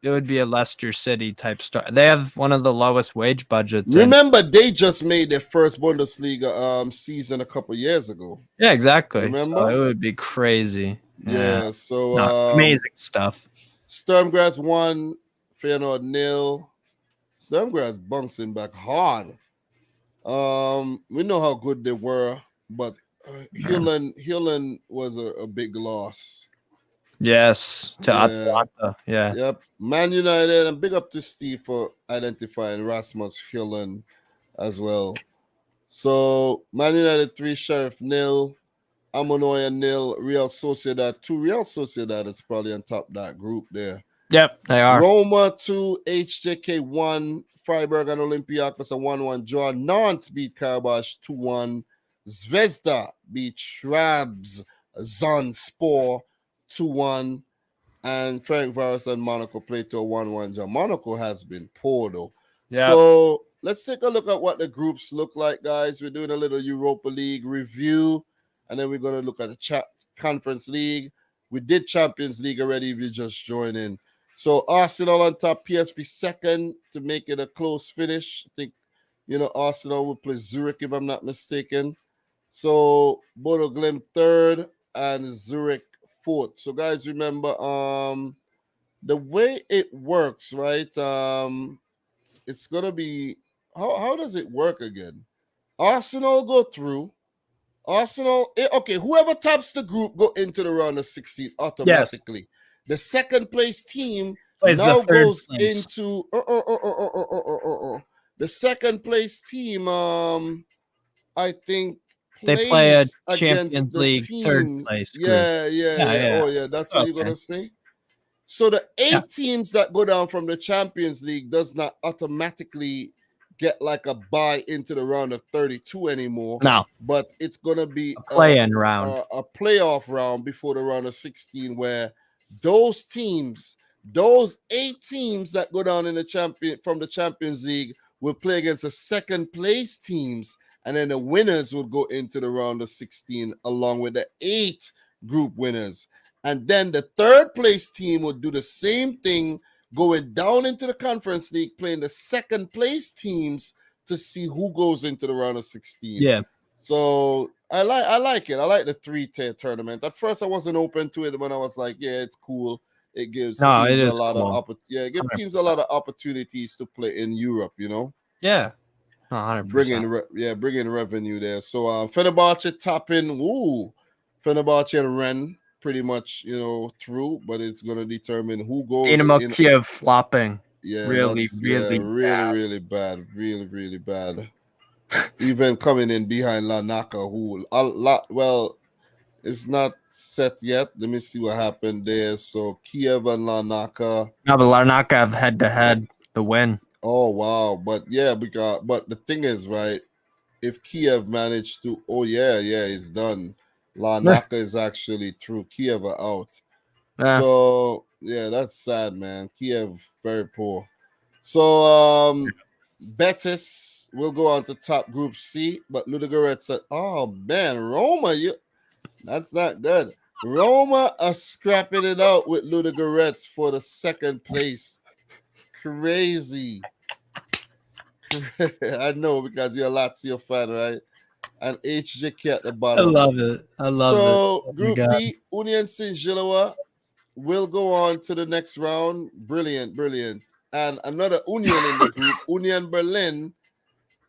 Speaker 2: it would be a Leicester City type star. They have one of the lowest wage budgets.
Speaker 1: Remember, they just made their first Bundesliga season a couple years ago.
Speaker 2: Yeah, exactly.
Speaker 1: Remember?
Speaker 2: So it would be crazy.
Speaker 1: Yeah, so
Speaker 2: amazing stuff.
Speaker 1: Sturm Graz 1, Feyenoord 0. Sturm Graz bouncing back hard. We know how good they were, but Hieland was a big loss.
Speaker 2: Yes, to Atlanta. Yeah.
Speaker 1: Yep. Man United, and big up to Steve for identifying Rasmus Hieland as well. So Man United 3, Sheriff 0, Ammonoia 0, Real Sociedad 2. Real Sociedad is probably on top of that group there.
Speaker 2: Yep, they are.
Speaker 1: Roma 2, HJK 1, Freiburg and Olympiacos a 1-1 draw. Nantes beat Karabakh 2-1. Zvezda beat Trabzonspor 2-1. And Ferencváros and Monaco played to a 1-1 draw. Monaco has been poor though. Yep. So let's take a look at what the groups look like, guys. We're doing a little Europa League review, and then we're going to look at the Conference League. We did Champions League already if you just joined in. So Arsenal on top, PSV second to make it a close finish. I think, Arsenal will play Zurich if I'm not mistaken. So Bodo Glimt third and Zurich fourth. So guys, remember the way it works, right? It's gonna be how does it work again? Arsenal go through. Whoever tops the group go into the round of 16 automatically. Yes. The second place team now goes into the second place team. I think
Speaker 2: they play a Champions League third place.
Speaker 1: Yeah. Oh yeah, that's what you're gonna say. So the 8 teams that go down from the Champions League does not automatically get like a bye into the round of 32 anymore.
Speaker 2: No,
Speaker 1: but it's gonna be
Speaker 2: a play-in round,
Speaker 1: a playoff round before the round of 16, where those 8 teams that go down in from the Champions League will play against the second place teams, and then the winners will go into the round of 16 along with the 8 group winners. And then the third place team will do the same thing, going down into the Conference League, playing the second place teams to see who goes into the round of 16.
Speaker 2: Yeah.
Speaker 1: So I like it. I like the 3-tier tournament. At first, I wasn't open to it, but I was like, yeah, it's cool. It gives teams a lot of opportunities to play in Europe,
Speaker 2: Yeah. 100%.
Speaker 1: Bring in revenue there. So Fenerbahce topping. Fenerbahce and Rennes pretty much, through, but it's going to determine who goes.
Speaker 2: Dinamo Kiev flopping.
Speaker 1: Yeah,
Speaker 2: really
Speaker 1: bad. Really bad. Even coming in behind Larnaca, who it's not set yet. Let me see what happened there. So Kiev and Larnaca.
Speaker 2: No, but Larnaca have head-to-head the win.
Speaker 1: Oh wow! But the thing is, right? If Kiev managed to, it's done. Larnaca is actually through. Kiev are out. Yeah. So that's sad, man. Kiev very poor. So Betis will go on to top Group C, but Ludogorets said, "Oh man, Roma, that's not good." Roma are scrapping it out with Ludogorets for the second place. Crazy. I know, because you're a Lazio fan, right? And HJK at the bottom.
Speaker 2: I love it.
Speaker 1: So Group D, Union Saint-Gilloise will go on to the next round. Brilliant. And another Union in the group, Union Berlin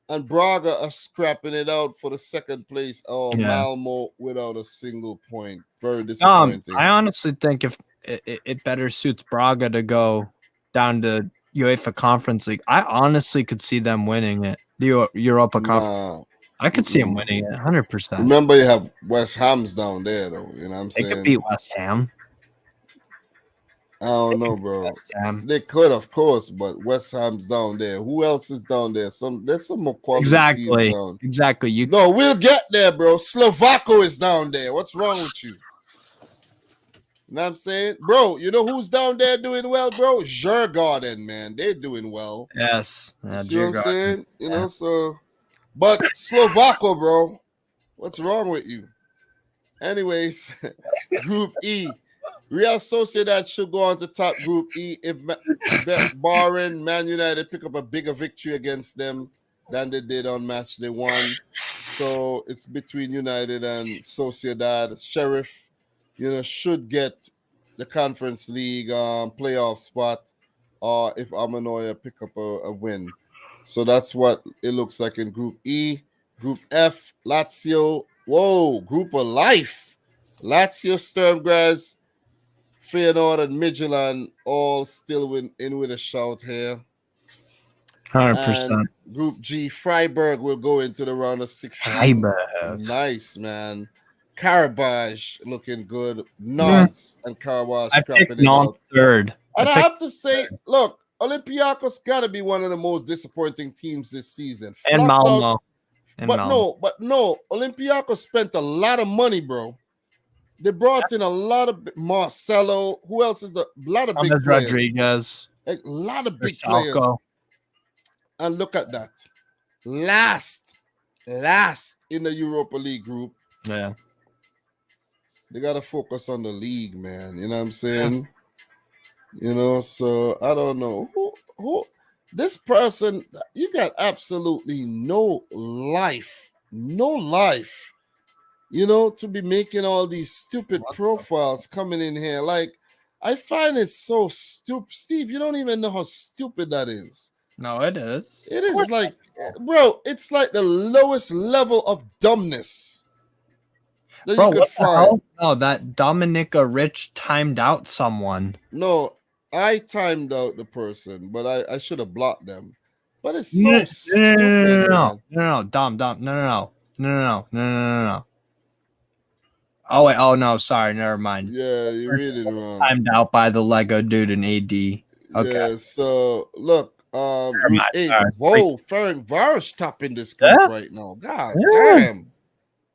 Speaker 1: and Brugge are scrapping it out for the second place. Malmo without a single point. Very disappointing.
Speaker 2: I honestly think if it better suits Brugge to go down to UEFA Conference League. I honestly could see them winning it. The Europa Conference. I could see them winning it 100%.
Speaker 1: Remember, you have West Ham's down there, though. You know what I'm saying?
Speaker 2: They could beat West Ham.
Speaker 1: I don't know, bro. They could, of course, but West Ham's down there. Who else is down there? There's some more quality teams down.
Speaker 2: Exactly.
Speaker 1: We'll get there, bro. Slovako is down there. What's wrong with you? You know what I'm saying? Bro, you know who's down there doing well, bro? Djurgården, man. They're doing well.
Speaker 2: Yes.
Speaker 1: You
Speaker 2: Yeah,
Speaker 1: see what I'm
Speaker 2: Djurgården.
Speaker 1: saying? You know, so. But Slovako, bro. What's wrong with you? Anyways, Group E. Real Sociedad should go on to top Group E if barring Man United pick up a bigger victory against them than they did on match day 1. So it's between United and Sociedad. Sheriff, should get the Conference League playoff spot, or if Amanoya pick up a win. So that's what it looks like in Group E. Group F, Lazio. Whoa, Group of Life. Lazio, Sturmgras, Feyenoord, and Midtjylland all still in with a shout here.
Speaker 2: 100%.
Speaker 1: And Group G, Freiburg will go into the round of 16.
Speaker 2: Freiburg.
Speaker 1: Nice, man. Karabaj looking good. Nantes and Karabaj
Speaker 2: I
Speaker 1: scrapping
Speaker 2: picked
Speaker 1: it out.
Speaker 2: Nantes third.
Speaker 1: And I have to say, look, Olympiacos got to be one of the most disappointing teams this season.
Speaker 2: And
Speaker 1: Flopped out.
Speaker 2: Malmo.
Speaker 1: But no, Olympiacos spent a lot of money, bro. They brought in a lot of Marcelo. Who else is a lot of big players?
Speaker 2: Rodriguez.
Speaker 1: A lot of big players. And look at that. Last in the Europa League group.
Speaker 2: Yeah.
Speaker 1: They got to focus on the league, man. You know what I'm saying? Yeah. So I don't know. Who this person, you got absolutely no life. To be making all these stupid profiles coming in here. Like, I find it so stupid. Steve, you don't even know how stupid that is.
Speaker 2: No, it is.
Speaker 1: It is like, bro, it's like the lowest level of dumbness that you could find.
Speaker 2: No, that Dominic Rich timed out someone.
Speaker 1: No, I timed out the person, but I should have blocked them. But it's so stupid.
Speaker 2: No, Dom. No. Oh wait, no, sorry, never mind.
Speaker 1: Yeah, you read it wrong.
Speaker 2: Timed out by the Lego dude in AD. Okay.
Speaker 1: Yeah, so look, whoa, Ferenc Varos topping this group right now. God damn.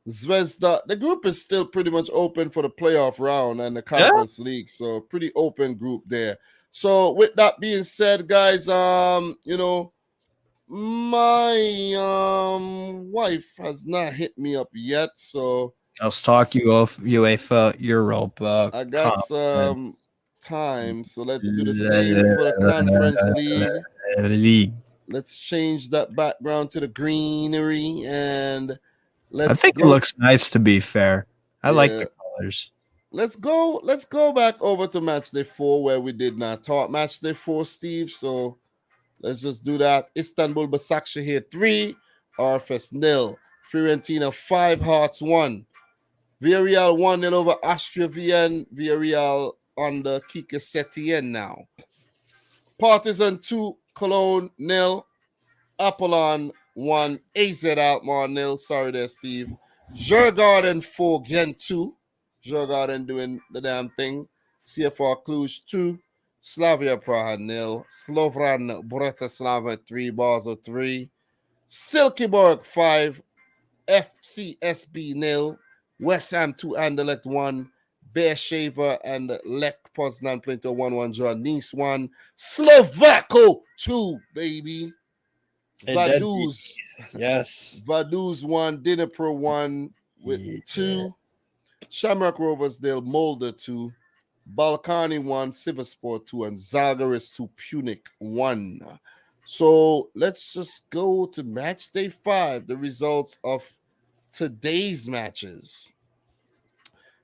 Speaker 1: Zvezda, the group is still pretty much open for the playoff round and the Conference League, so pretty open group there. So with that being said, guys, my wife has not hit me up yet, so
Speaker 2: let's talk UEFA Europa.
Speaker 1: I got some time, so let's do the same for the Conference League. Let's change that background to the greenery and
Speaker 2: I think it looks nice, to be fair. I like the colors.
Speaker 1: Let's go back over to Matchday 4 where we did not talk. Matchday 4, Steve. So let's just do that. Istanbul Başakşehir 3, RFS 0. Fiorentina 5, Hearts 1. Villarreal 1-0 over Austria Vienna. Villarreal under Kike Setien now. Partizan 2, Cologne 0. Apollon 1, AZ Alkmaar 0. Sorry there, Steve. Djurgården 4, Gent 2. Djurgården doing the damn thing. CFR Cluj 2. Slavia Praha 0. Slovan Bratislava 3. Basel 3. Silkeborg 5. FCSB 0. West Ham 2. Anderlecht 1. Beersheva and Lech Poznan playing to a 1-1 draw. Nice 1. Slovako 2, baby. Vaduz.
Speaker 2: Yes.
Speaker 1: Vaduz 1. Dnipro 1 with 2. Shamrock Rovers, Molde 2. Balkani 1. Sivasspor 2. And Zalgiris 2. Punic 1. So let's just go to match day 5. The results of today's matches.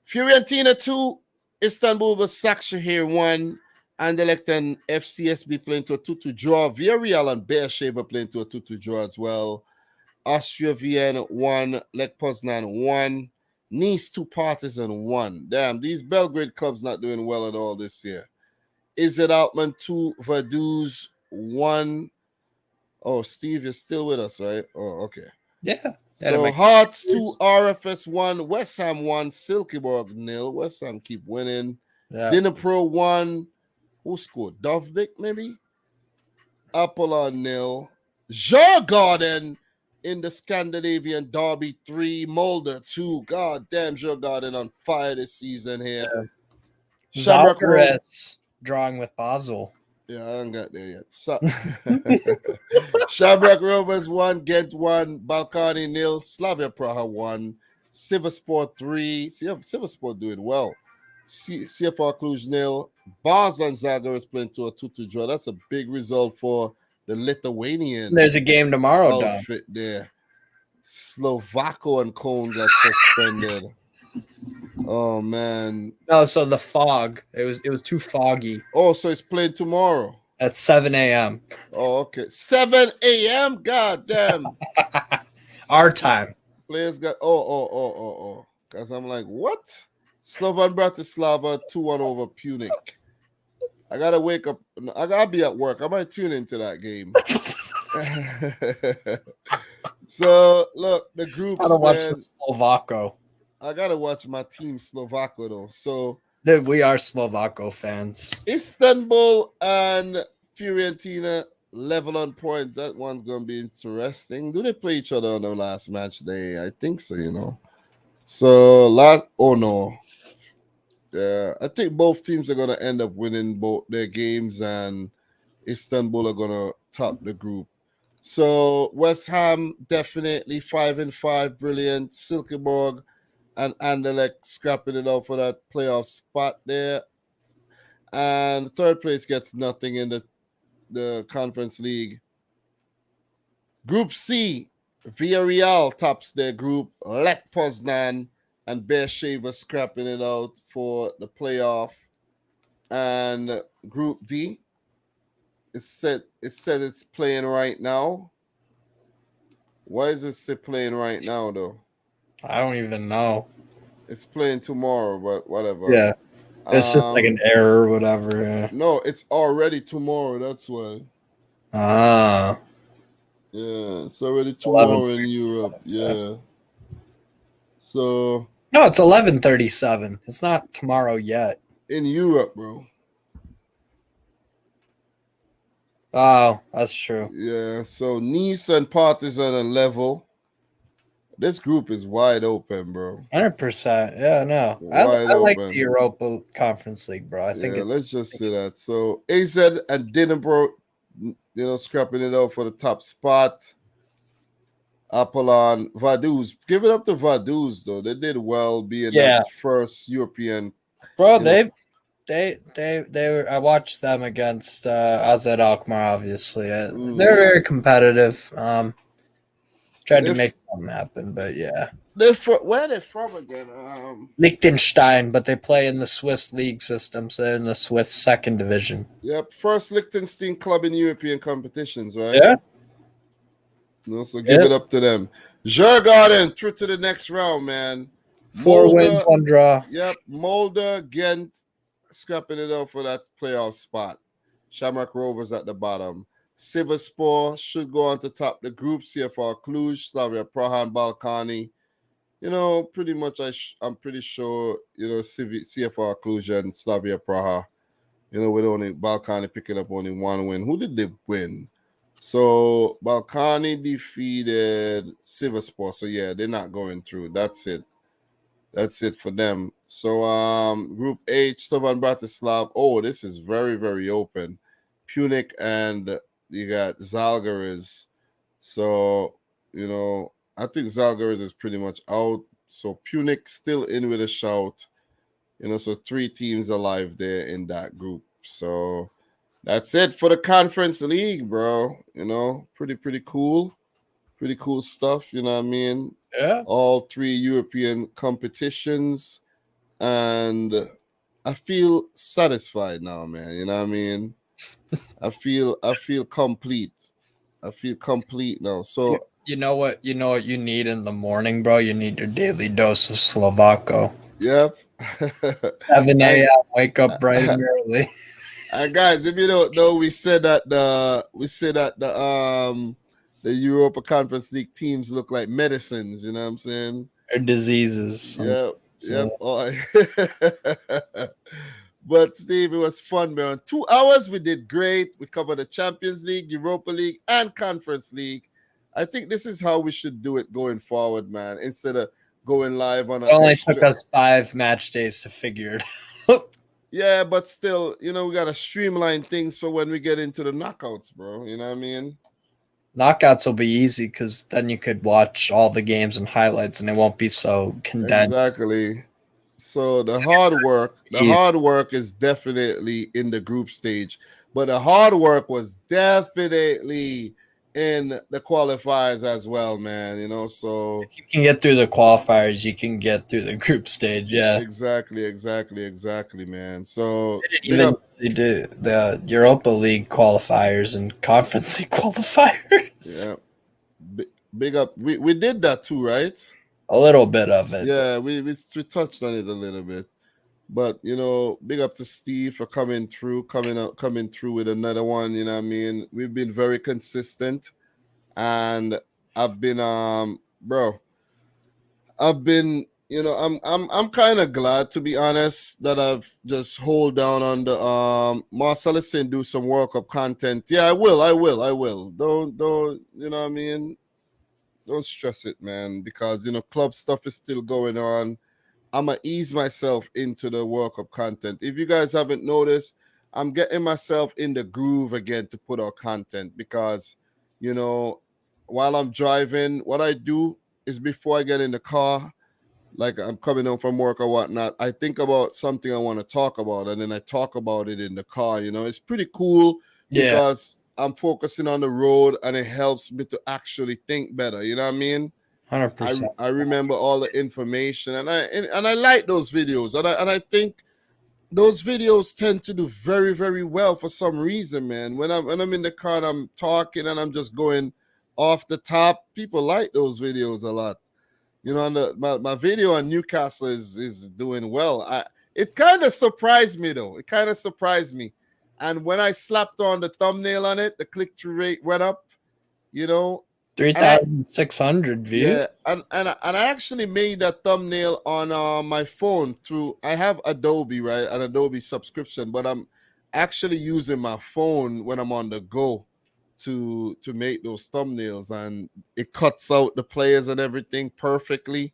Speaker 1: Fiorentina 2. Istanbul Başakşehir 1. Anderlecht and FCSB playing to a 2-2 draw. Villarreal and Beersheva playing to a 2-2 draw as well. Austria Vienna 1. Lech Poznan 1. Nice 2. Partizan 1. Damn, these Belgrade clubs not doing well at all this year. AZ Alkmaar 2. Vaduz 1. Oh, Steve, you're still with us, right? Oh, okay.
Speaker 2: Yeah.
Speaker 1: So Hearts 2. RFS 1. West Ham 1. Silkeborg 0. West Ham keep winning.
Speaker 2: Yeah.
Speaker 1: Dnipro 1. Who scored? Dovbik, maybe? Apollon 0. Djurgården in the Scandinavian Derby 3. Molde 2. God damn, Djurgården on fire this season here. Shamrock Rovers.
Speaker 2: Zagreb drawing with Basel.
Speaker 1: Yeah, I don't got there yet. Shamrock Rovers 1, Ghent 1, Balkany 0, Slavia Praha 1, Sivasspor 3. Sivasspor doing well. CFR Cluj 0. Basel and Zagreb is playing to a 2-2 draw. That's a big result for the Lithuanian
Speaker 2: There's a game tomorrow, Dom.
Speaker 1: outfit there. Slovako and Cone got suspended. Oh man.
Speaker 2: No, so the fog. It was too foggy.
Speaker 1: Oh, so it's played tomorrow.
Speaker 2: At 7 a.m.
Speaker 1: Oh, okay. 7 a.m. God damn.
Speaker 2: Our time.
Speaker 1: Players got oh. Because I'm like, what? Slovan Bratislava 2-1 over Punic. I gotta wake up. I gotta be at work. I might tune into that game. So look, the groups.
Speaker 2: I gotta watch the Slovako.
Speaker 1: I gotta watch my team Slovako though. So
Speaker 2: dude, we are Slovako fans.
Speaker 1: Istanbul and Fiorentina level on points. That one's gonna be interesting. Do they play each other on the last match day? I think so. So yeah, I think both teams are gonna end up winning both their games, and Istanbul are gonna top the group. So West Ham definitely 5-5, brilliant. Silkeborg and Anderlecht scrapping it out for that playoff spot there. And third place gets nothing in the Conference League. Group C, Villarreal tops their group. Lech Poznan and Beersheva scrapping it out for the playoff. And Group D, it's said it's playing right now. Why is it playing right now, though?
Speaker 2: I don't even know.
Speaker 1: It's playing tomorrow, but whatever.
Speaker 2: Yeah. It's just like an error or whatever. Yeah.
Speaker 1: No, it's already tomorrow. That's why.
Speaker 2: Ah.
Speaker 1: Yeah, it's already tomorrow in Europe. Yeah. So.
Speaker 2: No, it's 11:37. It's not tomorrow yet.
Speaker 1: In Europe, bro.
Speaker 2: Oh, that's true.
Speaker 1: Yeah, so Nice and Partizan are level. This group is wide open, bro.
Speaker 2: 100%. Yeah, no. I like the Europa Conference League, bro. I think
Speaker 1: let's just say that. So AZ and Dinamo, scrapping it out for the top spot. Apollon, Vaduz. Give it up to Vaduz, though. They did well being that first European.
Speaker 2: Bro, they were. I watched them against AZ Alkmaar. Obviously, they're very competitive. Tried to make something happen, but yeah.
Speaker 1: Where are they from again?
Speaker 2: Liechtenstein, but they play in the Swiss league system, so they're in the Swiss second division.
Speaker 1: Yep, first Liechtenstein club in European competitions, right?
Speaker 2: Yeah.
Speaker 1: So give it up to them. Djurgården through to the next round, man.
Speaker 2: 4 wins, 1 draw.
Speaker 1: Yep, Molde, Ghent, scrapping it out for that playoff spot. Shamrock Rovers at the bottom. Sivasspor should go on to top the group. CFR Cluj, Slavia Praha, and Balkany. Pretty much I'm pretty sure, CFR Cluj and Slavia Praha, with only Balkany picking up only 1 win. Who did they win? So Balkany defeated Sivasspor. So yeah, they're not going through. That's it. That's it for them. So Group H, Slovan Bratislava. Oh, this is very, very open. Punic and you got Zalgiris. So, I think Zalgiris is pretty much out. So Punic still in with a shout. So 3 teams alive there in that group. So that's it for the Conference League, bro. Pretty cool. Pretty cool stuff, you know what I mean?
Speaker 2: Yeah.
Speaker 1: All 3 European competitions. And I feel satisfied now, man. You know what I mean? I feel complete. I feel complete now. So
Speaker 2: you know what you need in the morning, bro? You need your daily dose of Slovako.
Speaker 1: Yep.
Speaker 2: 7 a.m. Wake up bright and early.
Speaker 1: And guys, if you don't know, we said that the Europa Conference League teams look like medicines. You know what I'm saying?
Speaker 2: Or diseases.
Speaker 1: Yep. But Steve, it was fun, man. 2 hours, we did great. We covered the Champions League, Europa League, and Conference League. I think this is how we should do it going forward, man. Instead of going live on
Speaker 2: it only took us 5 match days to figure it out.
Speaker 1: Yeah, but still, we gotta streamline things for when we get into the knockouts, bro. You know what I mean?
Speaker 2: Knockouts will be easy because then you could watch all the games and highlights, and it won't be so condensed.
Speaker 1: Exactly. So the hard work is definitely in the group stage, but the hard work was definitely in the qualifiers as well, man. So
Speaker 2: If you can get through the qualifiers, you can get through the group stage. Yeah,
Speaker 1: exactly, man. So big
Speaker 2: even
Speaker 1: up,
Speaker 2: the Europa League qualifiers and Conference League
Speaker 1: yeah,
Speaker 2: qualifiers.
Speaker 1: big up. We did that too, right?
Speaker 2: A little bit of it.
Speaker 1: Yeah, we touched on it a little bit. But big up to Steve for coming through with another one. You know what I mean? We've been very consistent, and I've been bro, I've been I'm kind of glad, to be honest, that I've just hold down on the Marcel is saying do some World Cup content. Yeah, I will. Don't what I mean? Don't stress it, man, because club stuff is still going on. I'm going to ease myself into the World Cup content. If you guys haven't noticed, I'm getting myself in the groove again to put out content because, while I'm driving, what I do is before I get in the car, like I'm coming home from work or whatnot, I think about something I want to talk about and then I talk about it in the car. It's pretty cool
Speaker 2: Yeah,
Speaker 1: because I'm focusing on the road and it helps me to actually think better. You know what I mean?
Speaker 2: 100%.
Speaker 1: I remember all the information and I like those videos and I think those videos tend to do very, very well for some reason, man. When I'm in the car and I'm talking and I'm just going off the top, people like those videos a lot. And my video on Newcastle is doing well. It kind of surprised me though. It kind of surprised me. And when I slapped on the thumbnail on it, the click-through rate went up, you know, and I
Speaker 2: 3,600 views.
Speaker 1: yeah, and I actually made that thumbnail on my phone through. I have Adobe, right, an Adobe subscription, but I'm actually using my phone when I'm on the go to make those thumbnails, and it cuts out the players and everything perfectly.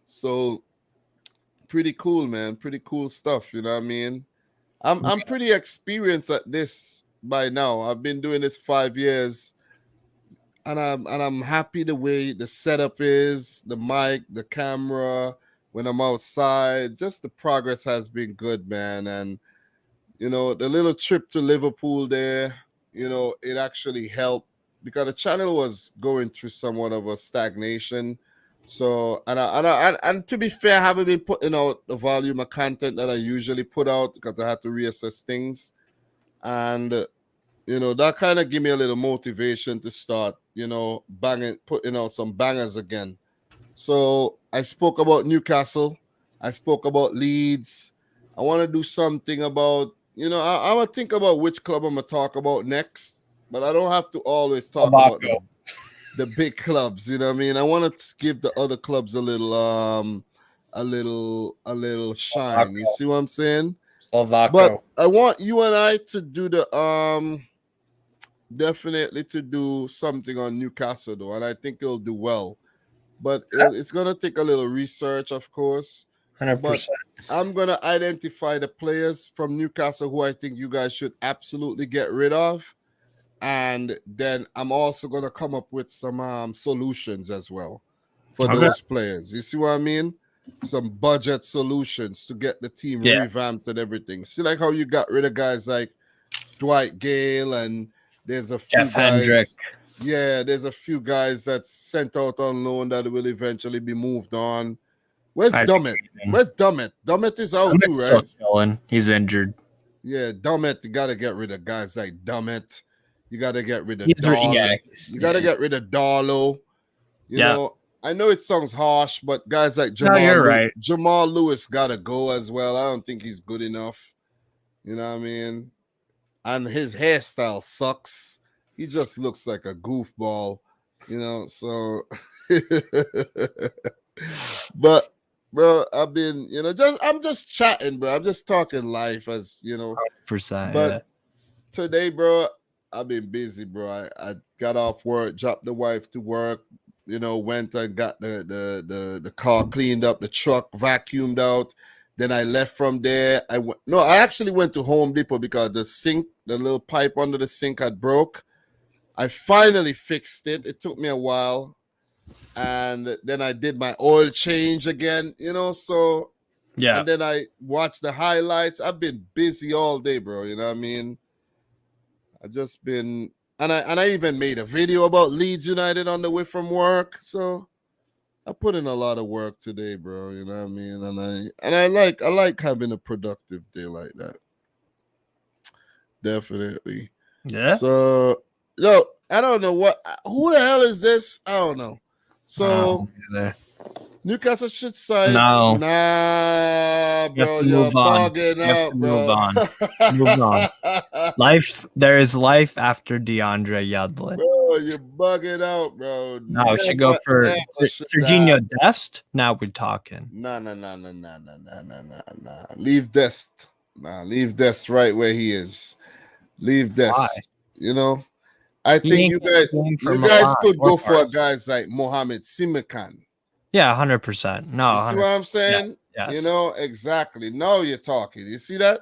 Speaker 1: So pretty cool, man. Pretty cool stuff. You know what I mean? I'm pretty experienced at this by now. I've been doing this 5 years and I'm happy the way the setup is, the mic, the camera, when I'm outside. Just the progress has been good, man. And the little trip to Liverpool there, it actually helped because the channel was going through somewhat of a stagnation. So and to be fair, I haven't been putting out the volume of content that I usually put out because I had to reassess things. And that kind of give me a little motivation to start, putting out some bangers again. So I spoke about Newcastle. I spoke about Leeds. I want to do something about, I'm going to think about which club I'm going to talk about next, but I don't have to always talk about the big clubs. You know what I mean? I want to give the other clubs a little, a little shine. You see what I'm saying? But I want you and I to do the, definitely to do something on Newcastle though, and I think it'll do well. But it's gonna take a little research, of course.
Speaker 2: 100%.
Speaker 1: But I'm gonna identify the players from Newcastle who I think you guys should absolutely get rid of, and then I'm also gonna come up with some solutions as well for those players. You see what I mean? Some budget solutions to get the team revamped and everything. See, like how you got rid of guys like Dwight Gale, and there's a few
Speaker 2: Jeff
Speaker 1: guys.
Speaker 2: Hendrick.
Speaker 1: Yeah, there's a few guys that's sent out on loan that will eventually be moved on. Where's Dummett? Where's Dummett? Dummett is out too, right?
Speaker 2: Chilling. He's injured.
Speaker 1: Yeah, Dummett. You gotta get rid of guys like Dummett. You gotta get rid of Darlow. You gotta get rid of Darlow. You know, I know it sounds harsh, but guys like Jamal Lewis gotta go as well. I don't think he's good enough. You know what I mean? And his hairstyle sucks. He just looks like a goofball, so but bro, I've been, I'm just chatting, bro. I'm just talking life as but today, bro, I've been busy, bro. I got off work, dropped the wife to work, went and got the car cleaned up, the truck vacuumed out. Then I left from there. I actually went to Home Depot because the little pipe under the sink had broke. I finally fixed it. It took me a while. And then I did my oil change again, so
Speaker 2: Yeah.
Speaker 1: And then I watched the highlights. I've been busy all day, bro. You know what I mean? I just been and I even made a video about Leeds United on the way from work. So I put in a lot of work today, bro. You know what I mean? And I like having a productive day like that. Definitely.
Speaker 2: Yeah.
Speaker 1: So I don't know who the hell is this? I don't know. So Newcastle should sign.
Speaker 2: No.
Speaker 1: Nah, bro, you're bugging out, bro.
Speaker 2: Move on. There is life after DeAndre Yedlin.
Speaker 1: Bro, you're bugging out, bro.
Speaker 2: No, we should go for Serginho Dest. Now we're talking.
Speaker 1: Nah. Leave Dest. Leave Dest right where he is. Leave Dest. Why? I think you guys could go for guys like Mohamed Simakan.
Speaker 2: Yeah, 100%. No,
Speaker 1: you see what I'm saying?
Speaker 2: Yeah, yes.
Speaker 1: Exactly. Now you're talking. You see that?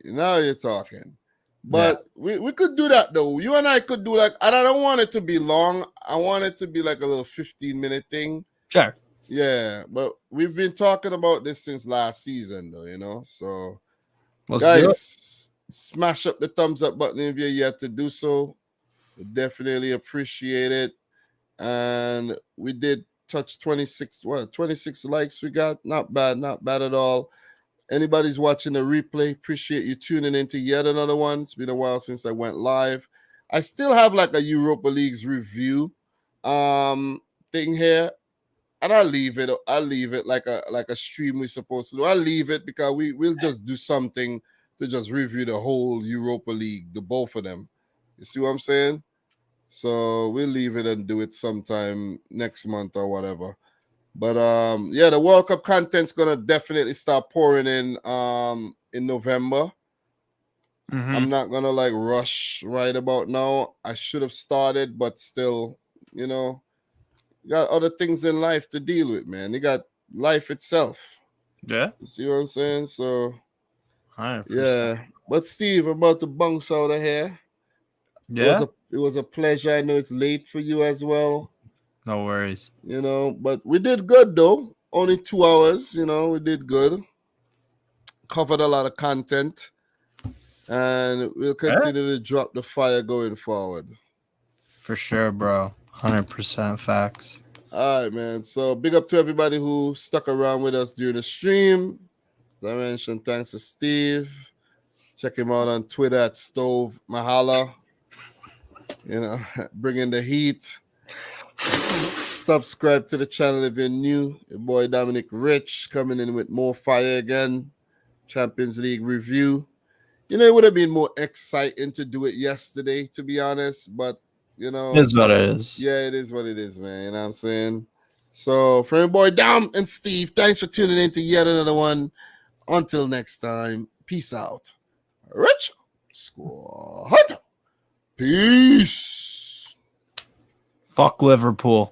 Speaker 1: Now you're talking. But we could do that though. You and I could do I don't want it to be long. I want it to be like a little 15-minute thing.
Speaker 2: Sure.
Speaker 1: Yeah, but we've been talking about this since last season though, So guys, smash up the thumbs up button if you're yet to do so. We definitely appreciate it. And we did touch 26 likes we got. Not bad at all. Anybody's watching the replay, appreciate you tuning into yet another one. It's been a while since I went live. I still have like a Europa League's review thing here, and I'll leave it like a stream we're supposed to do. I'll leave it because we'll just do something to just review the whole Europa League, the both of them. You see what I'm saying? So we'll leave it and do it sometime next month or whatever. But the World Cup content's gonna definitely start pouring in November. Mm-hmm. I'm not gonna rush right about now. I should have started, but still, you got other things in life to deal with, man. You got life itself.
Speaker 2: Yeah.
Speaker 1: You see what I'm saying? So
Speaker 2: 100%.
Speaker 1: Yeah. But Steve, I'm about to bounce out of here.
Speaker 2: Yeah.
Speaker 1: It was a pleasure. I know it's late for you as well.
Speaker 2: No worries.
Speaker 1: But we did good though. Only 2 hours, we did good. Covered a lot of content. And we'll continue to drop the fire going forward.
Speaker 2: For sure, bro. 100% facts.
Speaker 1: All right, man. So big up to everybody who stuck around with us during the stream. As I mentioned, thanks to Steve. Check him out on Twitter at Stove Mahala. Bringing the heat. Subscribe to the channel if you're new. Your boy Dominic Rich coming in with more fire again. Champions League review. It would have been more exciting to do it yesterday, to be honest. But,
Speaker 2: it is what it is.
Speaker 1: Yeah, it is what it is, man. You know what I'm saying? So, for your boy Dom and Steve, thanks for tuning in to yet another one. Until next time, peace out. Rich Squad. Peace.
Speaker 2: Fuck Liverpool.